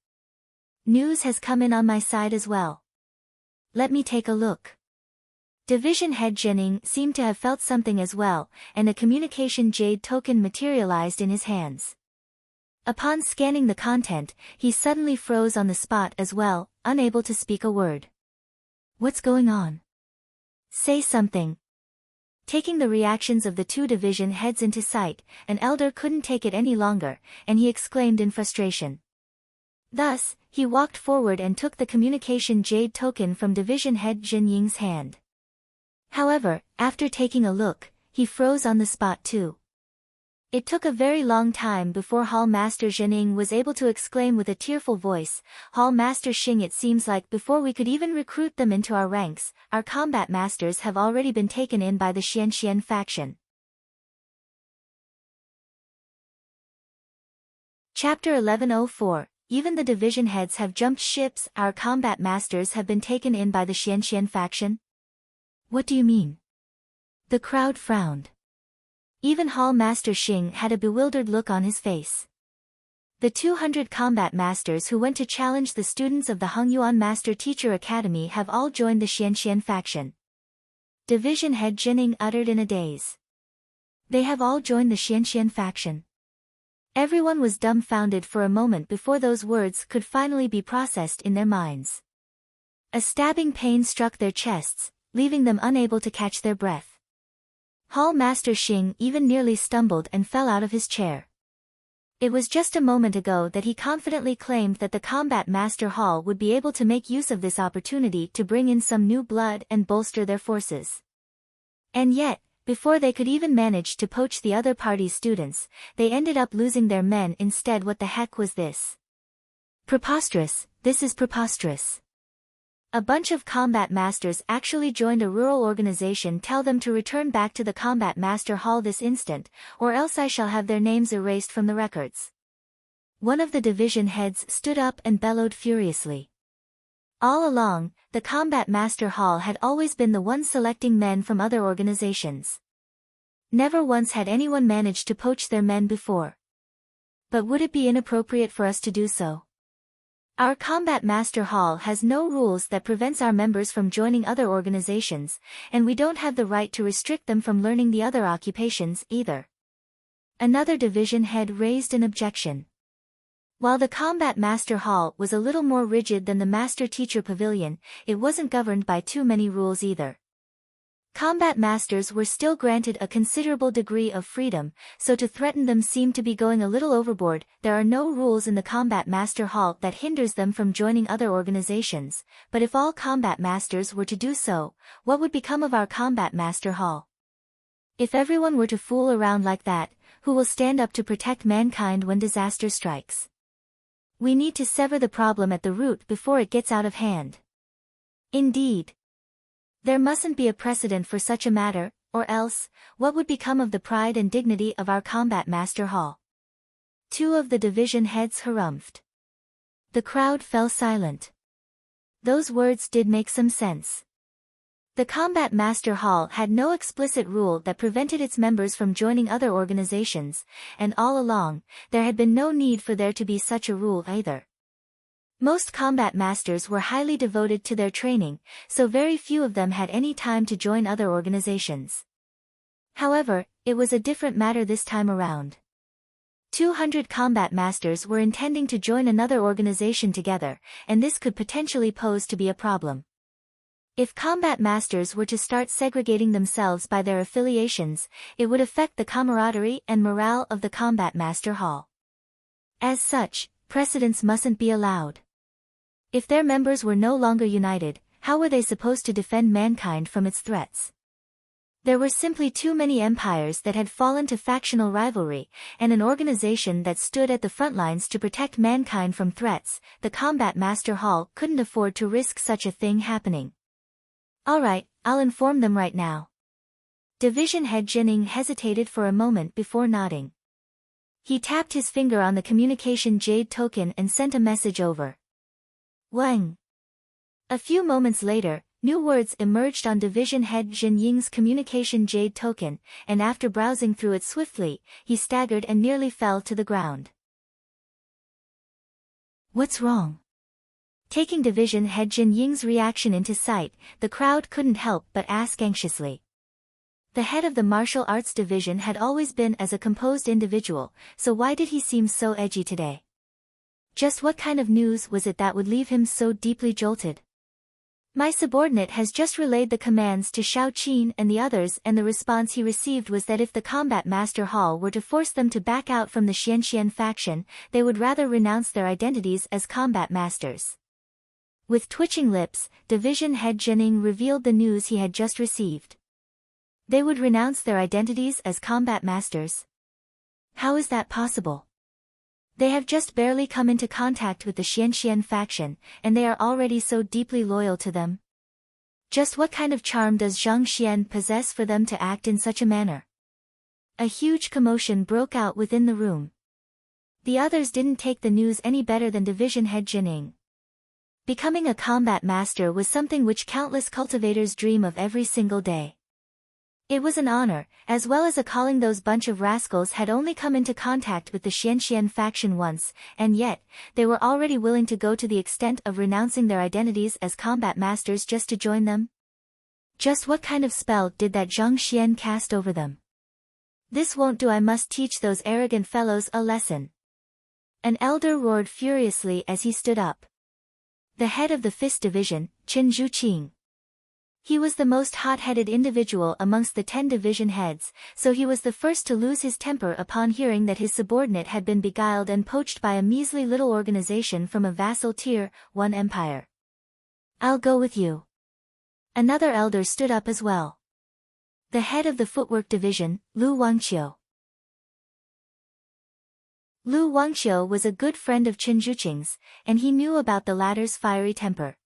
News has come in on my side as well. Let me take a look. Division head Jining seemed to have felt something as well, and a communication jade token materialized in his hands. Upon scanning the content, he suddenly froze on the spot as well, unable to speak a word. What's going on? Say something. Taking the reactions of the two division heads into sight, an elder couldn't take it any longer, and he exclaimed in frustration. Thus, he walked forward and took the communication jade token from division head Jin Ying's hand. However, after taking a look, he froze on the spot too. It took a very long time before Hall Master Jining was able to exclaim with a tearful voice, Hall Master Xing, it seems like before we could even recruit them into our ranks, our combat masters have already been taken in by the Xianxian faction. Chapter 1104. Even the division heads have jumped ships. Our combat masters have been taken in by the Xianxian faction? What do you mean? The crowd frowned. Even Hall Master Xing had a bewildered look on his face. The 200 combat masters who went to challenge the students of the Hongyuan Master Teacher Academy have all joined the Xianxian faction. Division head Jining uttered in a daze. They have all joined the Xianxian faction. Everyone was dumbfounded for a moment before those words could finally be processed in their minds. A stabbing pain struck their chests, leaving them unable to catch their breath. Hall Master Xing even nearly stumbled and fell out of his chair. It was just a moment ago that he confidently claimed that the Combat Master Hall would be able to make use of this opportunity to bring in some new blood and bolster their forces. And yet, before they could even manage to poach the other party's students, they ended up losing their men instead. What the heck was this? Preposterous, this is preposterous. A bunch of combat masters actually joined a rural organization. Tell them to return back to the Combat Master Hall this instant, or else I shall have their names erased from the records. One of the division heads stood up and bellowed furiously. All along, the Combat Master Hall had always been the one selecting men from other organizations. Never once had anyone managed to poach their men before. But would it be inappropriate for us to do so? Our Combat Master Hall has no rules that prevents our members from joining other organizations, and we don't have the right to restrict them from learning the other occupations either. Another division head raised an objection. While the Combat Master Hall was a little more rigid than the Master Teacher Pavilion, it wasn't governed by too many rules either. Combat masters were still granted a considerable degree of freedom, so to threaten them seemed to be going a little overboard. There are no rules in the Combat Master Hall that hinders them from joining other organizations, but if all combat masters were to do so, what would become of our Combat Master Hall? If everyone were to fool around like that, who will stand up to protect mankind when disaster strikes? We need to sever the problem at the root before it gets out of hand. Indeed. There mustn't be a precedent for such a matter, or else, what would become of the pride and dignity of our Combat Master Hall? Two of the division heads harumphed. The crowd fell silent. Those words did make some sense. The Combat Master Hall had no explicit rule that prevented its members from joining other organizations, and all along, there had been no need for there to be such a rule either. Most combat masters were highly devoted to their training, so very few of them had any time to join other organizations. However, it was a different matter this time around. 200 combat masters were intending to join another organization together, and this could potentially pose to be a problem. If combat masters were to start segregating themselves by their affiliations, it would affect the camaraderie and morale of the Combat Master Hall. As such, precedents mustn't be allowed. If their members were no longer united, how were they supposed to defend mankind from its threats? There were simply too many empires that had fallen to factional rivalry, and an organization that stood at the front lines to protect mankind from threats. The Combat Master Hall couldn't afford to risk such a thing happening. Alright, I'll inform them right now. Division head Jining hesitated for a moment before nodding. He tapped his finger on the communication jade token and sent a message over. Wang. A few moments later, new words emerged on division head Jin Ying's communication jade token, and after browsing through it swiftly, he staggered and nearly fell to the ground. What's wrong? Taking division head Jin Ying's reaction into sight, the crowd couldn't help but ask anxiously. The head of the martial arts division had always been as a composed individual, so why did he seem so edgy today? Just what kind of news was it that would leave him so deeply jolted? My subordinate has just relayed the commands to Shao Qin and the others, and the response he received was that if the Combat Master Hall were to force them to back out from the Xianxian faction, they would rather renounce their identities as combat masters. With twitching lips, division head Jining revealed the news he had just received. They would renounce their identities as combat masters? How is that possible? They have just barely come into contact with the Xianxian faction, and they are already so deeply loyal to them. Just what kind of charm does Zhang Xian possess for them to act in such a manner? A huge commotion broke out within the room. The others didn't take the news any better than Division Head Jining. Becoming a combat master was something which countless cultivators dream of every single day. It was an honor, as well as a calling. Those bunch of rascals had only come into contact with the Xianxian faction once, and yet, they were already willing to go to the extent of renouncing their identities as combat masters just to join them. Just what kind of spell did that Zhang Xian cast over them? This won't do. I must teach those arrogant fellows a lesson. An elder roared furiously as he stood up. The head of the Fist Division, Qin Zhuqing. He was the most hot-headed individual amongst the 10 division heads, so he was the first to lose his temper upon hearing that his subordinate had been beguiled and poached by a measly little organization from a vassal tier 1 empire. I'll go with you. Another elder stood up as well. The head of the Footwork Division, Lu Wangqiu. Lu Wangqiu was a good friend of Qin Zhuqing's, and he knew about the latter's fiery temper.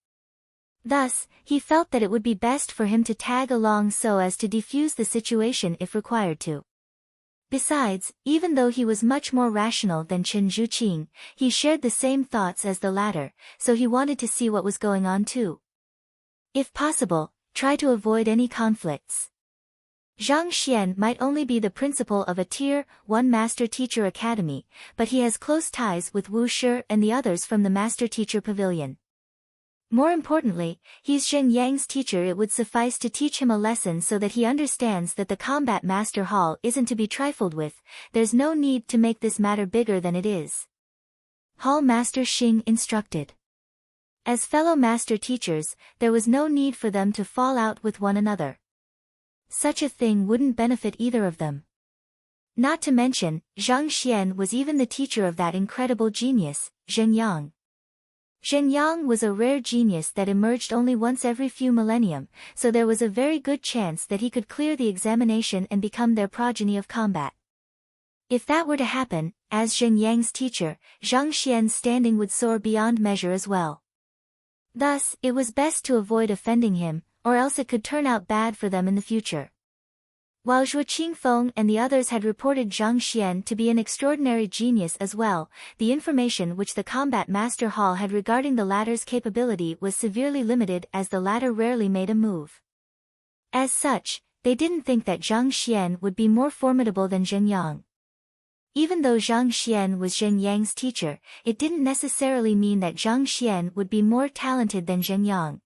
Thus, he felt that it would be best for him to tag along so as to defuse the situation if required to. Besides, even though he was much more rational than Qin Zhuqing, he shared the same thoughts as the latter, so he wanted to see what was going on too. If possible, try to avoid any conflicts. Zhang Xian might only be the principal of a Tier 1 Master Teacher Academy, but he has close ties with Wu Shi and the others from the Master Teacher Pavilion. More importantly, he's Zheng Yang's teacher. It would suffice to teach him a lesson so that he understands that the Combat Master Hall isn't to be trifled with. There's no need to make this matter bigger than it is. Hall Master Xing instructed. As fellow master teachers, there was no need for them to fall out with one another. Such a thing wouldn't benefit either of them. Not to mention, Zhang Xian was even the teacher of that incredible genius, Zheng Yang. Zheng Yang was a rare genius that emerged only once every few millennium, so there was a very good chance that he could clear the examination and become their progeny of combat. If that were to happen, as Zheng Yang's teacher, Zhang Xian's standing would soar beyond measure as well. Thus, it was best to avoid offending him, or else it could turn out bad for them in the future. While Zhuo Qingfeng and the others had reported Zhang Xian to be an extraordinary genius as well, the information which the Combat Master Hall had regarding the latter's capability was severely limited, as the latter rarely made a move. As such, they didn't think that Zhang Xian would be more formidable than Zheng Yang. Even though Zhang Xian was Zheng Yang's teacher, it didn't necessarily mean that Zhang Xian would be more talented than Zheng Yang.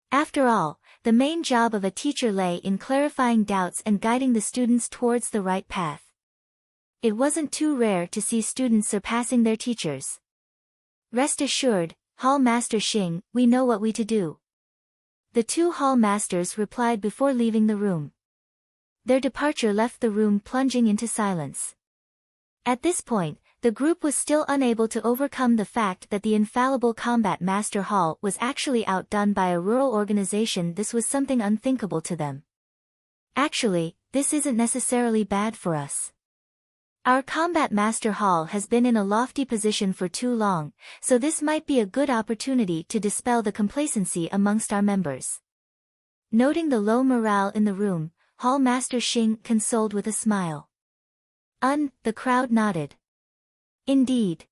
After all, the main job of a teacher lay in clarifying doubts and guiding the students towards the right path. It wasn't too rare to see students surpassing their teachers. Rest assured, Hall Master Xing, we know what we to do. The two Hall Masters replied before leaving the room. Their departure left the room plunging into silence. At this point, the group was still unable to overcome the fact that the infallible Combat Master Hall was actually outdone by a rural organization. This was something unthinkable to them. Actually, this isn't necessarily bad for us. Our Combat Master Hall has been in a lofty position for too long, so this might be a good opportunity to dispel the complacency amongst our members. Noting the low morale in the room, Hall Master Xing consoled with a smile. The crowd nodded. Indeed.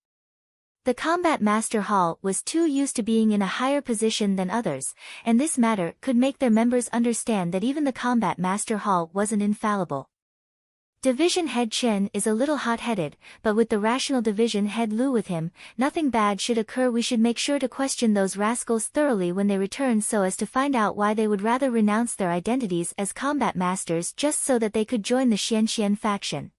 The Combat Master Hall was too used to being in a higher position than others, and this matter could make their members understand that even the Combat Master Hall wasn't infallible. Division Head Chen is a little hot-headed, but with the rational Division Head Lu with him, nothing bad should occur. We should make sure to question those rascals thoroughly when they return so as to find out why they would rather renounce their identities as combat masters just so that they could join the Xianxian faction.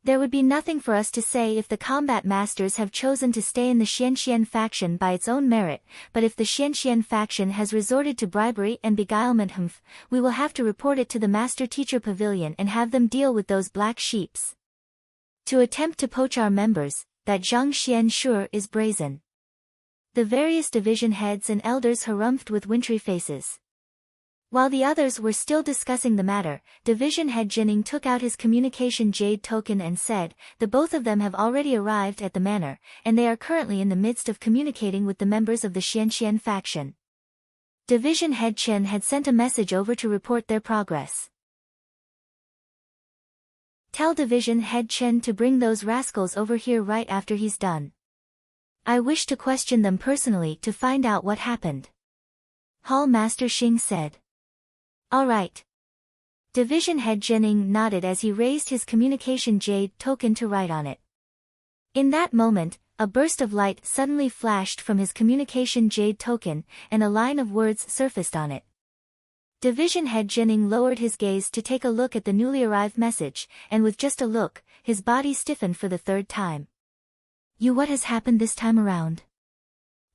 There would be nothing for us to say if the combat masters have chosen to stay in the Xianxian faction by its own merit, but if the Xianxian faction has resorted to bribery and beguilement, we will have to report it to the Master Teacher Pavilion and have them deal with those black sheeps. To attempt to poach our members, that Zhang Xian sure is brazen. The various division heads and elders harumphed with wintry faces. While the others were still discussing the matter, Division Head Jining took out his communication jade token and said, the both of them have already arrived at the manor, and they are currently in the midst of communicating with the members of the Xianxian faction. Division Head Chen had sent a message over to report their progress. Tell Division Head Chen to bring those rascals over here right after he's done. I wish to question them personally to find out what happened. Hall Master Xing said. All right. Division Head Jining nodded as he raised his communication jade token to write on it. In that moment, a burst of light suddenly flashed from his communication jade token, and a line of words surfaced on it. Division Head Jining lowered his gaze to take a look at the newly arrived message, and with just a look, his body stiffened for the third time. What has happened this time around?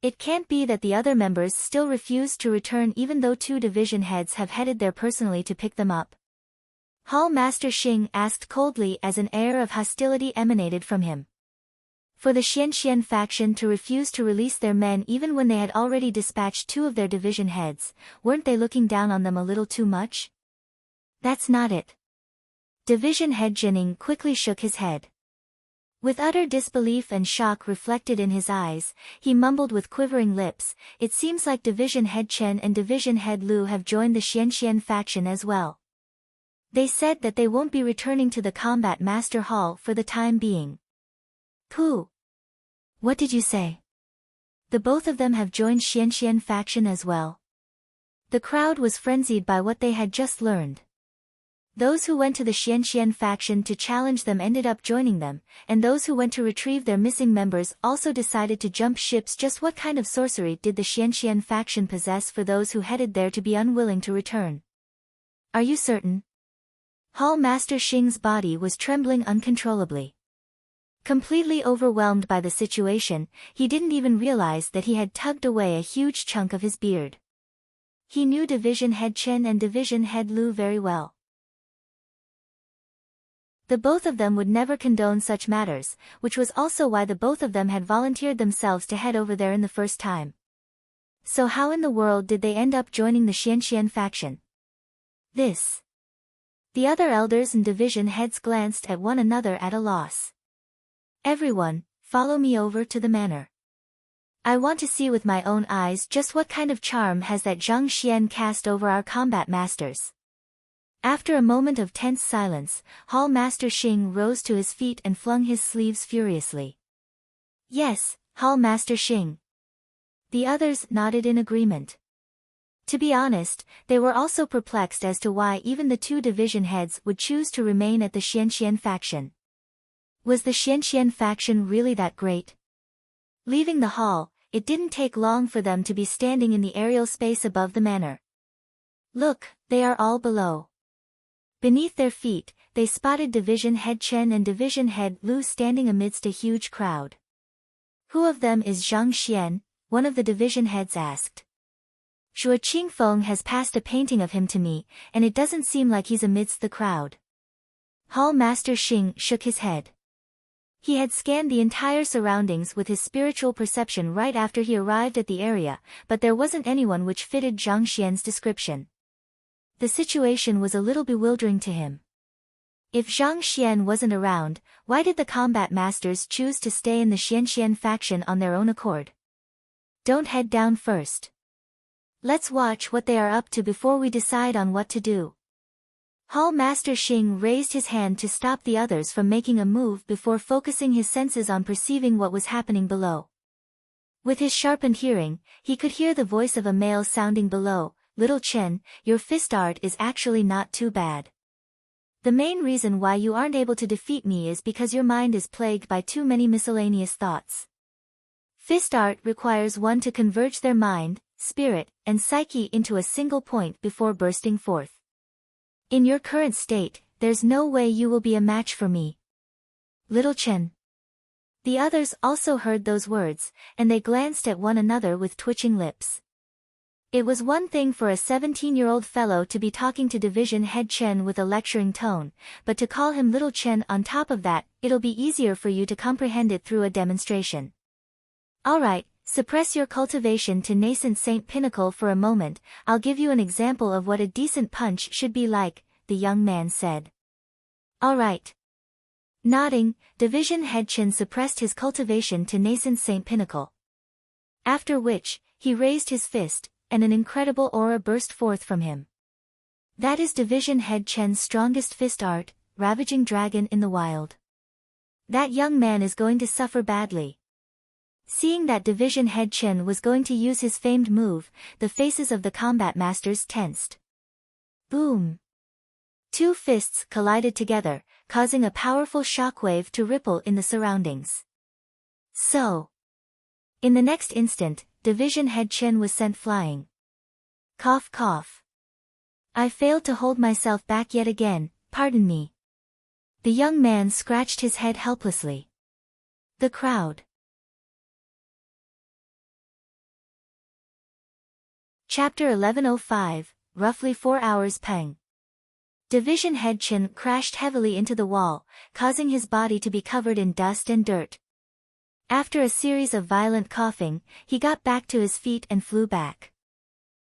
It can't be that the other members still refused to return even though 2 division heads have headed there personally to pick them up. Hall Master Xing asked coldly as an air of hostility emanated from him. For the Xianxian faction to refuse to release their men even when they had already dispatched 2 of their division heads, weren't they looking down on them a little too much? That's not it. Division Head Jining quickly shook his head. With utter disbelief and shock reflected in his eyes, he mumbled with quivering lips, it seems like Division Head Chen and Division Head Lu have joined the Xianxian faction as well. They said that they won't be returning to the Combat Master Hall for the time being. Pooh! What did you say? The both of them have joined Xianxian faction as well. The crowd was frenzied by what they had just learned. Those who went to the Xianxian faction to challenge them ended up joining them, and those who went to retrieve their missing members also decided to jump ships. Just what kind of sorcery did the Xianxian faction possess for those who headed there to be unwilling to return? Are you certain? Hall Master Xing's body was trembling uncontrollably. Completely overwhelmed by the situation, he didn't even realize that he had tugged away a huge chunk of his beard. He knew Division Head Chen and Division Head Lu very well. The both of them would never condone such matters, which was also why the both of them had volunteered themselves to head over there in the first time. So how in the world did they end up joining the Xianxian faction? The other elders and division heads glanced at one another at a loss. Everyone, follow me over to the manor. I want to see with my own eyes just what kind of charm has that Zhang Xian cast over our combat masters. After a moment of tense silence, Hall Master Xing rose to his feet and flung his sleeves furiously. Yes, Hall Master Xing. The others nodded in agreement. To be honest, they were also perplexed as to why even the 2 division heads would choose to remain at the Xianxian faction. Was the Xianxian faction really that great? Leaving the hall, it didn't take long for them to be standing in the aerial space above the manor. Look, they are all below. Beneath their feet, they spotted Division Head Chen and Division Head Lu standing amidst a huge crowd. Who of them is Zhang Xian? One of the division heads asked. Shuo Qingfeng has passed a painting of him to me, and it doesn't seem like he's amidst the crowd. Hall Master Xing shook his head. He had scanned the entire surroundings with his spiritual perception right after he arrived at the area, but there wasn't anyone which fitted Zhang Xian's description. The situation was a little bewildering to him. If Zhang Xian wasn't around, why did the combat masters choose to stay in the Xianxian faction on their own accord? Don't head down first. Let's watch what they are up to before we decide on what to do. Hall Master Xing raised his hand to stop the others from making a move before focusing his senses on perceiving what was happening below. With his sharpened hearing, he could hear the voice of a male sounding below, Little Chen, your fist art is actually not too bad. The main reason why you aren't able to defeat me is because your mind is plagued by too many miscellaneous thoughts. Fist art requires one to converge their mind, spirit, and psyche into a single point before bursting forth. In your current state, there's no way you will be a match for me. Little Chen. The others also heard those words, and they glanced at one another with twitching lips. It was one thing for a 17-year-old fellow to be talking to Division Head Chen with a lecturing tone, but to call him Little Chen on top of that, it'll be easier for you to comprehend it through a demonstration. Alright, suppress your cultivation to nascent Saint Pinnacle for a moment, I'll give you an example of what a decent punch should be like, the young man said. Alright. Nodding, Division Head Chen suppressed his cultivation to nascent Saint Pinnacle. After which, he raised his fist, and an incredible aura burst forth from him. That is Division Head Chen's strongest fist art, ravaging dragon in the wild. That young man is going to suffer badly. Seeing that Division Head Chen was going to use his famed move, the faces of the combat masters tensed. Boom! Two fists collided together, causing a powerful shockwave to ripple in the surroundings. So, in the next instant, Division Head Chen was sent flying. Cough cough. I failed to hold myself back yet again, pardon me. The young man scratched his head helplessly. The crowd. Chapter 1105, roughly 4 hours Peng. Division Head Chen crashed heavily into the wall, causing his body to be covered in dust and dirt. After a series of violent coughing, he got back to his feet and flew back.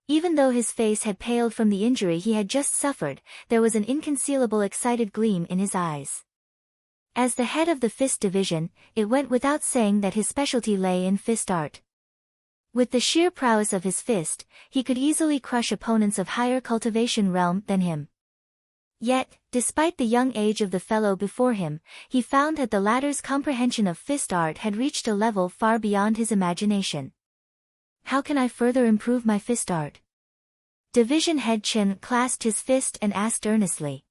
Even though his face had paled from the injury he had just suffered, there was an inconcealable excited gleam in his eyes. As the head of the fist division, it went without saying that his specialty lay in fist art. With the sheer prowess of his fist, he could easily crush opponents of higher cultivation realm than him. Yet, despite the young age of the fellow before him, he found that the latter's comprehension of fist art had reached a level far beyond his imagination. How can I further improve my fist art? Division Head Chen clasped his fist and asked earnestly.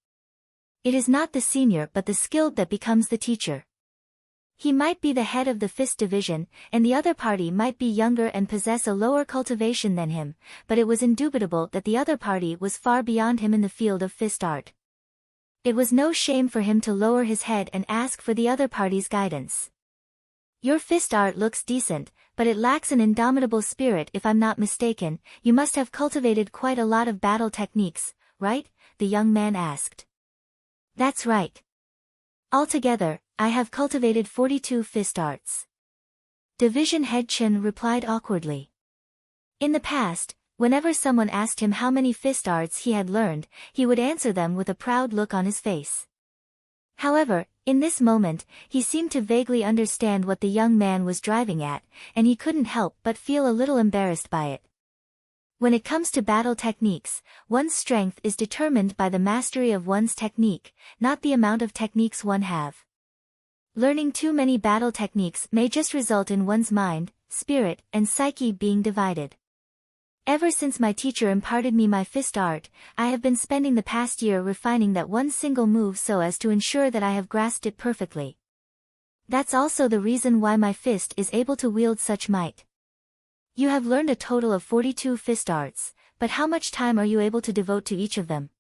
It is not the senior but the skilled that becomes the teacher. He might be the head of the fist division, and the other party might be younger and possess a lower cultivation than him, but it was indubitable that the other party was far beyond him in the field of fist art. It was no shame for him to lower his head and ask for the other party's guidance. Your fist art looks decent, but it lacks an indomitable spirit if I'm not mistaken. You must have cultivated quite a lot of battle techniques, right? The young man asked. That's right. Altogether, I have cultivated 42 fist arts. Division Head Chen replied awkwardly. In the past, whenever someone asked him how many fist arts he had learned, he would answer them with a proud look on his face. However, in this moment, he seemed to vaguely understand what the young man was driving at, and he couldn't help but feel a little embarrassed by it. When it comes to battle techniques, one's strength is determined by the mastery of one's technique, not the amount of techniques one have. Learning too many battle techniques may just result in one's mind, spirit, and psyche being divided. Ever since my teacher imparted me my fist art, I have been spending the past year refining that one single move so as to ensure that I have grasped it perfectly. That's also the reason why my fist is able to wield such might. You have learned a total of 42 fist arts, but how much time are you able to devote to each of them?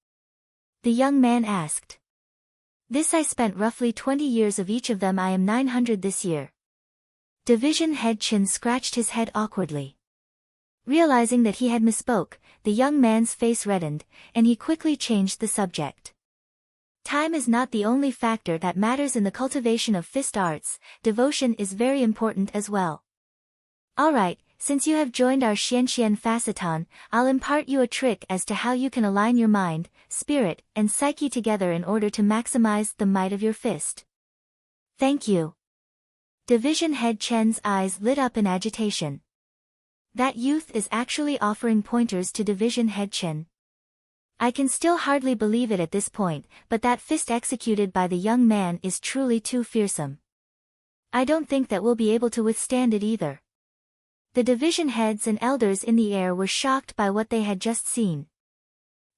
The young man asked. This I spent roughly 20 years of each of them. I am 900 this year. Division Head Chen scratched his head awkwardly. Realizing that he had misspoke, the young man's face reddened, and he quickly changed the subject. Time is not the only factor that matters in the cultivation of fist arts, devotion is very important as well. Alright, since you have joined our Xianxian Faceton, I'll impart you a trick as to how you can align your mind, spirit, and psyche together in order to maximize the might of your fist. Thank you. Division Head Chen's eyes lit up in agitation. That youth is actually offering pointers to Division Head Chen. I can still hardly believe it at this point, but that fist executed by the young man is truly too fearsome. I don't think that we'll be able to withstand it either. The division heads and elders in the air were shocked by what they had just seen.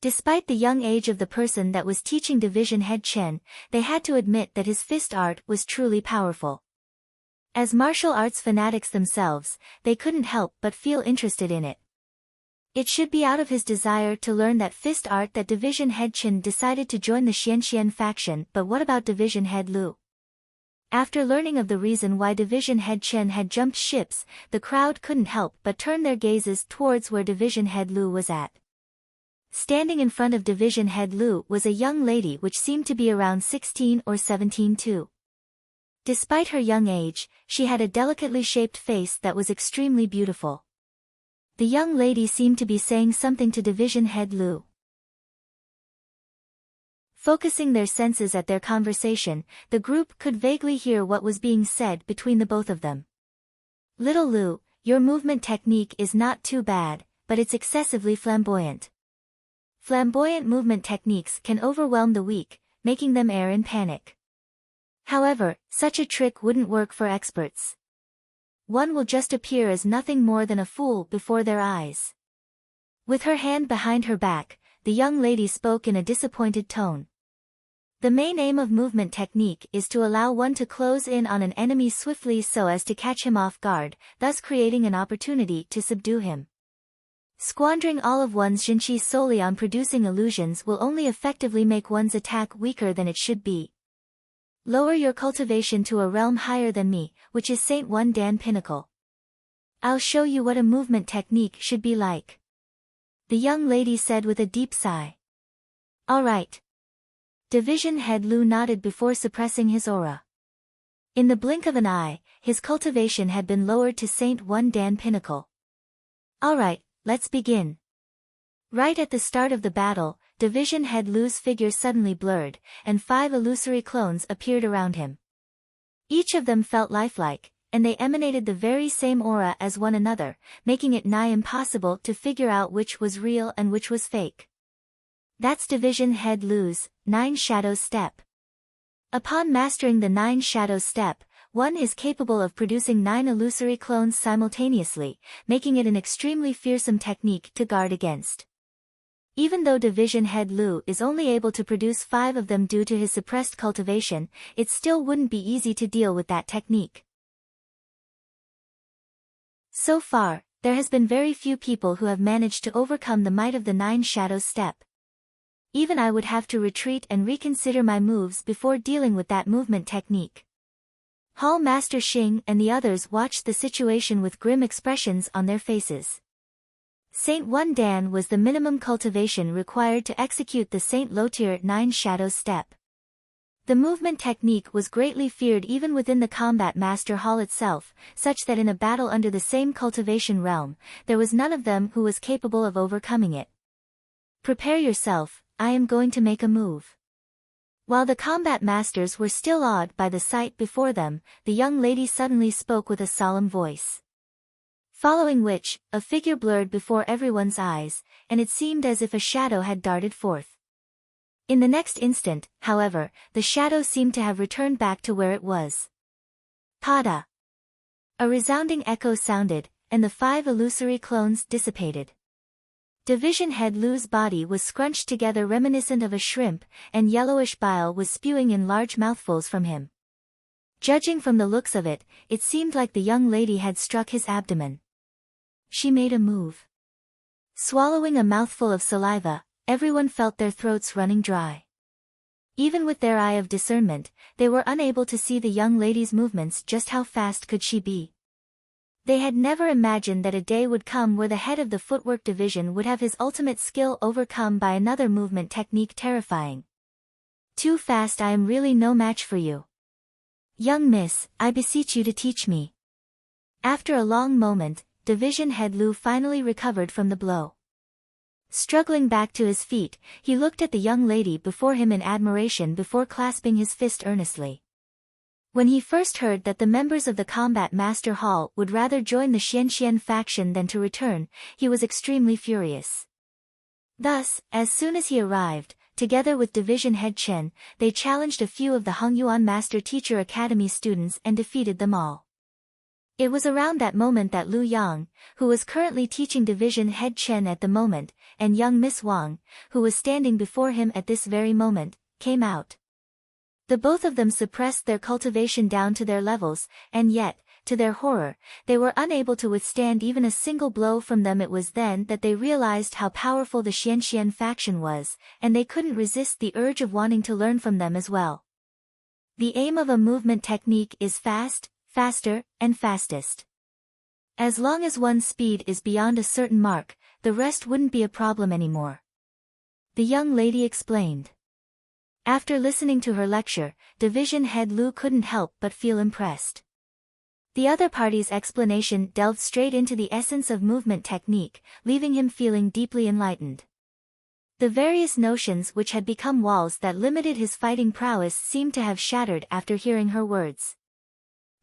Despite the young age of the person that was teaching Division Head Chen, they had to admit that his fist art was truly powerful. As martial arts fanatics themselves, they couldn't help but feel interested in it. It should be out of his desire to learn that fist art that Division Head Chen decided to join the Xianxian faction, but what about Division Head Lu? After learning of the reason why Division Head Chen had jumped ships, the crowd couldn't help but turn their gazes towards where Division Head Lu was at. Standing in front of Division Head Lu was a young lady which seemed to be around 16 or 17 too. Despite her young age, she had a delicately shaped face that was extremely beautiful. The young lady seemed to be saying something to Division Head Lu. Focusing their senses at their conversation, the group could vaguely hear what was being said between the both of them. Little Lu, your movement technique is not too bad, but it's excessively flamboyant. Flamboyant movement techniques can overwhelm the weak, making them err in panic. However, such a trick wouldn't work for experts. One will just appear as nothing more than a fool before their eyes. With her hand behind her back, the young lady spoke in a disappointed tone. The main aim of movement technique is to allow one to close in on an enemy swiftly so as to catch him off guard, thus creating an opportunity to subdue him. Squandering all of one's jinqi solely on producing illusions will only effectively make one's attack weaker than it should be. Lower your cultivation to a realm higher than me, which is Saint One Dan Pinnacle. I'll show you what a movement technique should be like. The young lady said with a deep sigh. All right. Division Head Lu nodded before suppressing his aura. In the blink of an eye, his cultivation had been lowered to Saint One Dan Pinnacle. All right, let's begin. Right at the start of the battle, Division Head Lu's figure suddenly blurred, and 5 illusory clones appeared around him. Each of them felt lifelike, and they emanated the very same aura as one another, making it nigh impossible to figure out which was real and which was fake. That's Division Head Lu's 9 Shadows Step. Upon mastering the 9 Shadows Step, one is capable of producing 9 illusory clones simultaneously, making it an extremely fearsome technique to guard against. Even though Division Head Lu is only able to produce 5 of them due to his suppressed cultivation, it still wouldn't be easy to deal with that technique. So far, there has been very few people who have managed to overcome the might of the 9 Shadows Step. Even I would have to retreat and reconsider my moves before dealing with that movement technique. Hall Master Xing and the others watched the situation with grim expressions on their faces. Saint One Dan was the minimum cultivation required to execute the Saint Lotier 9 Shadows Step. The movement technique was greatly feared even within the Combat Master Hall itself, such that in a battle under the same cultivation realm, there was none of them who was capable of overcoming it. Prepare yourself, I am going to make a move. While the combat masters were still awed by the sight before them, the young lady suddenly spoke with a solemn voice. Following which, a figure blurred before everyone's eyes, and it seemed as if a shadow had darted forth. In the next instant, however, the shadow seemed to have returned back to where it was. Pada! A resounding echo sounded, and the 5 illusory clones dissipated. Division Head Lu's body was scrunched together reminiscent of a shrimp, and yellowish bile was spewing in large mouthfuls from him. Judging from the looks of it, it seemed like the young lady had struck his abdomen. She made a move. Swallowing a mouthful of saliva, everyone felt their throats running dry. Even with their eye of discernment, they were unable to see the young lady's movements. Just how fast could she be? They had never imagined that a day would come where the head of the footwork division would have his ultimate skill overcome by another movement technique terrifying. Too fast, I am really no match for you. Young miss, I beseech you to teach me. After a long moment, Division Head Lu finally recovered from the blow. Struggling back to his feet, he looked at the young lady before him in admiration before clasping his fist earnestly. When he first heard that the members of the Combat Master Hall would rather join the Xianxian faction than to return, he was extremely furious. Thus, as soon as he arrived, together with Division Head Chen, they challenged a few of the Hongyuan Master Teacher Academy students and defeated them all. It was around that moment that Lu Yang, who was currently teaching Division Head Chen at the moment, and young Miss Wang, who was standing before him at this very moment, came out. The both of them suppressed their cultivation down to their levels, and yet, to their horror, they were unable to withstand even a single blow from them. It was then that they realized how powerful the Xianxian faction was, and they couldn't resist the urge of wanting to learn from them as well. The aim of a movement technique is fast, faster, and fastest. As long as one's speed is beyond a certain mark, the rest wouldn't be a problem anymore. The young lady explained. After listening to her lecture, Division Head Lu couldn't help but feel impressed. The other party's explanation delved straight into the essence of movement technique, leaving him feeling deeply enlightened. The various notions which had become walls that limited his fighting prowess seemed to have shattered after hearing her words.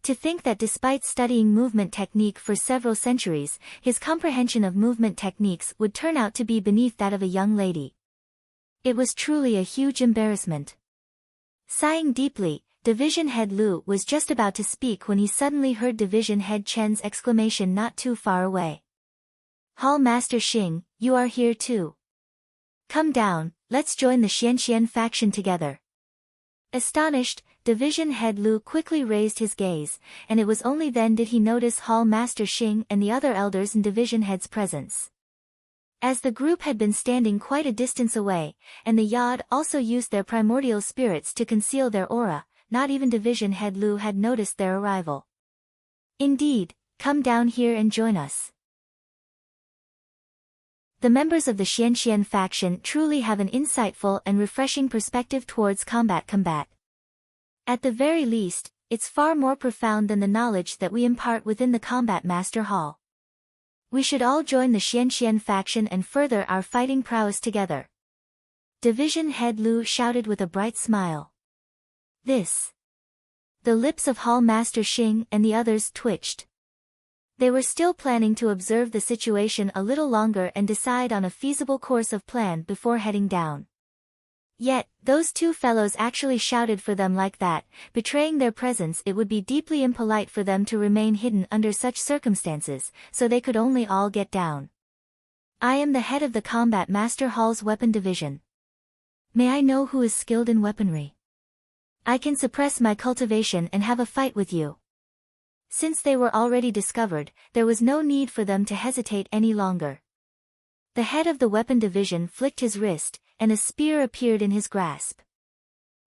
To think that despite studying movement technique for several centuries, his comprehension of movement techniques would turn out to be beneath that of a young lady. It was truly a huge embarrassment. Sighing deeply, Division Head Lu was just about to speak when he suddenly heard Division Head Chen's exclamation not too far away. Hall Master Xing, you are here too. Come down, let's join the Xianxian faction together. Astonished, Division Head Lu quickly raised his gaze, and it was only then did he notice Hall Master Xing and the other elders in Division Head's presence. As the group had been standing quite a distance away, and the Yod also used their primordial spirits to conceal their aura, not even Division Head Lu had noticed their arrival. Indeed, come down here and join us. The members of the Xianxian faction truly have an insightful and refreshing perspective towards combat. At the very least, it's far more profound than the knowledge that we impart within the Combat Master Hall. We should all join the Xianxian faction and further our fighting prowess together. Division Head Lu shouted with a bright smile. This. The lips of Hall Master Xing and the others twitched. They were still planning to observe the situation a little longer and decide on a feasible course of plan before heading down. Yet, those two fellows actually shouted for them like that, betraying their presence. It would be deeply impolite for them to remain hidden under such circumstances, so they could only all get down. I am the head of the Combat Master Hall's weapon division. May I know who is skilled in weaponry? I can suppress my cultivation and have a fight with you. Since they were already discovered, there was no need for them to hesitate any longer. The head of the weapon division flicked his wrist, and a spear appeared in his grasp.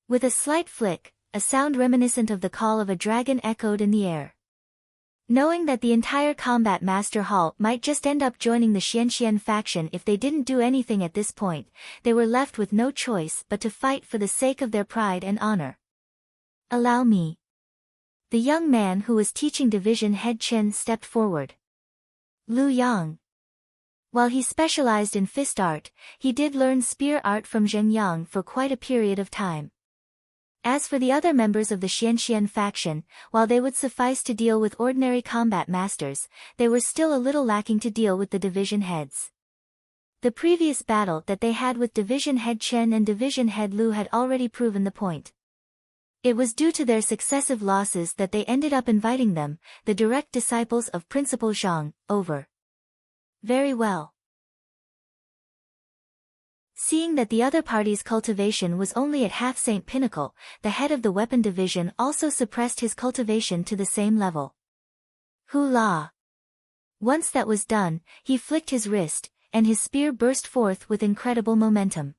With a slight flick, a sound reminiscent of the call of a dragon echoed in the air. Knowing that the entire Combat Master Hall might just end up joining the Xianxian faction if they didn't do anything at this point, they were left with no choice but to fight for the sake of their pride and honor. Allow me. The young man who was teaching Division Head Chen stepped forward. Lu Yang. While he specialized in fist art, he did learn spear art from Zheng Yang for quite a period of time. As for the other members of the Xianxian faction, while they would suffice to deal with ordinary combat masters, they were still a little lacking to deal with the division heads. The previous battle that they had with Division Head Chen and Division Head Lu had already proven the point. It was due to their successive losses that they ended up inviting them, the direct disciples of Principal Zhang, over. Very well. Seeing that the other party's cultivation was only at half-saint pinnacle, the head of the weapon division also suppressed his cultivation to the same level. Hoo-la! Once that was done, he flicked his wrist, and his spear burst forth with incredible momentum.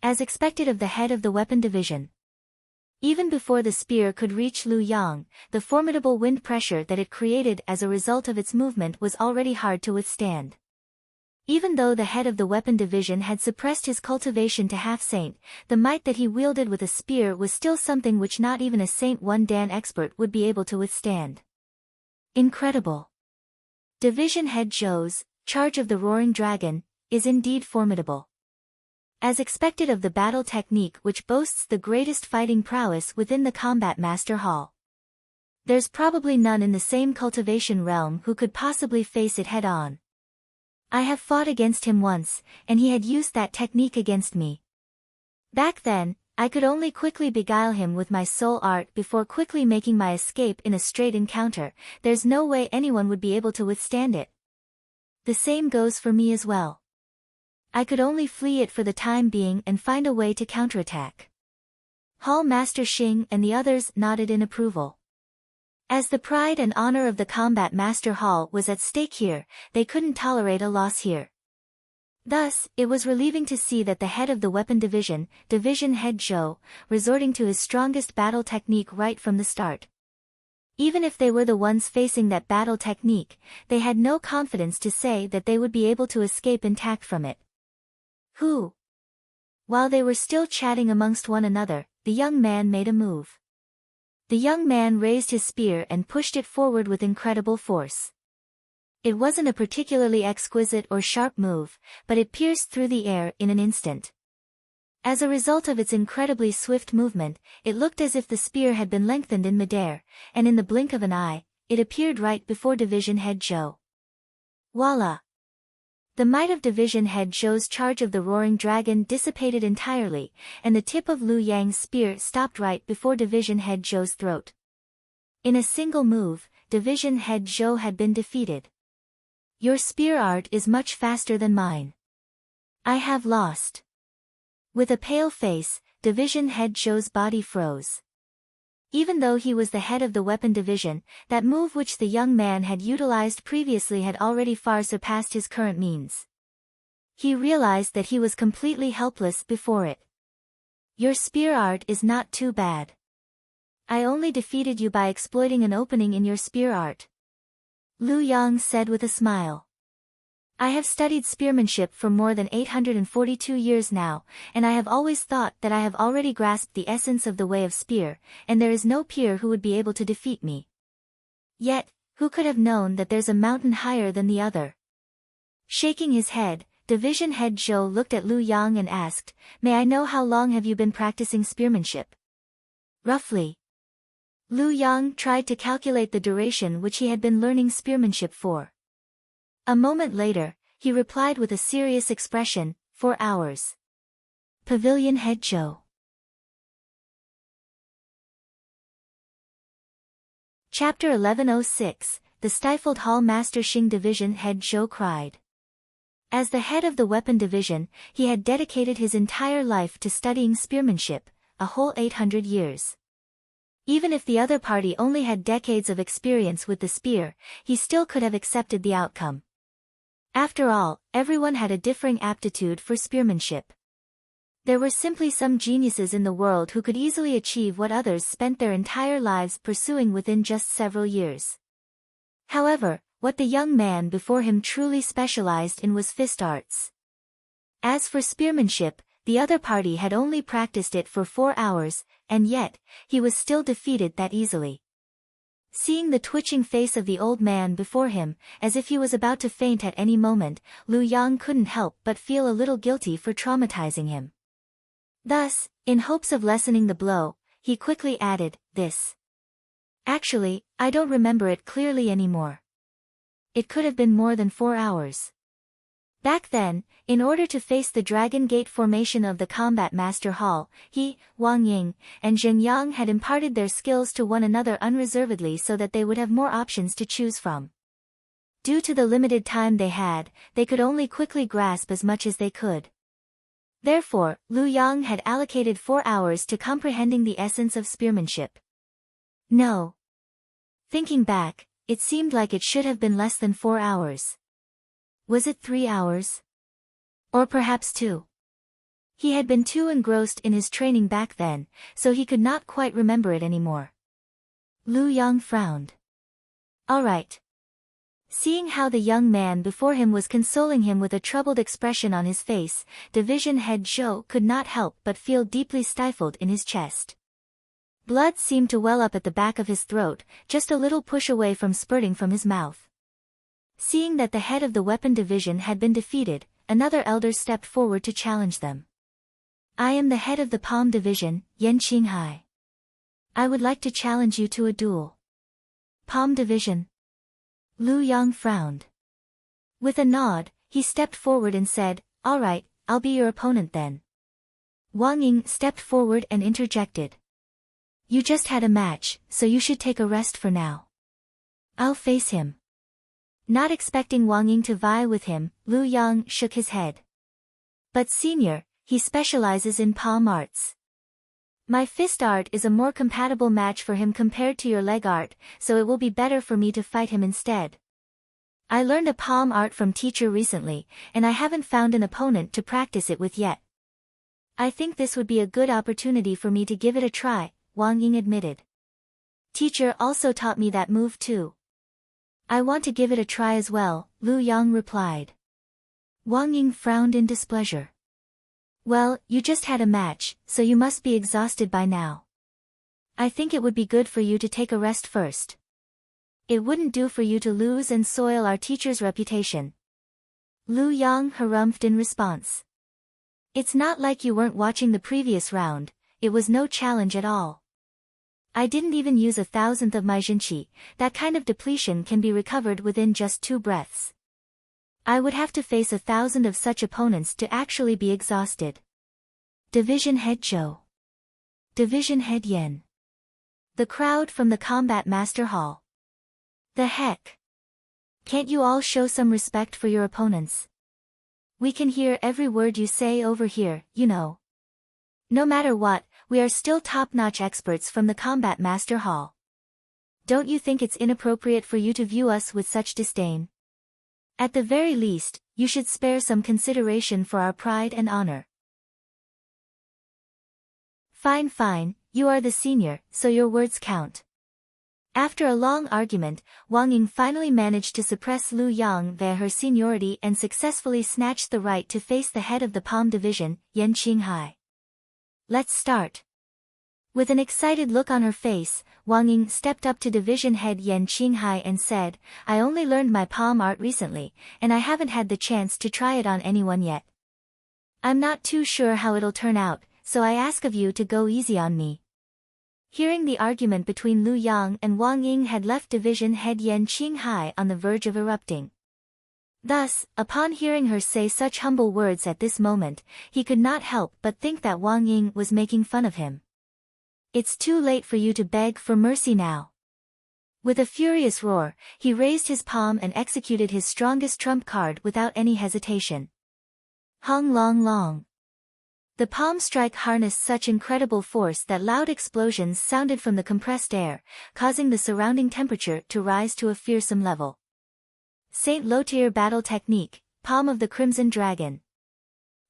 As expected of the head of the weapon division. Even before the spear could reach Lu Yang, the formidable wind pressure that it created as a result of its movement was already hard to withstand. Even though the head of the weapon division had suppressed his cultivation to half-saint, the might that he wielded with a spear was still something which not even a Saint 1 Dan expert would be able to withstand. Incredible. Division Head Zhou's charge of the Roaring Dragon is indeed formidable. As expected of the battle technique which boasts the greatest fighting prowess within the Combat Master Hall. There's probably none in the same cultivation realm who could possibly face it head-on. I have fought against him once, and he had used that technique against me. Back then, I could only quickly beguile him with my soul art before quickly making my escape in a straight encounter. There's no way anyone would be able to withstand it. The same goes for me as well. I could only flee it for the time being and find a way to counterattack. Hall Master Xing and the others nodded in approval. As the pride and honor of the Combat Master Hall was at stake here, they couldn't tolerate a loss here. Thus, it was relieving to see that the head of the weapon division, Division Head Zhou, resorting to his strongest battle technique right from the start. Even if they were the ones facing that battle technique, they had no confidence to say that they would be able to escape intact from it. Who? While they were still chatting amongst one another, the young man made a move. The young man raised his spear and pushed it forward with incredible force. It wasn't a particularly exquisite or sharp move, but it pierced through the air in an instant. As a result of its incredibly swift movement, it looked as if the spear had been lengthened in midair, and in the blink of an eye, it appeared right before Division Head Zhou. Voila! The might of Division Head Zhou's charge of the roaring dragon dissipated entirely, and the tip of Lu Yang's spear stopped right before Division Head Zhou's throat. In a single move, Division Head Zhou had been defeated. Your spear art is much faster than mine. I have lost. With a pale face, Division Head Zhou's body froze. Even though he was the head of the weapon division, that move which the young man had utilized previously had already far surpassed his current means. He realized that he was completely helpless before it. Your spear art is not too bad. I only defeated you by exploiting an opening in your spear art. Lu Yang said with a smile. I have studied spearmanship for more than 842 years now, and I have always thought that I have already grasped the essence of the way of spear, and there is no peer who would be able to defeat me. Yet, who could have known that there's a mountain higher than the other? Shaking his head, Division Head Zhou looked at Lu Yang and asked, May I know how long have you been practicing spearmanship? Roughly. Lu Yang tried to calculate the duration which he had been learning spearmanship for. A moment later, he replied with a serious expression, 4 hours. Pavilion Head Zhou. Chapter 1106, The Stifled Hall Master Xing Division Head Zhou cried. As the head of the weapon division, he had dedicated his entire life to studying spearmanship, a whole 800 years. Even if the other party only had decades of experience with the spear, he still could have accepted the outcome. After all, everyone had a differing aptitude for spearmanship. There were simply some geniuses in the world who could easily achieve what others spent their entire lives pursuing within just several years. However, what the young man before him truly specialized in was fist arts. As for spearmanship, the other party had only practiced it for 4 hours, and yet, he was still defeated that easily. Seeing the twitching face of the old man before him, as if he was about to faint at any moment, Lu Yang couldn't help but feel a little guilty for traumatizing him. Thus, in hopes of lessening the blow, he quickly added, This. Actually, I don't remember it clearly anymore. It could have been more than 4 hours. Back then, in order to face the Dragon Gate formation of the Combat Master Hall, he, Wang Ying, and Zheng Yang had imparted their skills to one another unreservedly so that they would have more options to choose from. Due to the limited time they had, they could only quickly grasp as much as they could. Therefore, Lu Yang had allocated 4 hours to comprehending the essence of spearmanship. No. Thinking back, it seemed like it should have been less than 4 hours. Was it 3 hours? Or perhaps 2? He had been too engrossed in his training back then, so he could not quite remember it anymore. Lu Yang frowned. All right. Seeing how the young man before him was consoling him with a troubled expression on his face, Division Head Zhou could not help but feel deeply stifled in his chest. Blood seemed to well up at the back of his throat, just a little push away from spurting from his mouth. Seeing that the head of the weapon division had been defeated, another elder stepped forward to challenge them. I am the head of the Palm Division, Yan Qinghai. I would like to challenge you to a duel. Palm Division. Lu Yang frowned. With a nod, he stepped forward and said, All right, I'll be your opponent then. Wang Ying stepped forward and interjected. You just had a match, so you should take a rest for now. I'll face him. Not expecting Wang Ying to vie with him, Lu Yang shook his head. But senior, he specializes in palm arts. My fist art is a more compatible match for him compared to your leg art, so it will be better for me to fight him instead. I learned a palm art from teacher recently, and I haven't found an opponent to practice it with yet. I think this would be a good opportunity for me to give it a try, Wang Ying admitted. Teacher also taught me that move too. I want to give it a try as well, Lu Yang replied. Wang Ying frowned in displeasure. Well, you just had a match, so you must be exhausted by now. I think it would be good for you to take a rest first. It wouldn't do for you to lose and soil our teacher's reputation. Lu Yang harumphed in response. It's not like you weren't watching the previous round, it was no challenge at all. I didn't even use 1,000th of my Jinqi, that kind of depletion can be recovered within just 2 breaths. I would have to face 1,000 of such opponents to actually be exhausted. Division Head Zhou. Division Head Yen. The crowd from the Combat Master Hall. The heck? Can't you all show some respect for your opponents? We can hear every word you say over here, you know. No matter what, we are still top-notch experts from the Combat Master Hall. Don't you think it's inappropriate for you to view us with such disdain? At the very least, you should spare some consideration for our pride and honor. Fine, fine, you are the senior, so your words count. After a long argument, Wang Ying finally managed to suppress Lu Yang via her seniority and successfully snatched the right to face the head of the Palm Division, Yan Qinghai. Let's start. With an excited look on her face, Wang Ying stepped up to Division Head Yan Qinghai and said, I only learned my palm art recently, and I haven't had the chance to try it on anyone yet. I'm not too sure how it'll turn out, so I ask of you to go easy on me. Hearing the argument between Lu Yang and Wang Ying had left Division Head Yan Qinghai on the verge of erupting. Thus, upon hearing her say such humble words at this moment, he could not help but think that Wang Ying was making fun of him. It's too late for you to beg for mercy now. With a furious roar, he raised his palm and executed his strongest trump card without any hesitation. Hung Long Long. The palm strike harnessed such incredible force that loud explosions sounded from the compressed air, causing the surrounding temperature to rise to a fearsome level. Saint Lotier Battle Technique, Palm of the Crimson Dragon.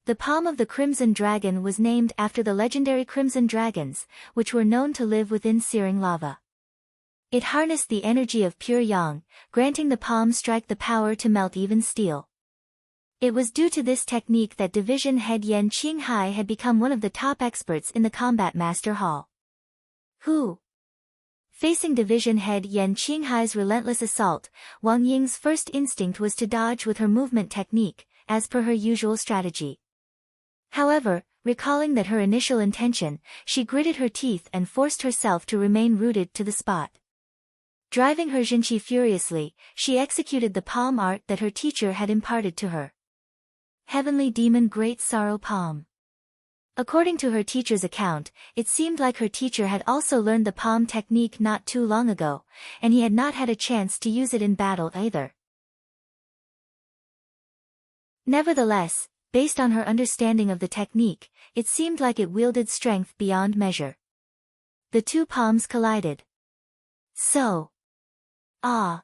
The Palm of the Crimson Dragon was named after the legendary Crimson Dragons, which were known to live within searing lava. It harnessed the energy of pure yang, granting the palm strike the power to melt even steel. It was due to this technique that Division Head Yan Qinghai had become one of the top experts in the Combat Master Hall. Who? Facing Division Head Yan Qinghai's relentless assault, Wang Ying's first instinct was to dodge with her movement technique, as per her usual strategy. However, recalling that her initial intention, she gritted her teeth and forced herself to remain rooted to the spot. Driving her Jinqi furiously, she executed the palm art that her teacher had imparted to her. Heavenly Demon Great Sorrow Palm. According to her teacher's account, it seemed like her teacher had also learned the palm technique not too long ago, and he had not had a chance to use it in battle either. Nevertheless, based on her understanding of the technique, it seemed like it wielded strength beyond measure. The two palms collided. So. Ah!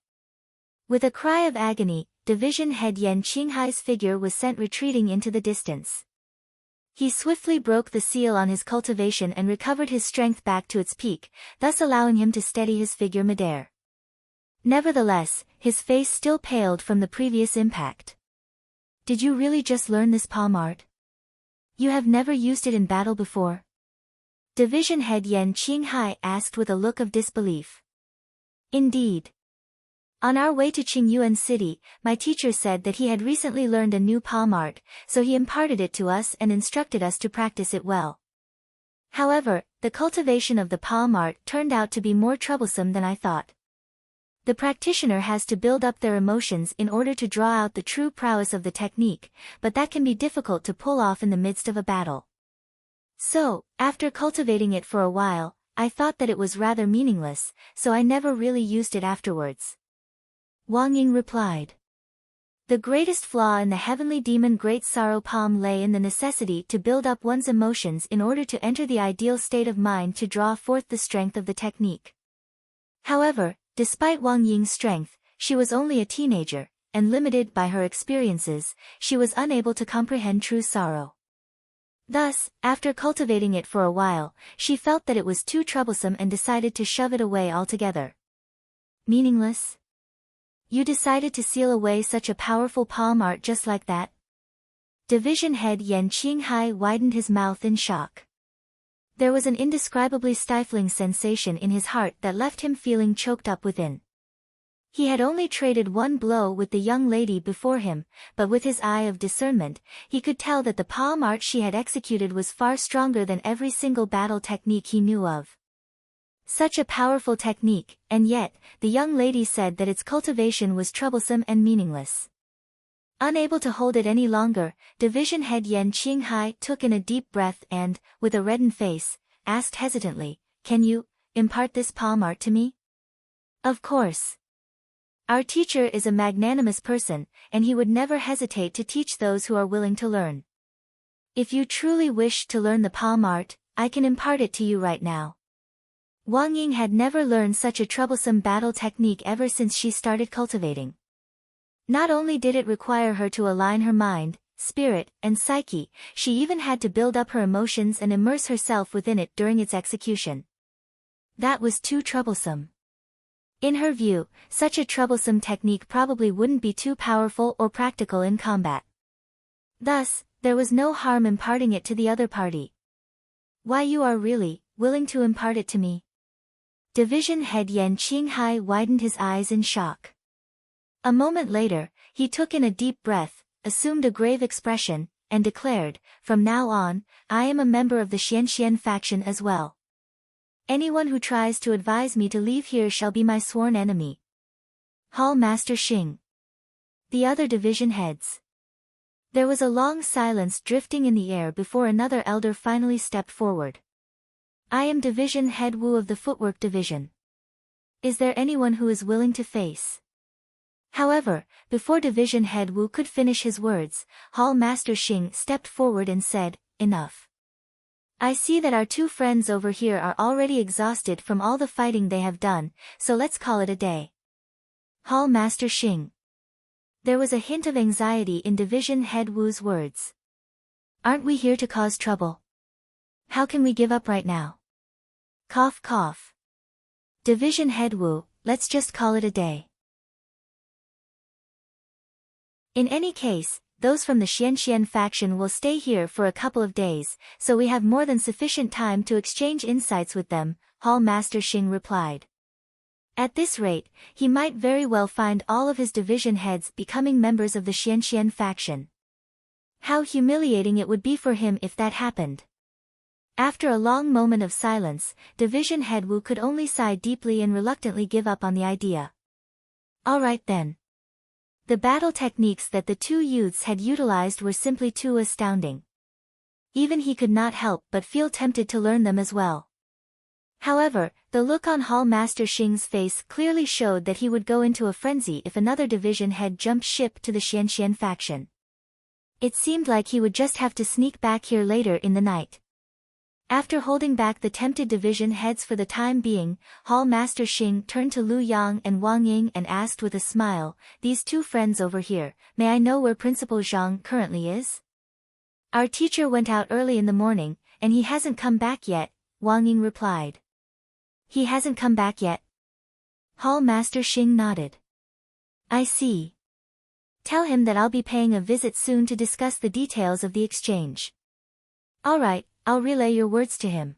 With a cry of agony, Division Head Yan Qinghai's figure was sent retreating into the distance. He swiftly broke the seal on his cultivation and recovered his strength back to its peak, thus allowing him to steady his figure midair. Nevertheless, his face still paled from the previous impact. Did you really just learn this palm art? You have never used it in battle before? Division Head Yan Qinghai asked with a look of disbelief. Indeed. On our way to Qingyuan City, my teacher said that he had recently learned a new palm art, so he imparted it to us and instructed us to practice it well. However, the cultivation of the palm art turned out to be more troublesome than I thought. The practitioner has to build up their emotions in order to draw out the true prowess of the technique, but that can be difficult to pull off in the midst of a battle. So, after cultivating it for a while, I thought that it was rather meaningless, so I never really used it afterwards. Wang Ying replied. The greatest flaw in the Heavenly Demon Great Sorrow Palm lay in the necessity to build up one's emotions in order to enter the ideal state of mind to draw forth the strength of the technique. However, despite Wang Ying's strength, she was only a teenager, and limited by her experiences, she was unable to comprehend true sorrow. Thus, after cultivating it for a while, she felt that it was too troublesome and decided to shove it away altogether. Meaningless? You decided to seal away such a powerful palm art just like that? Division Head Yan Qinghai widened his mouth in shock. There was an indescribably stifling sensation in his heart that left him feeling choked up within. He had only traded one blow with the young lady before him, but with his eye of discernment, he could tell that the palm art she had executed was far stronger than every single battle technique he knew of. Such a powerful technique, and yet, the young lady said that its cultivation was troublesome and meaningless. Unable to hold it any longer, Division Head Yan Qinghai took in a deep breath and, with a reddened face, asked hesitantly, "Can you impart this palm art to me?" "Of course. Our teacher is a magnanimous person, and he would never hesitate to teach those who are willing to learn. If you truly wish to learn the palm art, I can impart it to you right now." Wang Ying had never learned such a troublesome battle technique ever since she started cultivating. Not only did it require her to align her mind, spirit, and psyche, she even had to build up her emotions and immerse herself within it during its execution. That was too troublesome. In her view, such a troublesome technique probably wouldn't be too powerful or practical in combat. Thus, there was no harm imparting it to the other party. "Why, you are really willing to impart it to me?" Division Head Yan Qinghai widened his eyes in shock. A moment later, he took in a deep breath, assumed a grave expression, and declared, "From now on, I am a member of the Xianxian faction as well. Anyone who tries to advise me to leave here shall be my sworn enemy." Hall Master Xing. The other division heads. There was a long silence drifting in the air before another elder finally stepped forward. "I am Division Head Wu of the Footwork Division. Is there anyone who is willing to face?" However, before Division Head Wu could finish his words, Hall Master Xing stepped forward and said, "Enough. I see that our two friends over here are already exhausted from all the fighting they have done, so let's call it a day." Hall Master Xing. There was a hint of anxiety in Division Head Wu's words. "Aren't we here to cause trouble? How can we give up right now?" Cough cough. Division Head Wu, let's just call it a day. In any case, those from the Xianxian faction will stay here for a couple of days, so we have more than sufficient time to exchange insights with them, Hall Master Xing replied. At this rate, he might very well find all of his division heads becoming members of the Xianxian faction. How humiliating it would be for him if that happened. After a long moment of silence, Division Head Wu could only sigh deeply and reluctantly give up on the idea. All right then. The battle techniques that the two youths had utilized were simply too astounding. Even he could not help but feel tempted to learn them as well. However, the look on Hall Master Xing's face clearly showed that he would go into a frenzy if another division head jumped ship to the Xianxian faction. It seemed like he would just have to sneak back here later in the night. After holding back the tempted division heads for the time being, Hall Master Xing turned to Lu Yang and Wang Ying and asked with a smile, "These two friends over here, may I know where Principal Zhang currently is?" "Our teacher went out early in the morning, and he hasn't come back yet," Wang Ying replied. "He hasn't come back yet?" Hall Master Xing nodded. "I see. Tell him that I'll be paying a visit soon to discuss the details of the exchange." "All right. I'll relay your words to him."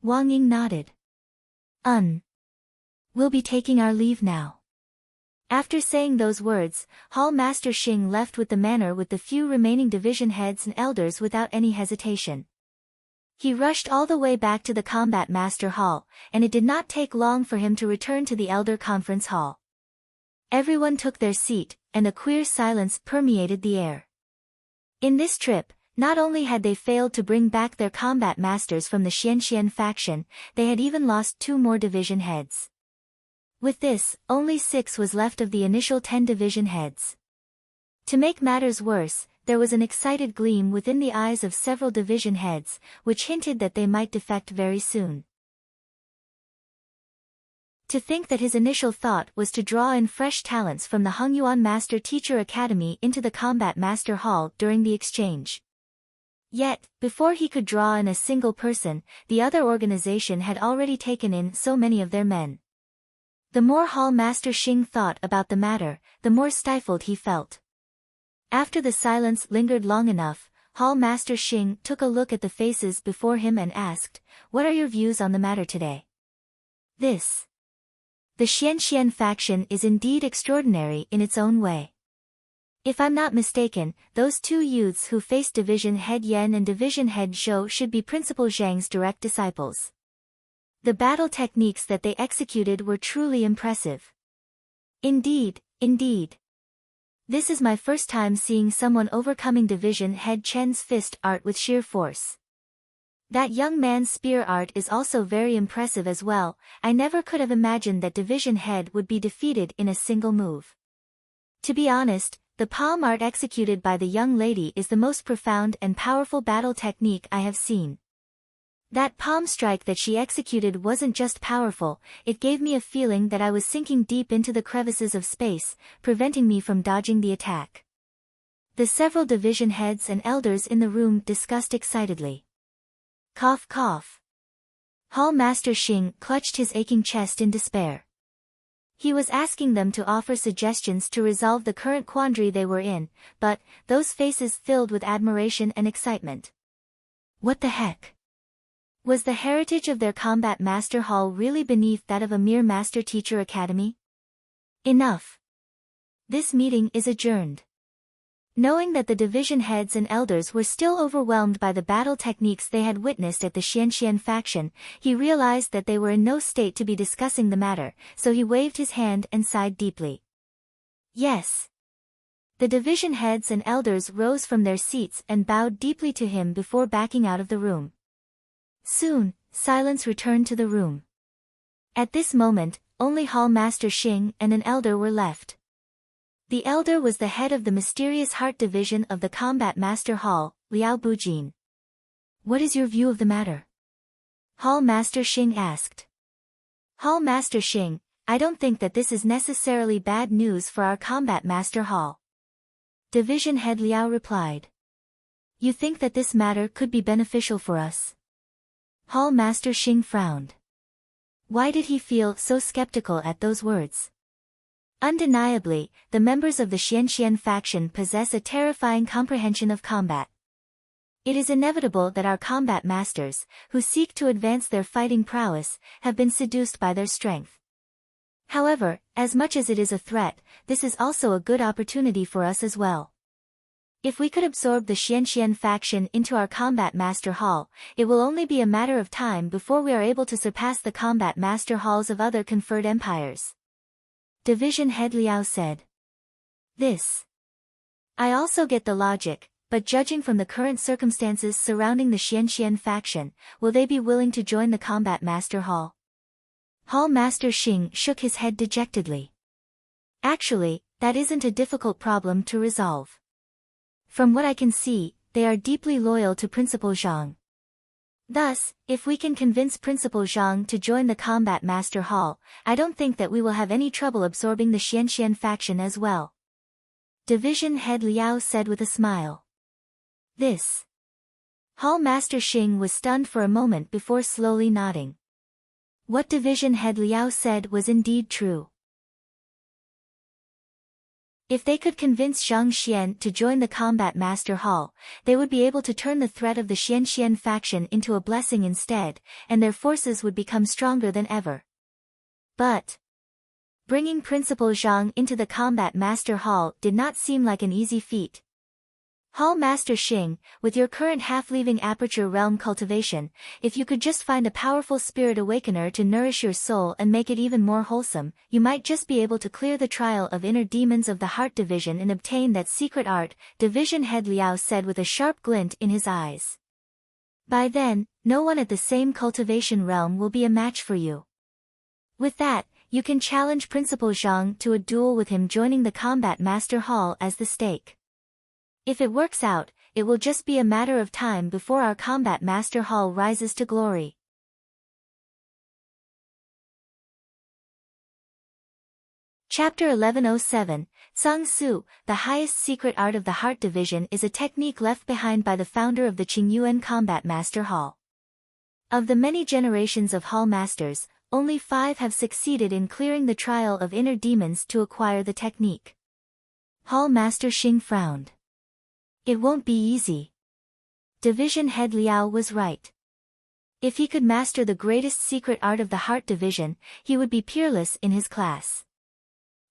Wang Ying nodded. We'll be taking our leave now." After saying those words, Hall Master Xing left with the manor with the few remaining division heads and elders without any hesitation. He rushed all the way back to the Combat Master Hall, and it did not take long for him to return to the Elder Conference Hall. Everyone took their seat, and a queer silence permeated the air. In this trip, not only had they failed to bring back their combat masters from the Xianxian faction, they had even lost 2 more division heads. With this, only 6 was left of the initial 10 division heads. To make matters worse, there was an excited gleam within the eyes of several division heads, which hinted that they might defect very soon. To think that his initial thought was to draw in fresh talents from the Hongyuan Master Teacher Academy into the Combat Master Hall during the exchange. Yet, before he could draw in a single person, the other organization had already taken in so many of their men. The more Hall Master Xing thought about the matter, the more stifled he felt. After the silence lingered long enough, Hall Master Xing took a look at the faces before him and asked, "What are your views on the matter today?" The Xianxian faction is indeed extraordinary in its own way. If I'm not mistaken, those 2 youths who faced Division Head Yan and Division Head Zhou should be Principal Zhang's direct disciples. The battle techniques that they executed were truly impressive. Indeed, indeed. This is my first time seeing someone overcoming Division Head Chen's fist art with sheer force. That young man's spear art is also very impressive as well. I never could have imagined that Division Head would be defeated in a single move. To be honest, the palm art executed by the young lady is the most profound and powerful battle technique I have seen. That palm strike that she executed wasn't just powerful, it gave me a feeling that I was sinking deep into the crevices of space, preventing me from dodging the attack. The several division heads and elders in the room discussed excitedly. Cough cough. Hall Master Xing clutched his aching chest in despair. He was asking them to offer suggestions to resolve the current quandary they were in, but those faces filled with admiration and excitement. What the heck? Was the heritage of their combat master hall really beneath that of a mere master-teacher academy? Enough. This meeting is adjourned. Knowing that the division heads and elders were still overwhelmed by the battle techniques they had witnessed at the Xianxian faction, he realized that they were in no state to be discussing the matter, so he waved his hand and sighed deeply. Yes. The division heads and elders rose from their seats and bowed deeply to him before backing out of the room. Soon, silence returned to the room. At this moment, only Hall Master Xing and an elder were left. The elder was the head of the mysterious heart division of the Combat Master Hall, Liao Bujin. What is your view of the matter? Hall Master Xing asked. Hall Master Xing, I don't think that this is necessarily bad news for our Combat Master Hall. Division Head Liao replied. You think that this matter could be beneficial for us? Hall Master Xing frowned. Why did he feel so skeptical at those words? Undeniably, the members of the Xianxian faction possess a terrifying comprehension of combat. It is inevitable that our combat masters, who seek to advance their fighting prowess, have been seduced by their strength. However, as much as it is a threat, this is also a good opportunity for us as well. If we could absorb the Xianxian faction into our Combat Master Hall, it will only be a matter of time before we are able to surpass the Combat Master Halls of other conferred empires. Division Head Liao said. I also get the logic, but judging from the current circumstances surrounding the Xianxian faction, will they be willing to join the Combat Master Hall? Hall Master Xing shook his head dejectedly. Actually, that isn't a difficult problem to resolve. From what I can see, they are deeply loyal to Principal Zhang. Thus, if we can convince Principal Zhang to join the Combat Master Hall, I don't think that we will have any trouble absorbing the Xianxian faction as well. Division Head Liao said with a smile. Hall Master Xing was stunned for a moment before slowly nodding. What Division Head Liao said was indeed true. If they could convince Zhang Xian to join the Combat Master Hall, they would be able to turn the threat of the Xianxian faction into a blessing instead, and their forces would become stronger than ever. But bringing Principal Zhang into the Combat Master Hall did not seem like an easy feat. Hall Master Xing, with your current half-leaving aperture realm cultivation, if you could just find a powerful spirit awakener to nourish your soul and make it even more wholesome, you might just be able to clear the trial of inner demons of the heart division and obtain that secret art, Division Head Liao said with a sharp glint in his eyes. By then, no one at the same cultivation realm will be a match for you. With that, you can challenge Principal Zhang to a duel with him, joining the Combat Master Hall as the stake. If it works out, it will just be a matter of time before our Combat Master Hall rises to glory. Chapter 1107, Tsang Su, the highest secret art of the Heart Division is a technique left behind by the founder of the Qingyuan Combat Master Hall. Of the many generations of Hall Masters, only 5 have succeeded in clearing the trial of inner demons to acquire the technique. Hall Master Xing frowned. It won't be easy. Division Head Liao was right. If he could master the greatest secret art of the Heart Division, he would be peerless in his class.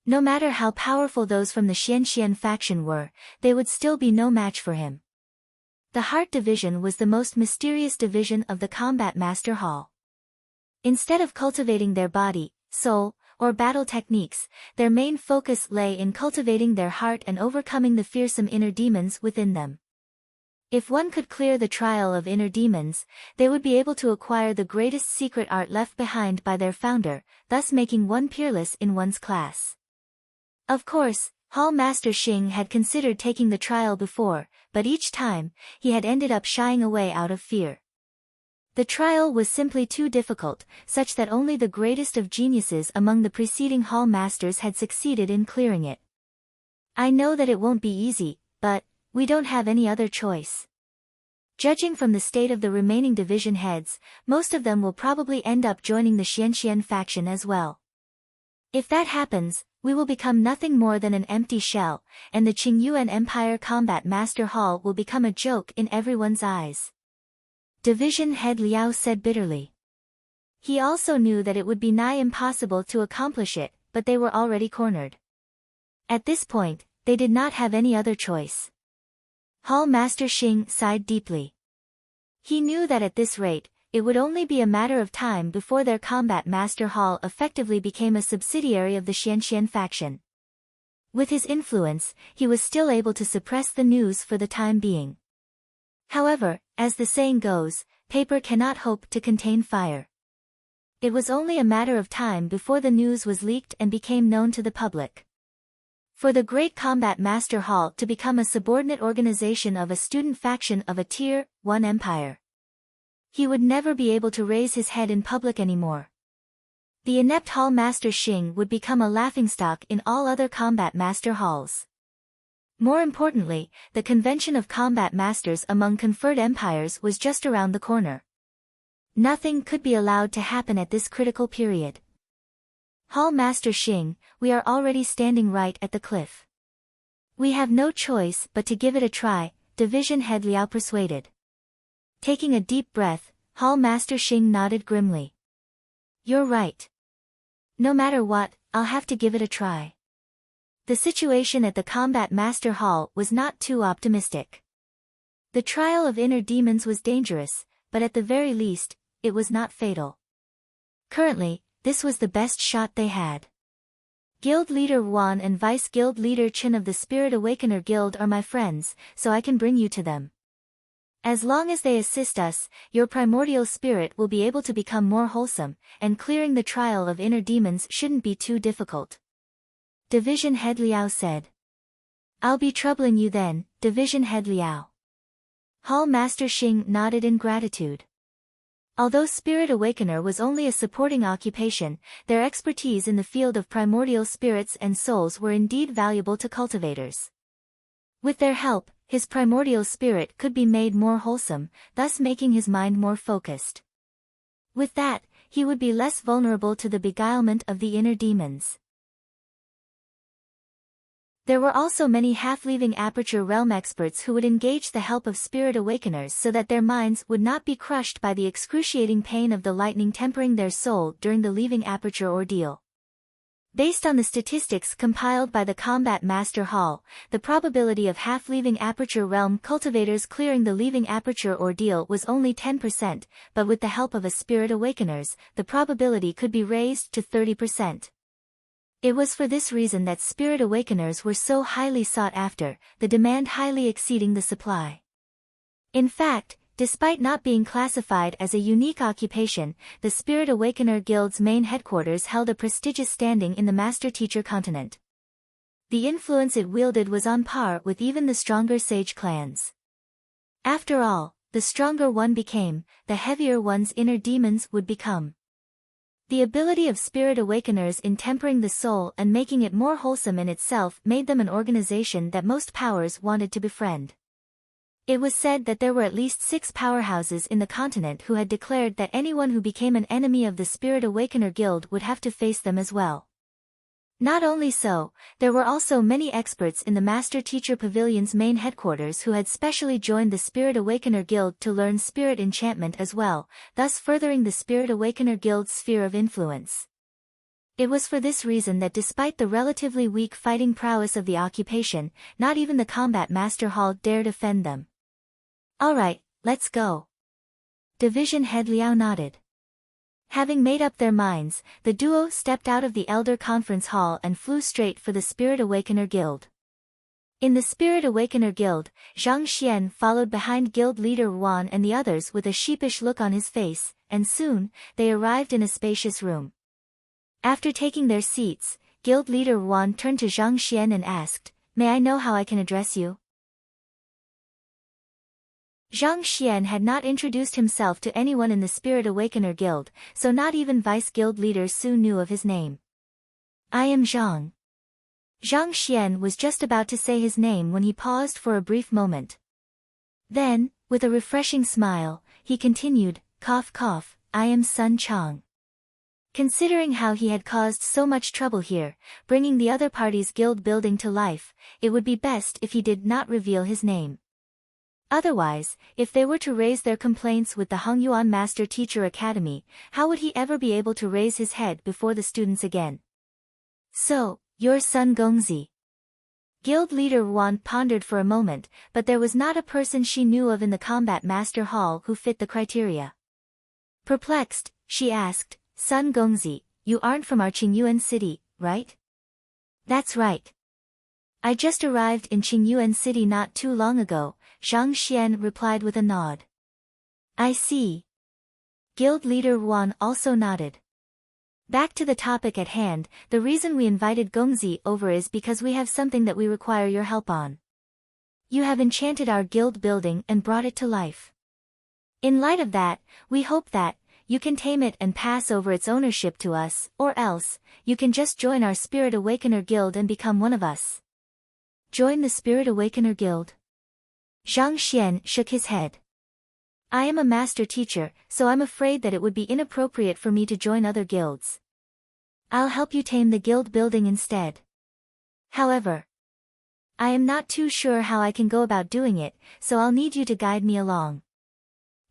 No matter how powerful those from the Xianxian faction were, they would still be no match for him. The Heart Division was the most mysterious division of the Combat Master Hall. Instead of cultivating their body, soul, or battle techniques, their main focus lay in cultivating their heart and overcoming the fearsome inner demons within them. If one could clear the trial of inner demons, they would be able to acquire the greatest secret art left behind by their founder, thus making one peerless in one's class. Of course, Hall Master Xing had considered taking the trial before, but each time, he had ended up shying away out of fear. The trial was simply too difficult, such that only the greatest of geniuses among the preceding Hall Masters had succeeded in clearing it. I know that it won't be easy, but we don't have any other choice. Judging from the state of the remaining division heads, most of them will probably end up joining the Xianxian faction as well. If that happens, we will become nothing more than an empty shell, and the Qingyuan Empire Combat Master Hall will become a joke in everyone's eyes. Division Head Liao said bitterly. He also knew that it would be nigh impossible to accomplish it, but they were already cornered. At this point, they did not have any other choice. Hall Master Xing sighed deeply. He knew that at this rate, it would only be a matter of time before their Combat Master Hall effectively became a subsidiary of the Xianxian faction. With his influence, he was still able to suppress the news for the time being. However, as the saying goes, paper cannot hope to contain fire. It was only a matter of time before the news was leaked and became known to the public. For the Great Combat Master Hall to become a subordinate organization of a student faction of a Tier 1 empire, he would never be able to raise his head in public anymore. The inept Hall Master Xing would become a laughingstock in all other Combat Master Halls. More importantly, the convention of combat masters among conferred empires was just around the corner. Nothing could be allowed to happen at this critical period. Hall Master Xing, we are already standing right at the cliff. We have no choice but to give it a try, Division Head Liao persuaded. Taking a deep breath, Hall Master Xing nodded grimly. You're right. No matter what, I'll have to give it a try. The situation at the Combat Master Hall was not too optimistic. The trial of inner demons was dangerous, but at the very least, it was not fatal. Currently, this was the best shot they had. Guild Leader Wan and Vice Guild Leader Chen of the Spirit Awakener Guild are my friends, so I can bring you to them. As long as they assist us, your primordial spirit will be able to become more wholesome, and clearing the trial of inner demons shouldn't be too difficult. Division Head Liao said. I'll be troubling you then, Division Head Liao. Hall Master Xing nodded in gratitude. Although Spirit Awakener was only a supporting occupation, their expertise in the field of primordial spirits and souls were indeed valuable to cultivators. With their help, his primordial spirit could be made more wholesome, thus making his mind more focused. With that, he would be less vulnerable to the beguilement of the inner demons. There were also many half-leaving Aperture Realm experts who would engage the help of Spirit Awakeners so that their minds would not be crushed by the excruciating pain of the lightning tempering their soul during the leaving Aperture ordeal. Based on the statistics compiled by the Combat Master Hall, the probability of half-leaving Aperture Realm cultivators clearing the leaving Aperture ordeal was only 10%, but with the help of a Spirit Awakeners, the probability could be raised to 30%. It was for this reason that Spirit Awakeners were so highly sought after, the demand highly exceeding the supply. In fact, despite not being classified as a unique occupation, the Spirit Awakener Guild's main headquarters held a prestigious standing in the Master-Teacher continent. The influence it wielded was on par with even the stronger sage clans. After all, the stronger one became, the heavier one's inner demons would become. The ability of Spirit Awakeners in tempering the soul and making it more wholesome in itself made them an organization that most powers wanted to befriend. It was said that there were at least 6 powerhouses in the continent who had declared that anyone who became an enemy of the Spirit Awakener Guild would have to face them as well. Not only so, there were also many experts in the Master-Teacher Pavilion's main headquarters who had specially joined the Spirit Awakener Guild to learn spirit enchantment as well, thus furthering the Spirit Awakener Guild's sphere of influence. It was for this reason that despite the relatively weak fighting prowess of the occupation, not even the Combat Master Hall dared offend them. Alright, let's go. Division Head Liao nodded. Having made up their minds, the duo stepped out of the Elder Conference Hall and flew straight for the Spirit Awakener Guild. In the Spirit Awakener Guild, Zhang Xian followed behind guild leader Wan and the others with a sheepish look on his face, and soon, they arrived in a spacious room. After taking their seats, guild leader Wan turned to Zhang Xian and asked, "May I know how I can address you?" Zhang Xian had not introduced himself to anyone in the Spirit Awakener Guild, so not even vice-guild leaders soon knew of his name. "I am Zhang." Zhang Xian was just about to say his name when he paused for a brief moment. Then, with a refreshing smile, he continued, "Cough cough, I am Sun Chang." Considering how he had caused so much trouble here, bringing the other party's guild building to life, it would be best if he did not reveal his name. Otherwise, if they were to raise their complaints with the Hongyuan Master Teacher Academy, how would he ever be able to raise his head before the students again? "So, you're Sun Gongzi." Guild leader Wan pondered for a moment, but there was not a person she knew of in the Combat Master Hall who fit the criteria. Perplexed, she asked, "Sun Gongzi, you aren't from our Qingyuan city, right?" "That's right. I just arrived in Qingyuan city not too long ago," Zhang Xian replied with a nod. "I see." Guild leader Wan also nodded. "Back to the topic at hand, the reason we invited Gongzi over is because we have something that we require your help on. You have enchanted our guild building and brought it to life. In light of that, we hope that you can tame it and pass over its ownership to us, or else, you can just join our Spirit Awakener Guild and become one of us." "Join the Spirit Awakener Guild?" Zhang Xian shook his head. "I am a master teacher, so I'm afraid that it would be inappropriate for me to join other guilds. I'll help you tame the guild building instead. However, I am not too sure how I can go about doing it, so I'll need you to guide me along."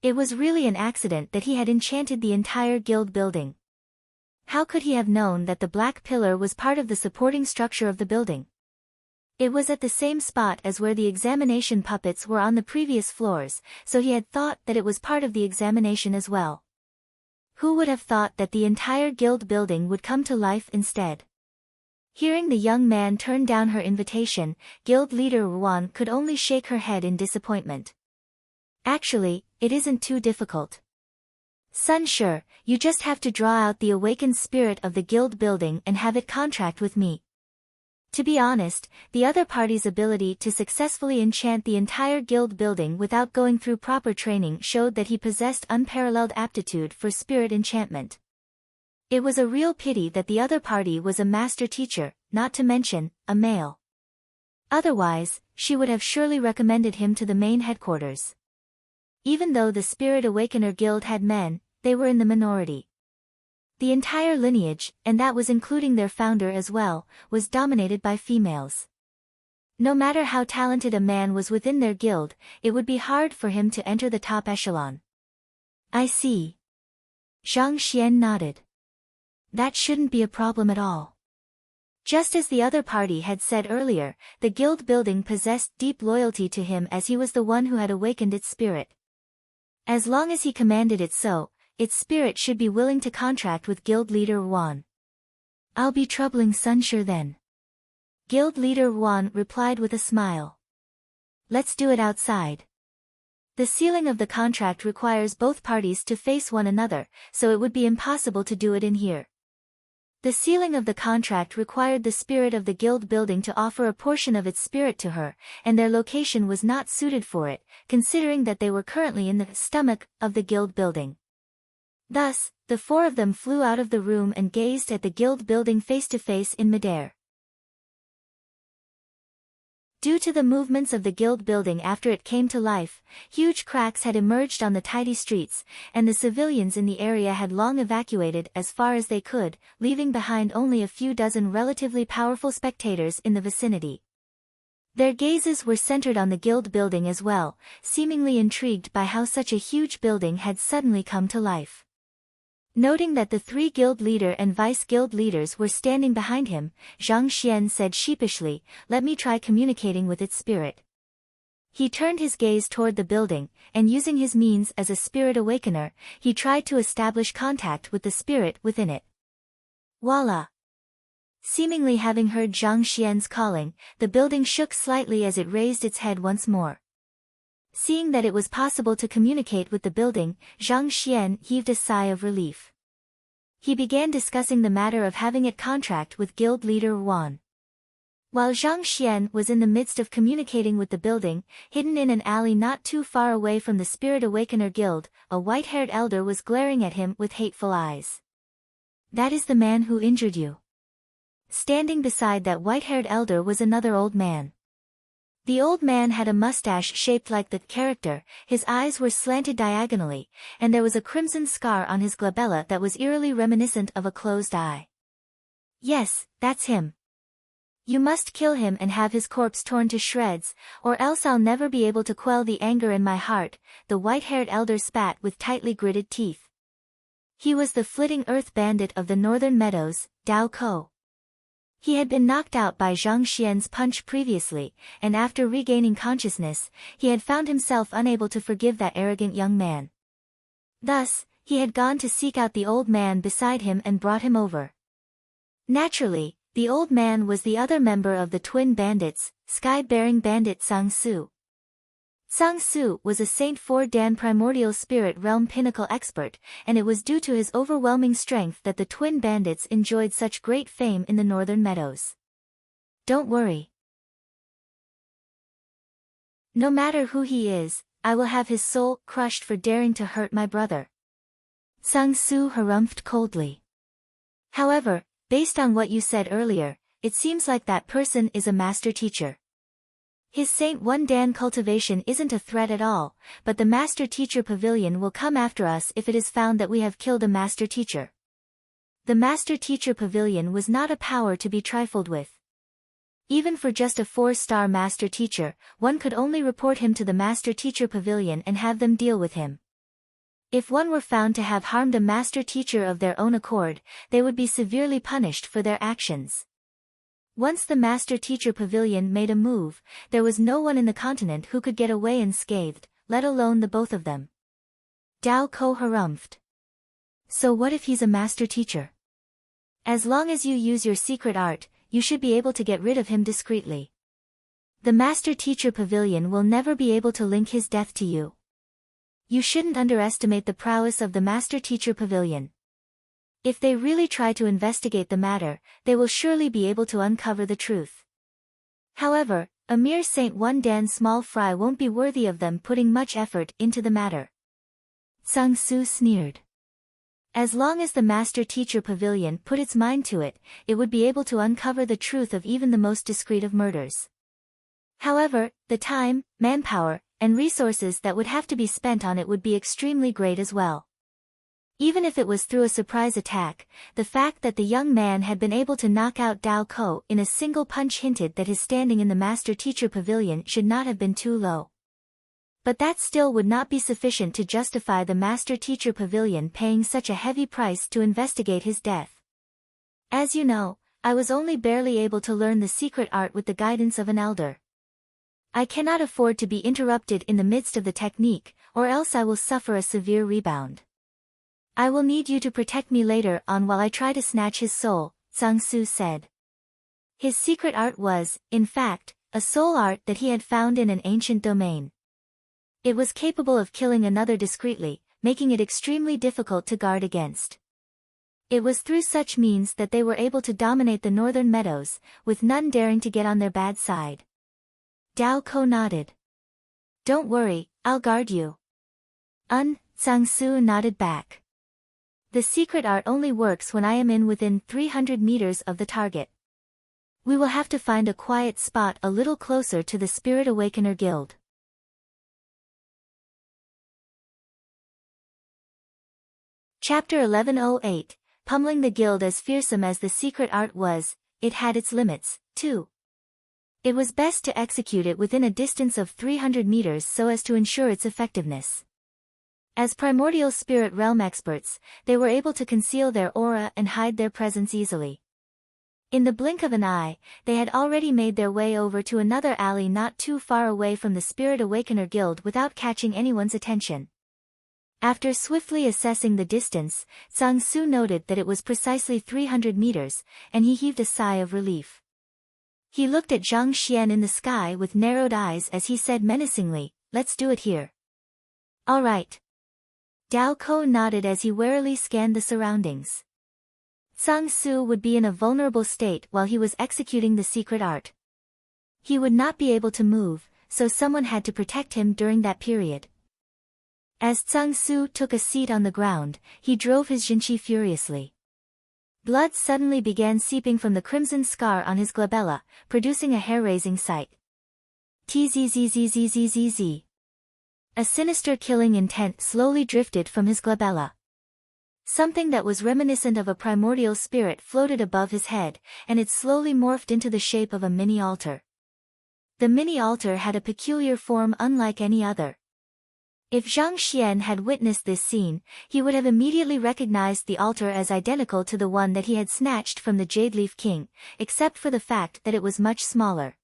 It was really an accident that he had enchanted the entire guild building. How could he have known that the black pillar was part of the supporting structure of the building? It was at the same spot as where the examination puppets were on the previous floors, so he had thought that it was part of the examination as well. Who would have thought that the entire guild building would come to life instead? Hearing the young man turn down her invitation, guild leader Ruan could only shake her head in disappointment. "Actually, it isn't too difficult. Sun Sure, you just have to draw out the awakened spirit of the guild building and have it contract with me." To be honest, the other party's ability to successfully enchant the entire guild building without going through proper training showed that he possessed unparalleled aptitude for spirit enchantment. It was a real pity that the other party was a master teacher, not to mention, a male. Otherwise, she would have surely recommended him to the main headquarters. Even though the Spirit Awakener Guild had men, they were in the minority. The entire lineage, and that was including their founder as well, was dominated by females. No matter how talented a man was within their guild, it would be hard for him to enter the top echelon. "I see." Zhang Xian nodded. "That shouldn't be a problem at all." Just as the other party had said earlier, the guild building possessed deep loyalty to him as he was the one who had awakened its spirit. As long as he commanded it so, its spirit should be willing to contract with guild leader Wan. "I'll be troubling Sunshire then." Guild leader Wan replied with a smile. "Let's do it outside. The sealing of the contract requires both parties to face one another, so it would be impossible to do it in here." The sealing of the contract required the spirit of the guild building to offer a portion of its spirit to her, and their location was not suited for it, considering that they were currently in the stomach of the guild building. Thus, the four of them flew out of the room and gazed at the guild building face to face in midair. Due to the movements of the guild building after it came to life, huge cracks had emerged on the tidy streets, and the civilians in the area had long evacuated as far as they could, leaving behind only a few dozen relatively powerful spectators in the vicinity. Their gazes were centered on the guild building as well, seemingly intrigued by how such a huge building had suddenly come to life. Noting that the three guild leader and vice-guild leaders were standing behind him, Zhang Xian said sheepishly, "Let me try communicating with its spirit." He turned his gaze toward the building, and using his means as a spirit awakener, he tried to establish contact with the spirit within it. Voila! Seemingly having heard Zhang Xian's calling, the building shook slightly as it raised its head once more. Seeing that it was possible to communicate with the building, Zhang Xian heaved a sigh of relief. He began discussing the matter of having it contract with guild leader Wan. While Zhang Xian was in the midst of communicating with the building, hidden in an alley not too far away from the Spirit Awakener Guild, a white-haired elder was glaring at him with hateful eyes. "That is the man who injured you." Standing beside that white-haired elder was another old man. The old man had a mustache shaped like the character, his eyes were slanted diagonally, and there was a crimson scar on his glabella that was eerily reminiscent of a closed eye. "Yes, that's him. You must kill him and have his corpse torn to shreds, or else I'll never be able to quell the anger in my heart," the white-haired elder spat with tightly gritted teeth. He was the flitting earth bandit of the northern meadows, Dao Ko. He had been knocked out by Zhang Xian's punch previously, and after regaining consciousness, he had found himself unable to forgive that arrogant young man. Thus, he had gone to seek out the old man beside him and brought him over. Naturally, the old man was the other member of the twin bandits, sky-bearing bandit Sang Su. Sang Su was a Saint 4 Dan primordial spirit realm pinnacle expert, and it was due to his overwhelming strength that the twin bandits enjoyed such great fame in the northern meadows. "Don't worry. No matter who he is, I will have his soul crushed for daring to hurt my brother," Sang Su harumphed coldly. "However, based on what you said earlier, it seems like that person is a master teacher. His Saint 1 Dan cultivation isn't a threat at all, but the Master Teacher Pavilion will come after us if it is found that we have killed a Master Teacher." The Master Teacher Pavilion was not a power to be trifled with. Even for just a 4-star Master Teacher, one could only report him to the Master Teacher Pavilion and have them deal with him. If one were found to have harmed a Master Teacher of their own accord, they would be severely punished for their actions. Once the Master Teacher Pavilion made a move, there was no one in the continent who could get away unscathed, let alone the both of them. Dao Ko harumphed. "So what if he's a Master Teacher? As long as you use your secret art, you should be able to get rid of him discreetly. The Master Teacher Pavilion will never be able to link his death to you. You shouldn't underestimate the prowess of the Master Teacher Pavilion. If they really try to investigate the matter, they will surely be able to uncover the truth. However, a mere Saint 1 Dan small fry won't be worthy of them putting much effort into the matter." Sang Su sneered. As long as the Master Teacher Pavilion put its mind to it, it would be able to uncover the truth of even the most discreet of murders. However, the time, manpower, and resources that would have to be spent on it would be extremely great as well. Even if it was through a surprise attack, the fact that the young man had been able to knock out Dao Ko in a single punch hinted that his standing in the Master Teacher Pavilion should not have been too low. But that still would not be sufficient to justify the Master Teacher Pavilion paying such a heavy price to investigate his death. As you know, I was only barely able to learn the secret art with the guidance of an elder. I cannot afford to be interrupted in the midst of the technique, or else I will suffer a severe rebound. I will need you to protect me later on while I try to snatch his soul," Sang Su said. His secret art was, in fact, a soul art that he had found in an ancient domain. It was capable of killing another discreetly, making it extremely difficult to guard against. It was through such means that they were able to dominate the northern meadows, with none daring to get on their bad side. Dao Ko nodded. "Don't worry, I'll guard you." Sang Su nodded back. "The secret art only works when I am within 300 meters of the target. We will have to find a quiet spot a little closer to the Spirit Awakener Guild." Chapter 1108, Pummeling the Guild. As fearsome as the secret art was, it had its limits, too. It was best to execute it within a distance of 300 meters so as to ensure its effectiveness. As primordial spirit realm experts, they were able to conceal their aura and hide their presence easily. In the blink of an eye, they had already made their way over to another alley not too far away from the Spirit Awakener Guild without catching anyone's attention. After swiftly assessing the distance, Sang-soo noted that it was precisely 300 meters, and he heaved a sigh of relief. He looked at Zhang Xian in the sky with narrowed eyes as he said menacingly, "Let's do it here." "All right." Dao Ko nodded as he warily scanned the surroundings. Sang-soo would be in a vulnerable state while he was executing the secret art. He would not be able to move, so someone had to protect him during that period. As Sang-soo took a seat on the ground, he drove his jinchi furiously. Blood suddenly began seeping from the crimson scar on his glabella, producing a hair-raising sight. Tzzzzzzzzzz. A sinister killing intent slowly drifted from his glabella. Something that was reminiscent of a primordial spirit floated above his head, and it slowly morphed into the shape of a mini-altar. The mini-altar had a peculiar form unlike any other. If Zhang Xian had witnessed this scene, he would have immediately recognized the altar as identical to the one that he had snatched from the Jade Leaf King, except for the fact that it was much smaller.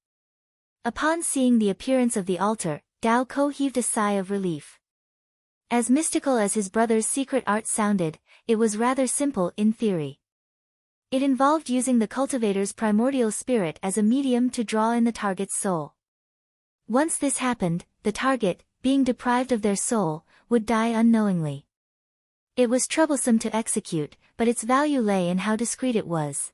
Upon seeing the appearance of the altar, Dao Ko heaved a sigh of relief. As mystical as his brother's secret art sounded, it was rather simple in theory. It involved using the cultivator's primordial spirit as a medium to draw in the target's soul. Once this happened, the target, being deprived of their soul, would die unknowingly. It was troublesome to execute, but its value lay in how discreet it was.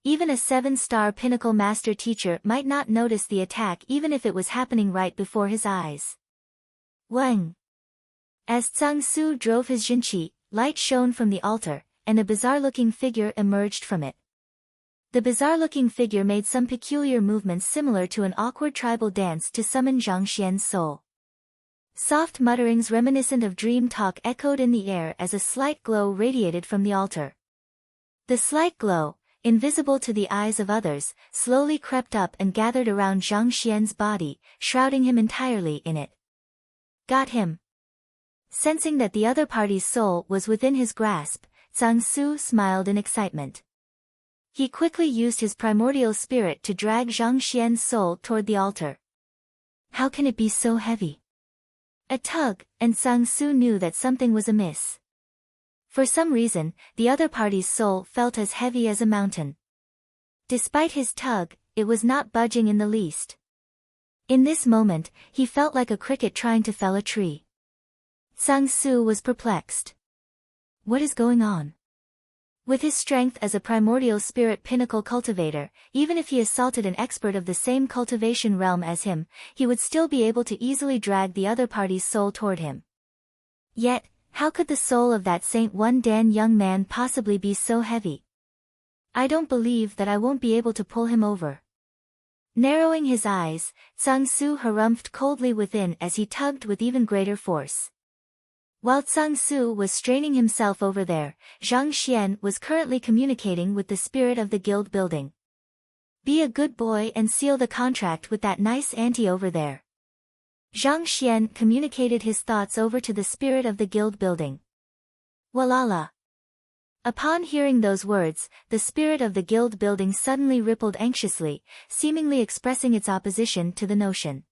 Even a 7-star pinnacle master teacher might not notice the attack even if it was happening right before his eyes. Wang. As Sang-soo drove his jinchi, light shone from the altar, and a bizarre-looking figure emerged from it. The bizarre-looking figure made some peculiar movements similar to an awkward tribal dance to summon Zhang Xian's soul. Soft mutterings reminiscent of dream talk echoed in the air as a slight glow radiated from the altar. The slight glow, invisible to the eyes of others, slowly crept up and gathered around Zhang Xian's body, shrouding him entirely in it. Got him. Sensing that the other party's soul was within his grasp, Sang-soo smiled in excitement. He quickly used his primordial spirit to drag Zhang Xian's soul toward the altar. How can it be so heavy? A tug, and Sang-soo knew that something was amiss. For some reason, the other party's soul felt as heavy as a mountain. Despite his tug, it was not budging in the least. In this moment, he felt like a cricket trying to fell a tree. Sang-soo was perplexed. What is going on? With his strength as a primordial spirit pinnacle cultivator, even if he assaulted an expert of the same cultivation realm as him, he would still be able to easily drag the other party's soul toward him. Yet, how could the soul of that Saint One Dan young man possibly be so heavy? I don't believe that I won't be able to pull him over. Narrowing his eyes, Sang-soo harumphed coldly within as he tugged with even greater force. While Sang-soo was straining himself over there, Zhang Xian was currently communicating with the spirit of the guild building. Be a good boy and seal the contract with that nice auntie over there. Zhang Xian communicated his thoughts over to the spirit of the guild building. Walala. Upon hearing those words, the spirit of the guild building suddenly rippled anxiously, seemingly expressing its opposition to the notion.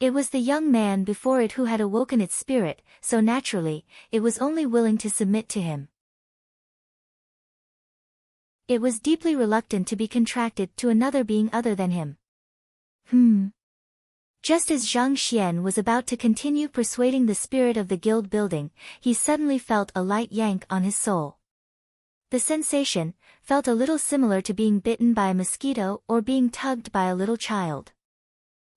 It was the young man before it who had awoken its spirit, so naturally, it was only willing to submit to him. It was deeply reluctant to be contracted to another being other than him. Just as Zhang Xian was about to continue persuading the spirit of the guild building, he suddenly felt a light yank on his soul. The sensation felt a little similar to being bitten by a mosquito or being tugged by a little child.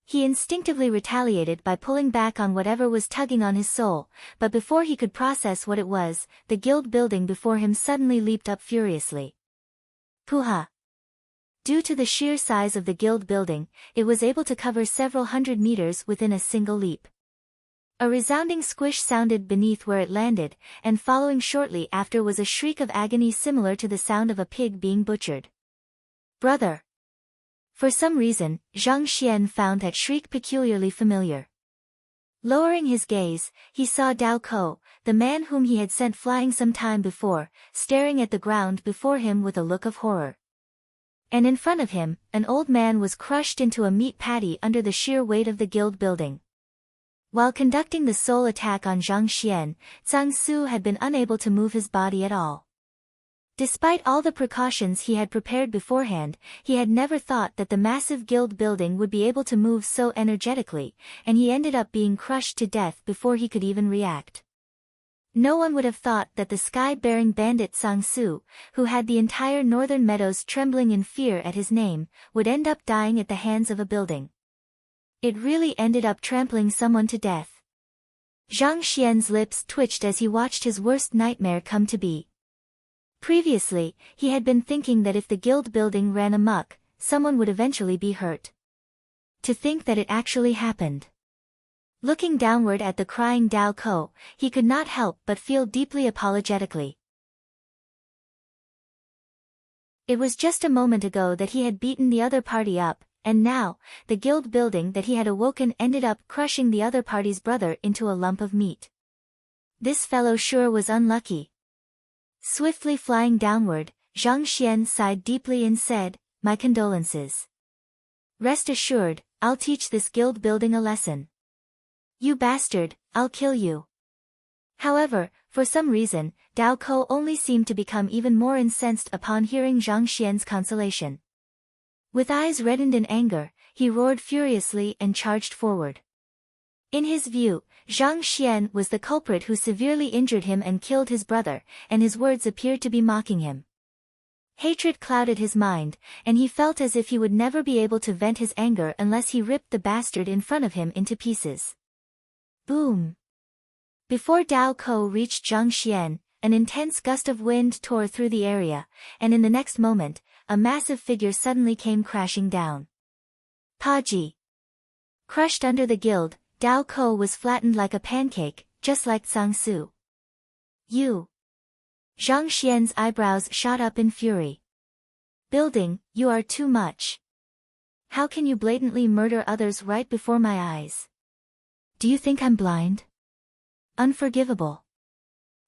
He instinctively retaliated by pulling back on whatever was tugging on his soul, but before he could process what it was, the guild building before him suddenly leaped up furiously. Puha! Due to the sheer size of the guild building, it was able to cover several hundred meters within a single leap. A resounding squish sounded beneath where it landed, and following shortly after was a shriek of agony similar to the sound of a pig being butchered. Brother! For some reason, Zhang Xian found that shriek peculiarly familiar. Lowering his gaze, he saw Dao Ko, the man whom he had sent flying some time before, staring at the ground before him with a look of horror. And in front of him, an old man was crushed into a meat patty under the sheer weight of the guild building. While conducting the sole attack on Zhang Xian, Zhang Su had been unable to move his body at all. Despite all the precautions he had prepared beforehand, he had never thought that the massive guild building would be able to move so energetically, and he ended up being crushed to death before he could even react. No one would have thought that the sky-bearing bandit Zhang Su, who had the entire northern meadows trembling in fear at his name, would end up dying at the hands of a building. It really ended up trampling someone to death. Zhang Xian's lips twitched as he watched his worst nightmare come to be. Previously, he had been thinking that if the guild building ran amok, someone would eventually be hurt. To think that it actually happened. Looking downward at the crying Dao Ko, he could not help but feel deeply apologetically. It was just a moment ago that he had beaten the other party up, and now, the guild building that he had awoken ended up crushing the other party's brother into a lump of meat. This fellow sure was unlucky. Swiftly flying downward, Zhang Xian sighed deeply and said, "My condolences. Rest assured, I'll teach this guild building a lesson. You bastard, I'll kill you." However, for some reason, Dao Ko only seemed to become even more incensed upon hearing Zhang Xian's consolation. With eyes reddened in anger, he roared furiously and charged forward. In his view, Zhang Xian was the culprit who severely injured him and killed his brother, and his words appeared to be mocking him. Hatred clouded his mind, and he felt as if he would never be able to vent his anger unless he ripped the bastard in front of him into pieces. Boom! Before Dao Ko reached Zhang Xian, an intense gust of wind tore through the area, and in the next moment, a massive figure suddenly came crashing down. Paji! Crushed under the guild, Dao Ko was flattened like a pancake, just like Zhang Su. You! Zhang Xian's eyebrows shot up in fury. Building, you are too much. How can you blatantly murder others right before my eyes? Do you think I'm blind? Unforgivable.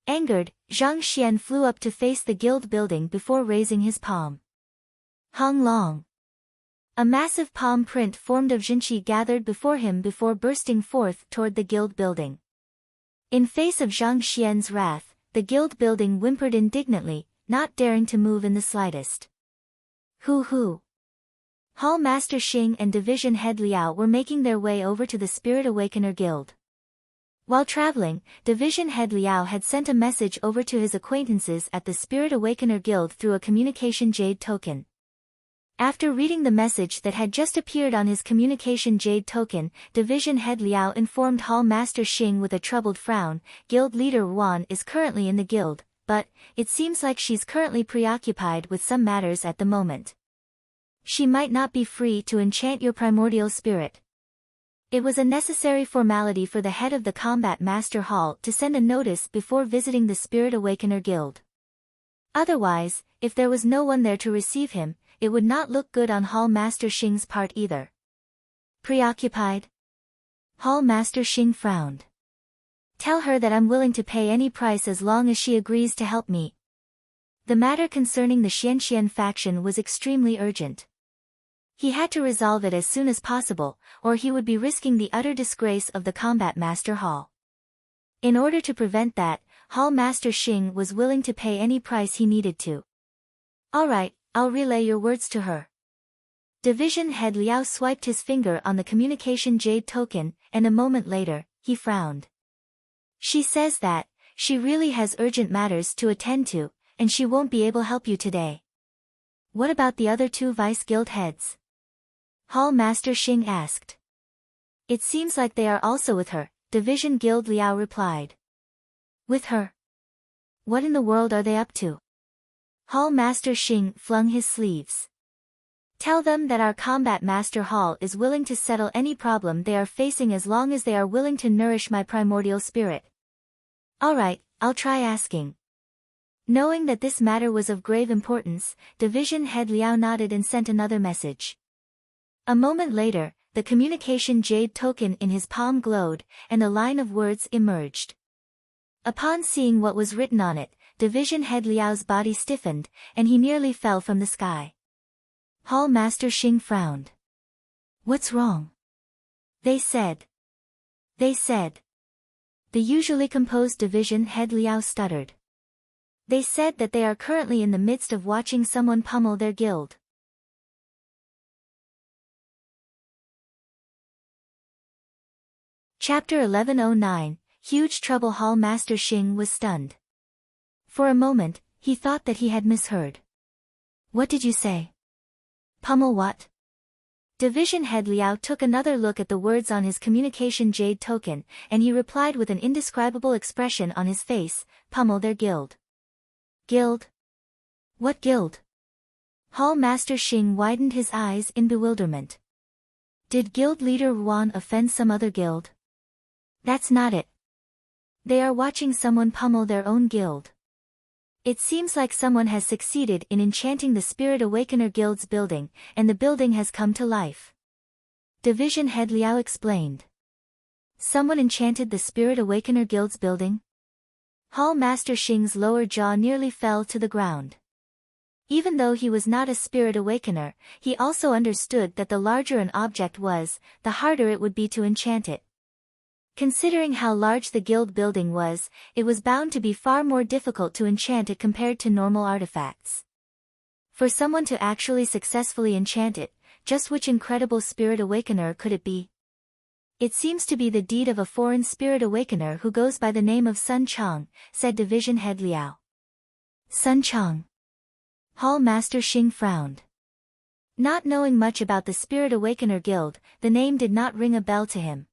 Angered, Zhang Xian flew up to face the guild building before raising his palm. Hong Long. A massive palm print formed of Jinqi gathered before him before bursting forth toward the guild building. In face of Zhang Xian's wrath, the guild building whimpered indignantly, not daring to move in the slightest. Hoo! Hall Master Xing and Division Head Liao were making their way over to the Spirit Awakener Guild. While traveling, Division Head Liao had sent a message over to his acquaintances at the Spirit Awakener Guild through a communication jade token. After reading the message that had just appeared on his communication jade token, Division Head Liao informed Hall Master Xing with a troubled frown, Guild Leader Wan is currently in the guild, but it seems like she's currently preoccupied with some matters at the moment. She might not be free to enchant your primordial spirit. It was a necessary formality for the head of the Combat Master Hall to send a notice before visiting the Spirit Awakener Guild. Otherwise, if there was no one there to receive him, it would not look good on Hall Master Xing's part either. Preoccupied? Hall Master Xing frowned. Tell her that I'm willing to pay any price as long as she agrees to help me. The matter concerning the Xianxian faction was extremely urgent. He had to resolve it as soon as possible, or he would be risking the utter disgrace of the Combat Master Hall. In order to prevent that, Hall Master Xing was willing to pay any price he needed to. All right, I'll relay your words to her. Division Head Liao swiped his finger on the communication jade token, and a moment later, he frowned. She says that she really has urgent matters to attend to, and she won't be able to help you today. What about the other two vice guild heads? Hall Master Xing asked. It seems like they are also with her, Division Guild Liao replied. With her? What in the world are they up to? Hall Master Xing flung his sleeves. Tell them that our Combat Master Hall is willing to settle any problem they are facing as long as they are willing to nourish my primordial spirit. Alright, I'll try asking. Knowing that this matter was of grave importance, Division Head Liao nodded and sent another message. A moment later, the communication jade token in his palm glowed, and a line of words emerged. Upon seeing what was written on it, Division Head Liao's body stiffened, and he nearly fell from the sky. Hall Master Xing frowned. What's wrong? They said. The usually composed division head Liao stuttered. They said that they are currently in the midst of watching someone pummel their guild. Chapter 1109, Huge Trouble. Hall Master Xing was stunned. For a moment, he thought that he had misheard. What did you say? Pummel what? Division head Liao took another look at the words on his communication jade token, and he replied with an indescribable expression on his face, pummel their guild. Guild? What guild? Hall Master Xing widened his eyes in bewilderment. Did guild leader Ruan offend some other guild? That's not it. They are watching someone pummel their own guild. It seems like someone has succeeded in enchanting the Spirit Awakener Guild's building, and the building has come to life. Division head Liao explained. Someone enchanted the Spirit Awakener Guild's building? Hall Master Xing's lower jaw nearly fell to the ground. Even though he was not a Spirit Awakener, he also understood that the larger an object was, the harder it would be to enchant it. Considering how large the guild building was, it was bound to be far more difficult to enchant it compared to normal artifacts. For someone to actually successfully enchant it, just which incredible Spirit Awakener could it be? It seems to be the deed of a foreign Spirit Awakener who goes by the name of Sun Chang, said Division head Liao. Sun Chang. Hall Master Xing frowned. Not knowing much about the Spirit Awakener Guild, the name did not ring a bell to him.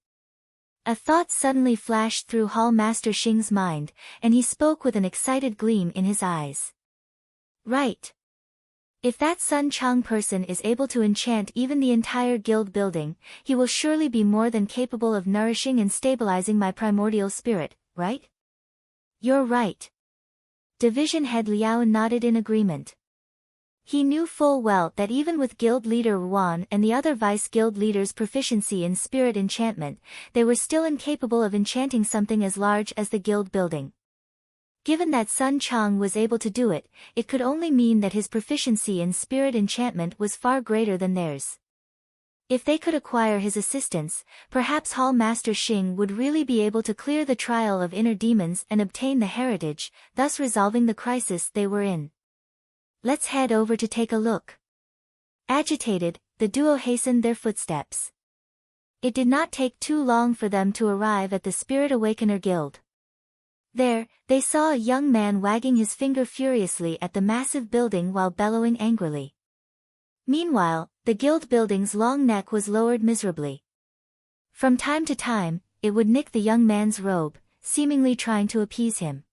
A thought suddenly flashed through Hall Master Xing's mind, and he spoke with an excited gleam in his eyes. Right. If that Sun Chang person is able to enchant even the entire guild building, he will surely be more than capable of nourishing and stabilizing my primordial spirit, right? You're right. Division head Liao nodded in agreement. He knew full well that even with guild leader Ruan and the other vice guild leaders' proficiency in spirit enchantment, they were still incapable of enchanting something as large as the guild building. Given that Sun Chang was able to do it, it could only mean that his proficiency in spirit enchantment was far greater than theirs. If they could acquire his assistance, perhaps Hall Master Xing would really be able to clear the trial of inner demons and obtain the heritage, thus resolving the crisis they were in. Let's head over to take a look. Agitated, the duo hastened their footsteps. It did not take too long for them to arrive at the Spirit Awakener Guild. There, they saw a young man wagging his finger furiously at the massive building while bellowing angrily. Meanwhile, the guild building's long neck was lowered miserably. From time to time, it would nick the young man's robe, seemingly trying to appease him.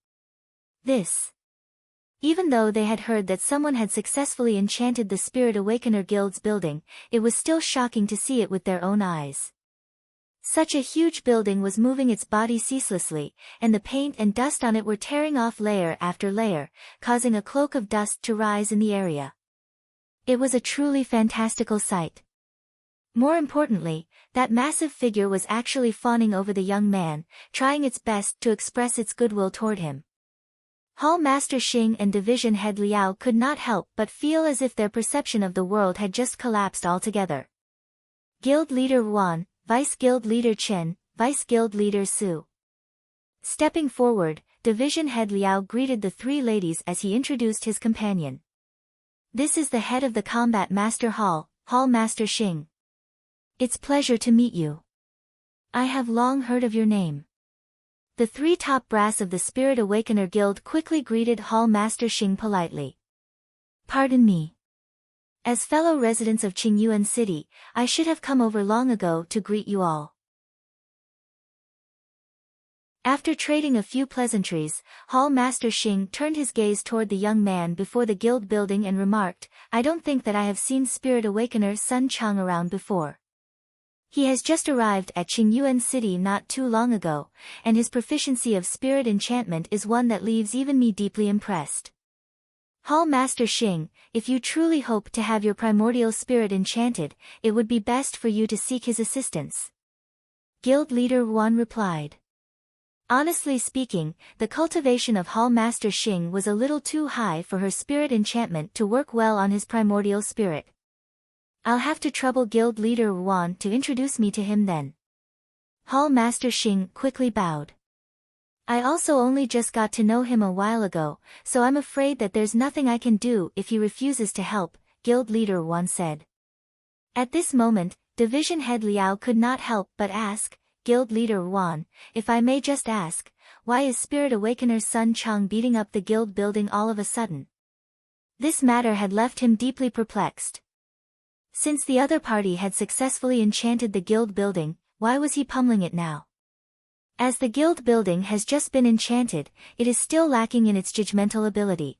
Even though they had heard that someone had successfully enchanted the Spirit Awakener Guild's building, it was still shocking to see it with their own eyes. Such a huge building was moving its body ceaselessly, and the paint and dust on it were tearing off layer after layer, causing a cloak of dust to rise in the area. It was a truly fantastical sight. More importantly, that massive figure was actually fawning over the young man, trying its best to express its goodwill toward him. Hall Master Xing and Division head Liao could not help but feel as if their perception of the world had just collapsed altogether. Guild Leader Ruan, Vice Guild Leader Chen, Vice Guild Leader Su. Stepping forward, Division head Liao greeted the three ladies as he introduced his companion. This is the head of the Combat Master Hall, Hall Master Xing. It's pleasure to meet you. I have long heard of your name. The three top brass of the Spirit Awakener Guild quickly greeted Hall Master Xing politely. Pardon me. As fellow residents of Qingyuan City, I should have come over long ago to greet you all. After trading a few pleasantries, Hall Master Xing turned his gaze toward the young man before the guild building and remarked, I don't think that I have seen Spirit Awakener Sun Chang around before. He has just arrived at Qingyuan City not too long ago, and his proficiency of spirit enchantment is one that leaves even me deeply impressed. Hall Master Xing, if you truly hope to have your primordial spirit enchanted, it would be best for you to seek his assistance. Guild Leader Ruan replied. Honestly speaking, the cultivation of Hall Master Xing was a little too high for her spirit enchantment to work well on his primordial spirit. I'll have to trouble guild leader Ruan to introduce me to him then. Hall Master Xing quickly bowed. I also only just got to know him a while ago, so I'm afraid that there's nothing I can do if he refuses to help, guild leader Ruan said. At this moment, division head Liao could not help but ask, guild leader Ruan, if I may just ask, why is Spirit Awakener's Sun Chang beating up the guild building all of a sudden? This matter had left him deeply perplexed. Since the other party had successfully enchanted the guild building, why was he pummeling it now? As the guild building has just been enchanted, it is still lacking in its judgmental ability.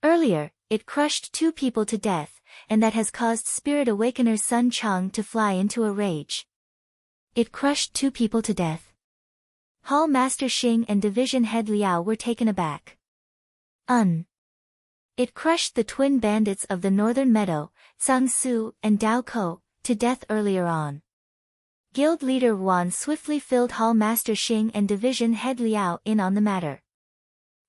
Earlier, it crushed 2 people to death, and that has caused Spirit Awakener's Sun Chang to fly into a rage. It crushed 2 people to death. Hall Master Xing and Division Head Liao were taken aback. It crushed the twin bandits of the Northern Meadow, Zhang Su and Dao Ko, to death earlier on. Guild leader Ruan swiftly filled Hall Master Xing and Division Head Liao in on the matter.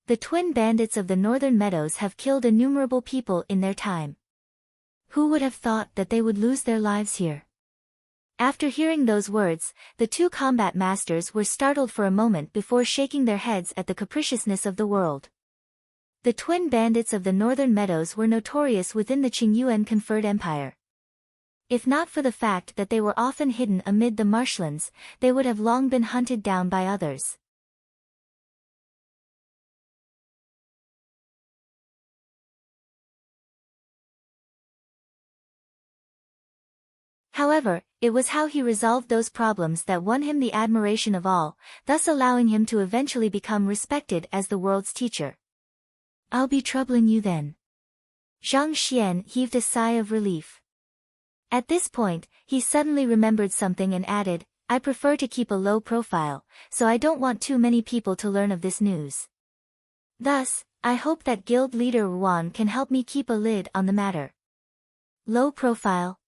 The twin bandits of the Northern Meadows have killed innumerable people in their time. Who would have thought that they would lose their lives here? After hearing those words, the 2 combat masters were startled for a moment before shaking their heads at the capriciousness of the world. The twin bandits of the Northern Meadows were notorious within the Qingyuan-conferred empire. If not for the fact that they were often hidden amid the marshlands, they would have long been hunted down by others. However, it was how he resolved those problems that won him the admiration of all, thus allowing him to eventually become respected as the world's teacher. I'll be troubling you then. Zhang Xian heaved a sigh of relief. At this point, he suddenly remembered something and added, I prefer to keep a low profile, so I don't want too many people to learn of this news. Thus, I hope that guild leader Ruan can help me keep a lid on the matter. Low profile.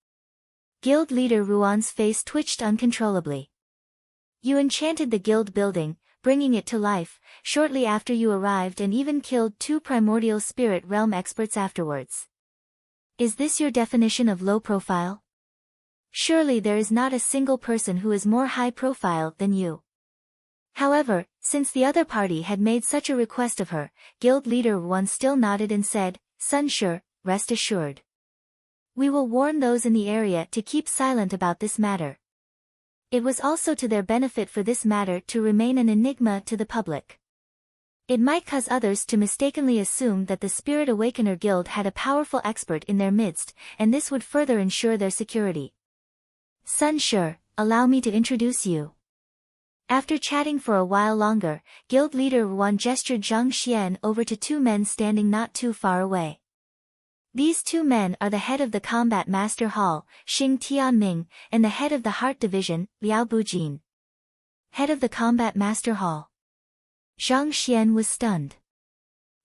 Guild leader Ruan's face twitched uncontrollably. You enchanted the guild building, bringing it to life, shortly after you arrived and even killed 2 primordial spirit realm experts afterwards. Is this your definition of low profile? Surely there is not a single person who is more high profile than you. However, since the other party had made such a request of her, guild leader Ruan still nodded and said, Sun Sure, rest assured. We will warn those in the area to keep silent about this matter. It was also to their benefit for this matter to remain an enigma to the public. It might cause others to mistakenly assume that the Spirit Awakener Guild had a powerful expert in their midst, and this would further ensure their security. Sun Sure, allow me to introduce you. After chatting for a while longer, guild leader Ruan gestured Zhang Xian over to 2 men standing not too far away. These 2 men are the head of the Combat Master Hall, Xing Tianming, and the head of the Heart Division, Liao Bujin. Head of the Combat Master Hall. Zhang Xian was stunned.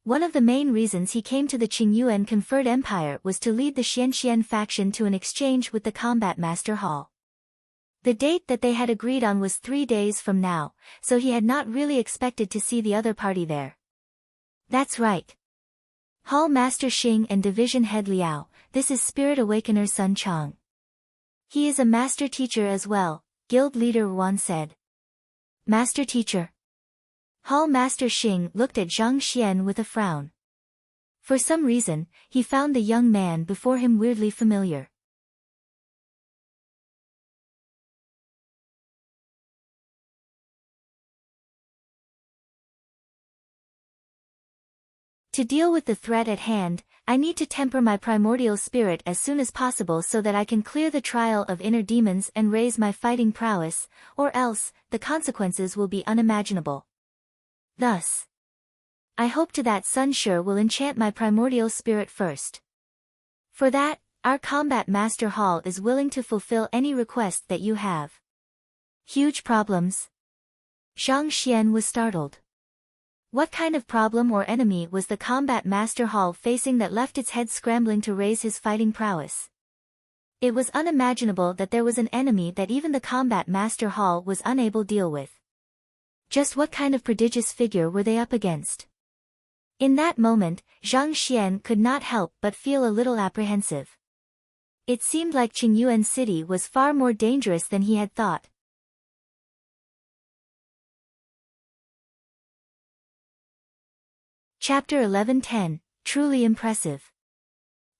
One of the main reasons he came to the Qingyuan conferred empire was to lead the Xianxian faction to an exchange with the Combat Master Hall. The date that they had agreed on was 3 days from now, so he had not really expected to see the other party there. That's right. Hall Master Xing and Division Head Liao, this is Spirit Awakener Sun Chang. He is a master teacher as well, guild leader Ruan said. Master teacher. Hall Master Xing looked at Zhang Xian with a frown. For some reason, he found the young man before him weirdly familiar. To deal with the threat at hand, I need to temper my primordial spirit as soon as possible so that I can clear the trial of inner demons and raise my fighting prowess, or else, the consequences will be unimaginable. Thus, I hope to that Sun Sure will enchant my primordial spirit first. For that, our Combat Master Hall is willing to fulfill any request that you have. Huge problems? Zhang Xian was startled. What kind of problem or enemy was the Combat Master Hall facing that left its head scrambling to raise his fighting prowess? It was unimaginable that there was an enemy that even the Combat Master Hall was unable to deal with. Just what kind of prodigious figure were they up against? In that moment, Zhang Xian could not help but feel a little apprehensive. It seemed like Qingyuan City was far more dangerous than he had thought. Chapter 11:10, Truly Impressive.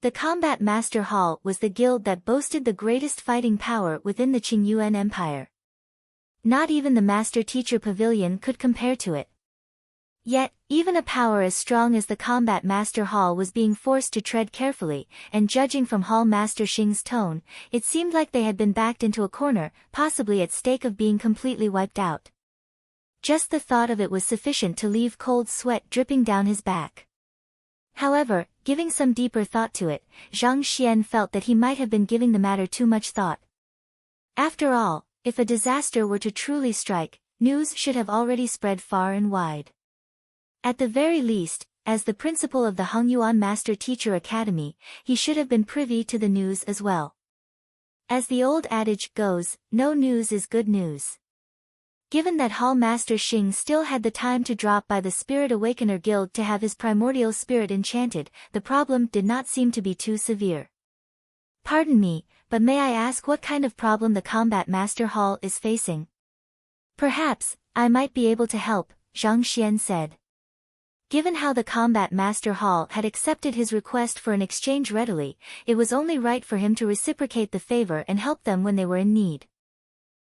The Combat Master Hall was the guild that boasted the greatest fighting power within the Qingyuan Empire. Not even the Master Teacher Pavilion could compare to it. Yet, even a power as strong as the Combat Master Hall was being forced to tread carefully, and judging from Hall Master Xing's tone, it seemed like they had been backed into a corner, possibly at stake of being completely wiped out. Just the thought of it was sufficient to leave cold sweat dripping down his back. However, giving some deeper thought to it, Zhang Xian felt that he might have been giving the matter too much thought. After all, if a disaster were to truly strike, news should have already spread far and wide. At the very least, as the principal of the Hongyuan Master Teacher Academy, he should have been privy to the news as well. As the old adage goes, no news is good news. Given that Hall Master Xing still had the time to drop by the Spirit Awakener Guild to have his primordial spirit enchanted, the problem did not seem to be too severe. Pardon me, but may I ask what kind of problem the Combat Master Hall is facing? Perhaps, I might be able to help, Zhang Xian said. Given how the Combat Master Hall had accepted his request for an exchange readily, it was only right for him to reciprocate the favor and help them when they were in need.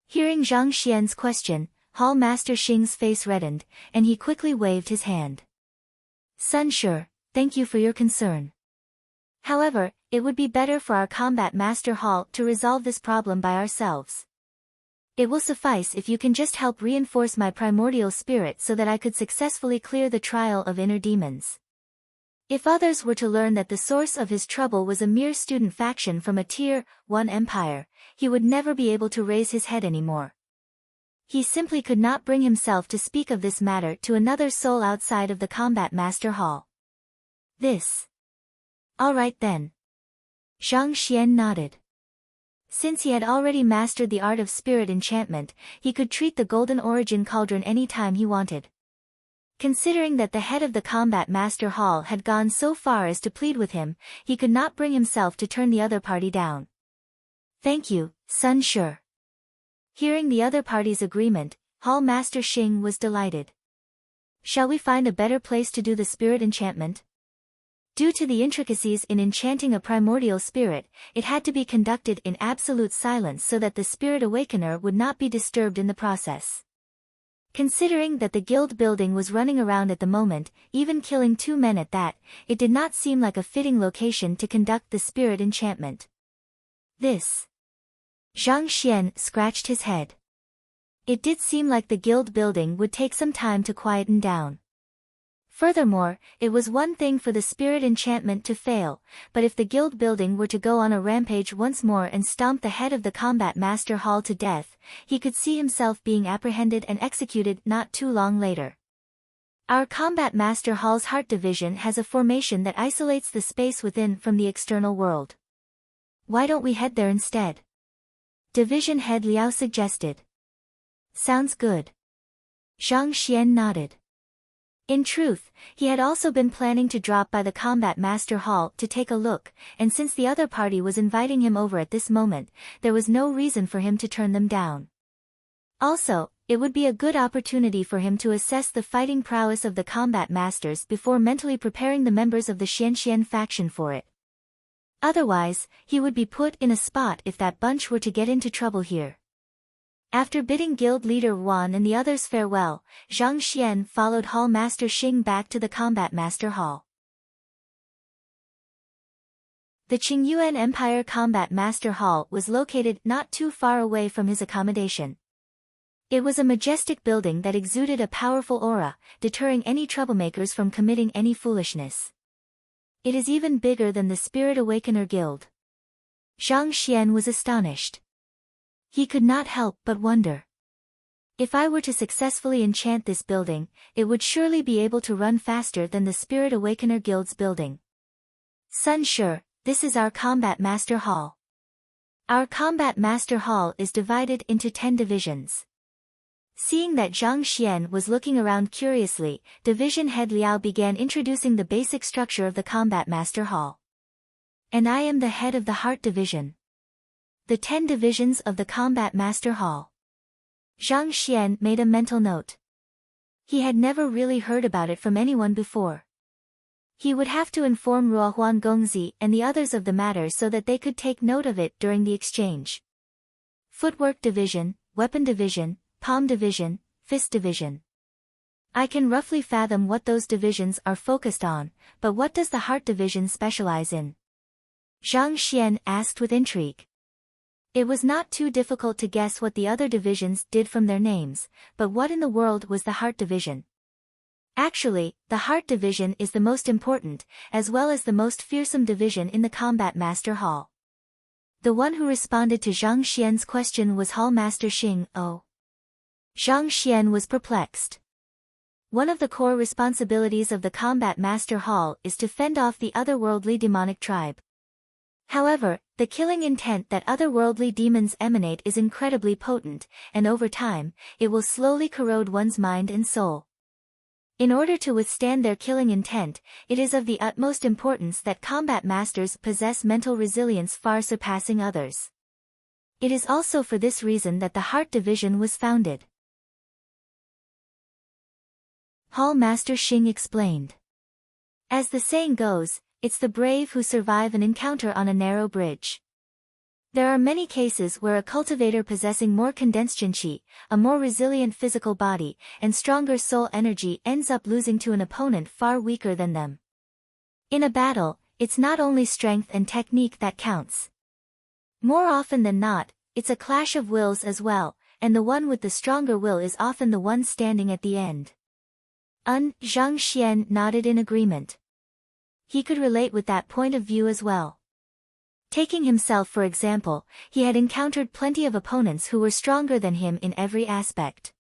Hearing Zhang Xian's question, Hall Master Xing's face reddened, and he quickly waved his hand. Sun Shi, thank you for your concern. However, it would be better for our Combat Master Hall to resolve this problem by ourselves. It will suffice if you can just help reinforce my primordial spirit so that I could successfully clear the trial of inner demons. If others were to learn that the source of his trouble was a mere student faction from a Tier 1 empire, he would never be able to raise his head anymore. He simply could not bring himself to speak of this matter to another soul outside of the Combat Master Hall. This. All right then. Zhang Xian nodded. Since he had already mastered the art of spirit enchantment, he could treat the Golden Origin Cauldron any time he wanted. Considering that the head of the Combat Master Hall had gone so far as to plead with him, he could not bring himself to turn the other party down. Thank you, Sun Shi. Hearing the other party's agreement, Hall Master Xing was delighted. Shall we find a better place to do the spirit enchantment? Due to the intricacies in enchanting a primordial spirit, it had to be conducted in absolute silence so that the Spirit Awakener would not be disturbed in the process. Considering that the guild building was running around at the moment, even killing 2 men at that, it did not seem like a fitting location to conduct the spirit enchantment. This. Zhang Xian scratched his head. It did seem like the guild building would take some time to quieten down. Furthermore, it was one thing for the spirit enchantment to fail, but if the guild building were to go on a rampage once more and stomp the head of the Combat Master Hall to death, he could see himself being apprehended and executed not too long later. Our Combat Master Hall's Heart Division has a formation that isolates the space within from the external world. Why don't we head there instead? Division Head Liao suggested. Sounds good. Zhang Xian nodded. In truth, he had also been planning to drop by the Combat Master Hall to take a look, and since the other party was inviting him over at this moment, there was no reason for him to turn them down. Also, it would be a good opportunity for him to assess the fighting prowess of the Combat Masters before mentally preparing the members of the Xianxian faction for it. Otherwise, he would be put in a spot if that bunch were to get into trouble here. After bidding guild leader Wan and the others farewell, Zhang Xian followed Hall Master Xing back to the Combat Master Hall. The Qingyuan Empire Combat Master Hall was located not too far away from his accommodation. It was a majestic building that exuded a powerful aura, deterring any troublemakers from committing any foolishness. It is even bigger than the Spirit Awakener Guild. Zhang Xian was astonished. He could not help but wonder. If I were to successfully enchant this building, it would surely be able to run faster than the Spirit Awakener Guild's building. Sun Shi, this is our Combat Master Hall. Our Combat Master Hall is divided into 10 divisions. Seeing that Zhang Xian was looking around curiously, Division Head Liao began introducing the basic structure of the Combat Master Hall. And I am the head of the Heart Division. The 10 divisions of the Combat Master Hall. Zhang Xian made a mental note. He had never really heard about it from anyone before. He would have to inform Ruohuan Gongzi and the others of the matter so that they could take note of it during the exchange. Footwork Division, Weapon Division, Palm Division, Fist Division. I can roughly fathom what those divisions are focused on, but what does the Heart Division specialize in? Zhang Xian asked with intrigue. It was not too difficult to guess what the other divisions did from their names, but what in the world was the Heart Division? Actually, the Heart Division is the most important, as well as the most fearsome division in the Combat Master Hall. The one who responded to Zhang Xian's question was Hall Master Xing. Oh. Zhang Xian was perplexed. One of the core responsibilities of the Combat Master Hall is to fend off the otherworldly demonic tribe. However, the killing intent that otherworldly demons emanate is incredibly potent, and over time, it will slowly corrode one's mind and soul. In order to withstand their killing intent, it is of the utmost importance that combat masters possess mental resilience far surpassing others. It is also for this reason that the Heart Division was founded. Hall Master Xing explained. As the saying goes, it's the brave who survive an encounter on a narrow bridge. There are many cases where a cultivator possessing more condensed qi, a more resilient physical body, and stronger soul energy ends up losing to an opponent far weaker than them. In a battle, it's not only strength and technique that counts. More often than not, it's a clash of wills as well, and the one with the stronger will is often the one standing at the end. Zhang Xian nodded in agreement. He could relate with that point of view as well. Taking himself for example, he had encountered plenty of opponents who were stronger than him in every aspect.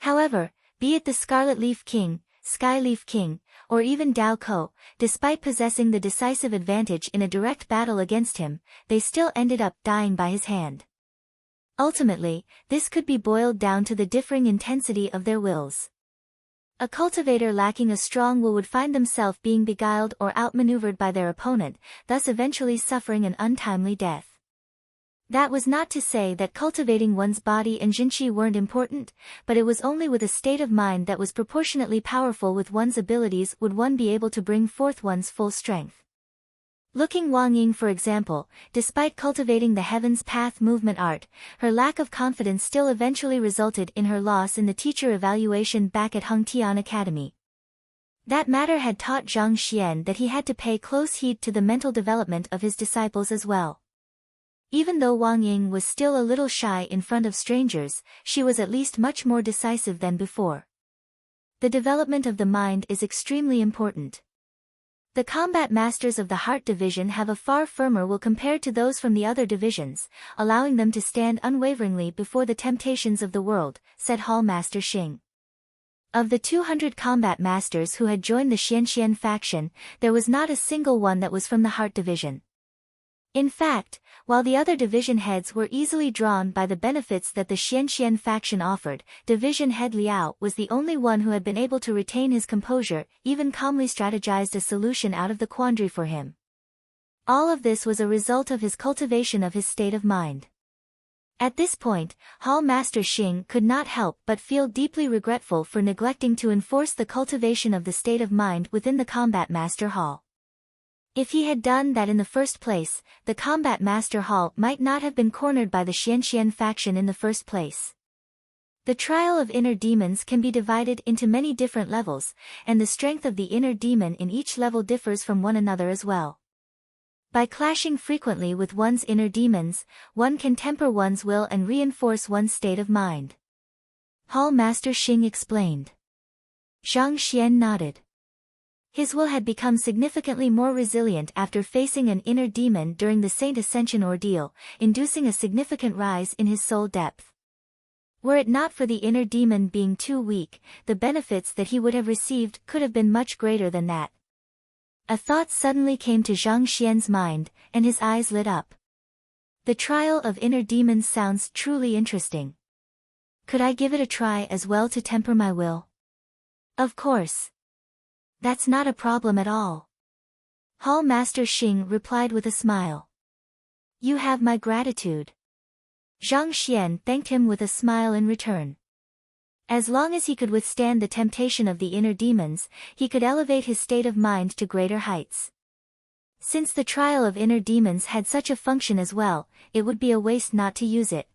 However, be it the Scarlet Leaf King, Sky Leaf King, or even Dao Ko, despite possessing the decisive advantage in a direct battle against him, they still ended up dying by his hand. Ultimately, this could be boiled down to the differing intensity of their wills. A cultivator lacking a strong will would find themselves being beguiled or outmaneuvered by their opponent, thus eventually suffering an untimely death. That was not to say that cultivating one's body and jinqi weren't important, but it was only with a state of mind that was proportionately powerful with one's abilities would one be able to bring forth one's full strength. Looking Wang Ying for example, despite cultivating the Heaven's Path movement art, her lack of confidence still eventually resulted in her loss in the teacher evaluation back at Hengtian Academy. That matter had taught Zhang Xian that he had to pay close heed to the mental development of his disciples as well. Even though Wang Ying was still a little shy in front of strangers, she was at least much more decisive than before. The development of the mind is extremely important. The combat masters of the Heart Division have a far firmer will compared to those from the other divisions, allowing them to stand unwaveringly before the temptations of the world, said Hall Master Xing. Of the 200 combat masters who had joined the Xianxian faction, there was not a single one that was from the Heart Division. In fact, while the other division heads were easily drawn by the benefits that the Xianxian faction offered, Division Head Liao was the only one who had been able to retain his composure, even calmly strategized a solution out of the quandary for him. All of this was a result of his cultivation of his state of mind. At this point, Hall Master Xing could not help but feel deeply regretful for neglecting to enforce the cultivation of the state of mind within the Combat Master Hall. If he had done that in the first place, the Combat Master Hall might not have been cornered by the Xianxian faction in the first place. The trial of inner demons can be divided into many different levels, and the strength of the inner demon in each level differs from one another as well. By clashing frequently with one's inner demons, one can temper one's will and reinforce one's state of mind. Hall Master Xing explained. Zhang Xian nodded. His will had become significantly more resilient after facing an inner demon during the Saint Ascension ordeal, inducing a significant rise in his soul depth. Were it not for the inner demon being too weak, the benefits that he would have received could have been much greater than that. A thought suddenly came to Zhang Xian's mind, and his eyes lit up. The trial of inner demons sounds truly interesting. Could I give it a try as well to temper my will? Of course. That's not a problem at all. Hall Master Xing replied with a smile. You have my gratitude. Zhang Xian thanked him with a smile in return. As long as he could withstand the temptation of the inner demons, he could elevate his state of mind to greater heights. Since the trial of inner demons had such a function as well, it would be a waste not to use it.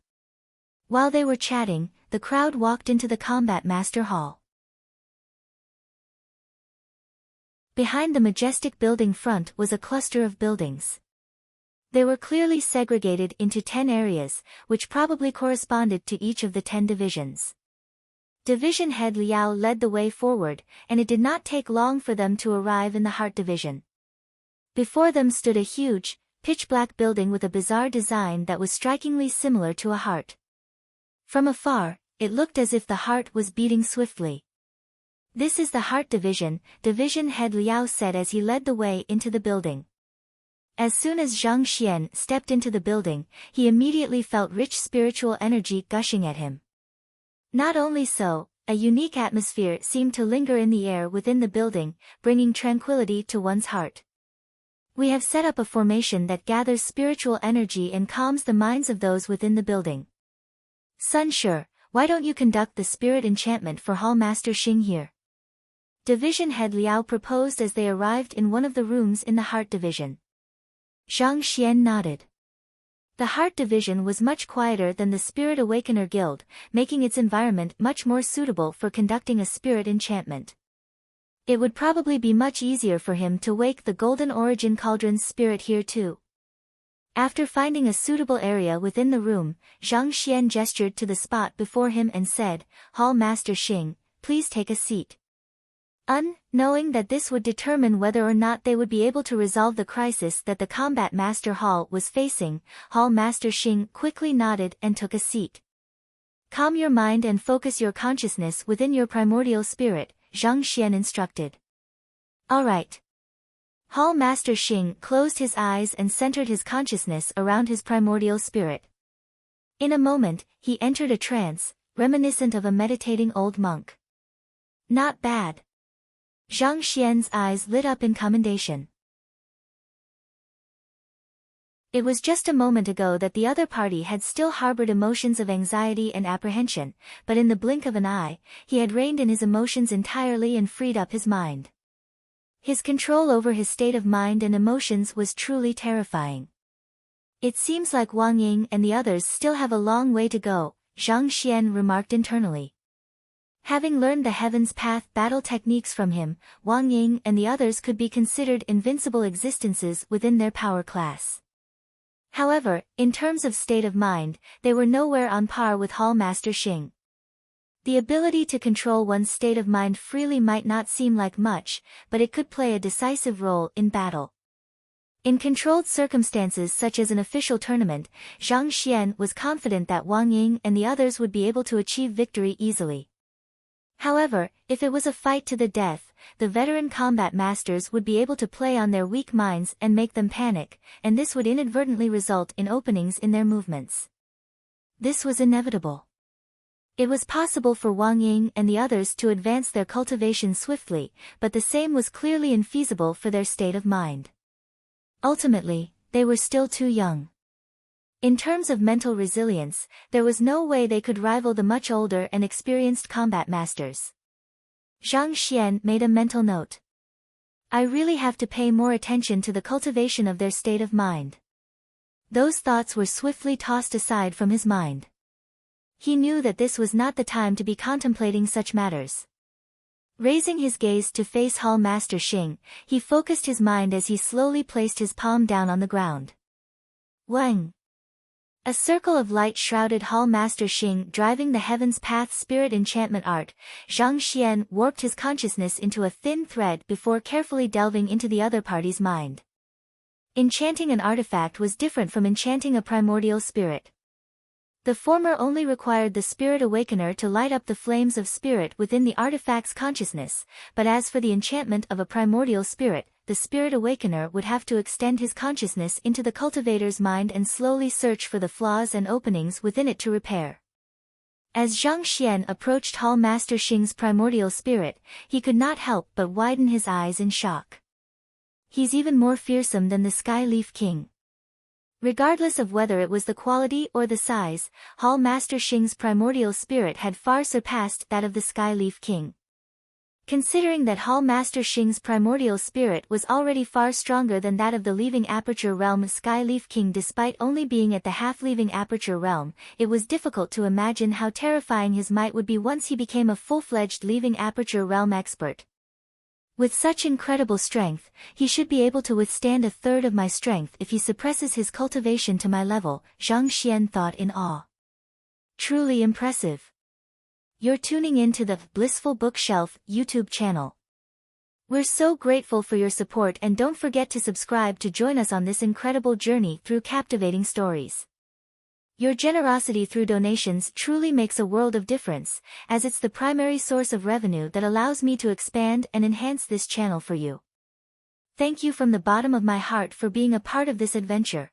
While they were chatting, the crowd walked into the Combat Master Hall. Behind the majestic building front was a cluster of buildings. They were clearly segregated into 10 areas, which probably corresponded to each of the 10 divisions. Division head Liao led the way forward, and it did not take long for them to arrive in the Heart Division. Before them stood a huge, pitch-black building with a bizarre design that was strikingly similar to a heart. From afar, it looked as if the heart was beating swiftly. This is the Heart Division, Division head Liao said as he led the way into the building. As soon as Zhang Xian stepped into the building, he immediately felt rich spiritual energy gushing at him. Not only so, a unique atmosphere seemed to linger in the air within the building, bringing tranquility to one's heart. We have set up a formation that gathers spiritual energy and calms the minds of those within the building. Sun Shi, why don't you conduct the spirit enchantment for Hall Master Xing here? Division head Liao proposed as they arrived in one of the rooms in the Heart Division. Zhang Xian nodded. The Heart Division was much quieter than the Spirit Awakener Guild, making its environment much more suitable for conducting a spirit enchantment. It would probably be much easier for him to wake the Golden Origin Cauldron's spirit here too. After finding a suitable area within the room, Zhang Xian gestured to the spot before him and said, Hall Master Xing, please take a seat. Knowing that this would determine whether or not they would be able to resolve the crisis that the Combat Master Hall was facing, Hall Master Xing quickly nodded and took a seat. Calm your mind and focus your consciousness within your primordial spirit, Zhang Xian instructed. All right. Hall Master Xing closed his eyes and centered his consciousness around his primordial spirit. In a moment, he entered a trance, reminiscent of a meditating old monk. Not bad. Zhang Xian's eyes lit up in commendation. It was just a moment ago that the other party had still harbored emotions of anxiety and apprehension, but in the blink of an eye, he had reined in his emotions entirely and freed up his mind. His control over his state of mind and emotions was truly terrifying. It seems like Wang Ying and the others still have a long way to go, Zhang Xian remarked internally. Having learned the Heaven's Path battle techniques from him, Wang Ying and the others could be considered invincible existences within their power class. However, in terms of state of mind, they were nowhere on par with Hall Master Xing. The ability to control one's state of mind freely might not seem like much, but it could play a decisive role in battle. In controlled circumstances such as an official tournament, Zhang Xian was confident that Wang Ying and the others would be able to achieve victory easily. However, if it was a fight to the death, the veteran combat masters would be able to play on their weak minds and make them panic, and this would inadvertently result in openings in their movements. This was inevitable. It was possible for Wang Ying and the others to advance their cultivation swiftly, but the same was clearly infeasible for their state of mind. Ultimately, they were still too young. In terms of mental resilience, there was no way they could rival the much older and experienced combat masters. Zhang Xian made a mental note. I really have to pay more attention to the cultivation of their state of mind. Those thoughts were swiftly tossed aside from his mind. He knew that this was not the time to be contemplating such matters. Raising his gaze to face Hall Master Xing, he focused his mind as he slowly placed his palm down on the ground. Wang! A circle of light shrouded Hall Master Xing, driving the Heaven's Path spirit enchantment art. Zhang Xian warped his consciousness into a thin thread before carefully delving into the other party's mind. Enchanting an artifact was different from enchanting a primordial spirit. The former only required the Spirit Awakener to light up the flames of spirit within the artifact's consciousness, but as for the enchantment of a primordial spirit, the Spirit Awakener would have to extend his consciousness into the cultivator's mind and slowly search for the flaws and openings within it to repair. As Zhang Xian approached Hall Master Xing's primordial spirit, he could not help but widen his eyes in shock. He's even more fearsome than the Sky Leaf King. Regardless of whether it was the quality or the size, Hall Master Xing's primordial spirit had far surpassed that of the Sky Leaf King. Considering that Hall Master Xing's primordial spirit was already far stronger than that of the Leaving Aperture Realm Sky Leaf King despite only being at the half-Leaving Aperture Realm, it was difficult to imagine how terrifying his might would be once he became a full-fledged Leaving Aperture Realm expert. With such incredible strength, he should be able to withstand a third of my strength if he suppresses his cultivation to my level, Zhang Xian thought in awe. Truly impressive. You're tuning in to the Blissful Bookshelf YouTube channel. We're so grateful for your support and don't forget to subscribe to join us on this incredible journey through captivating stories. Your generosity through donations truly makes a world of difference, as it's the primary source of revenue that allows me to expand and enhance this channel for you. Thank you from the bottom of my heart for being a part of this adventure.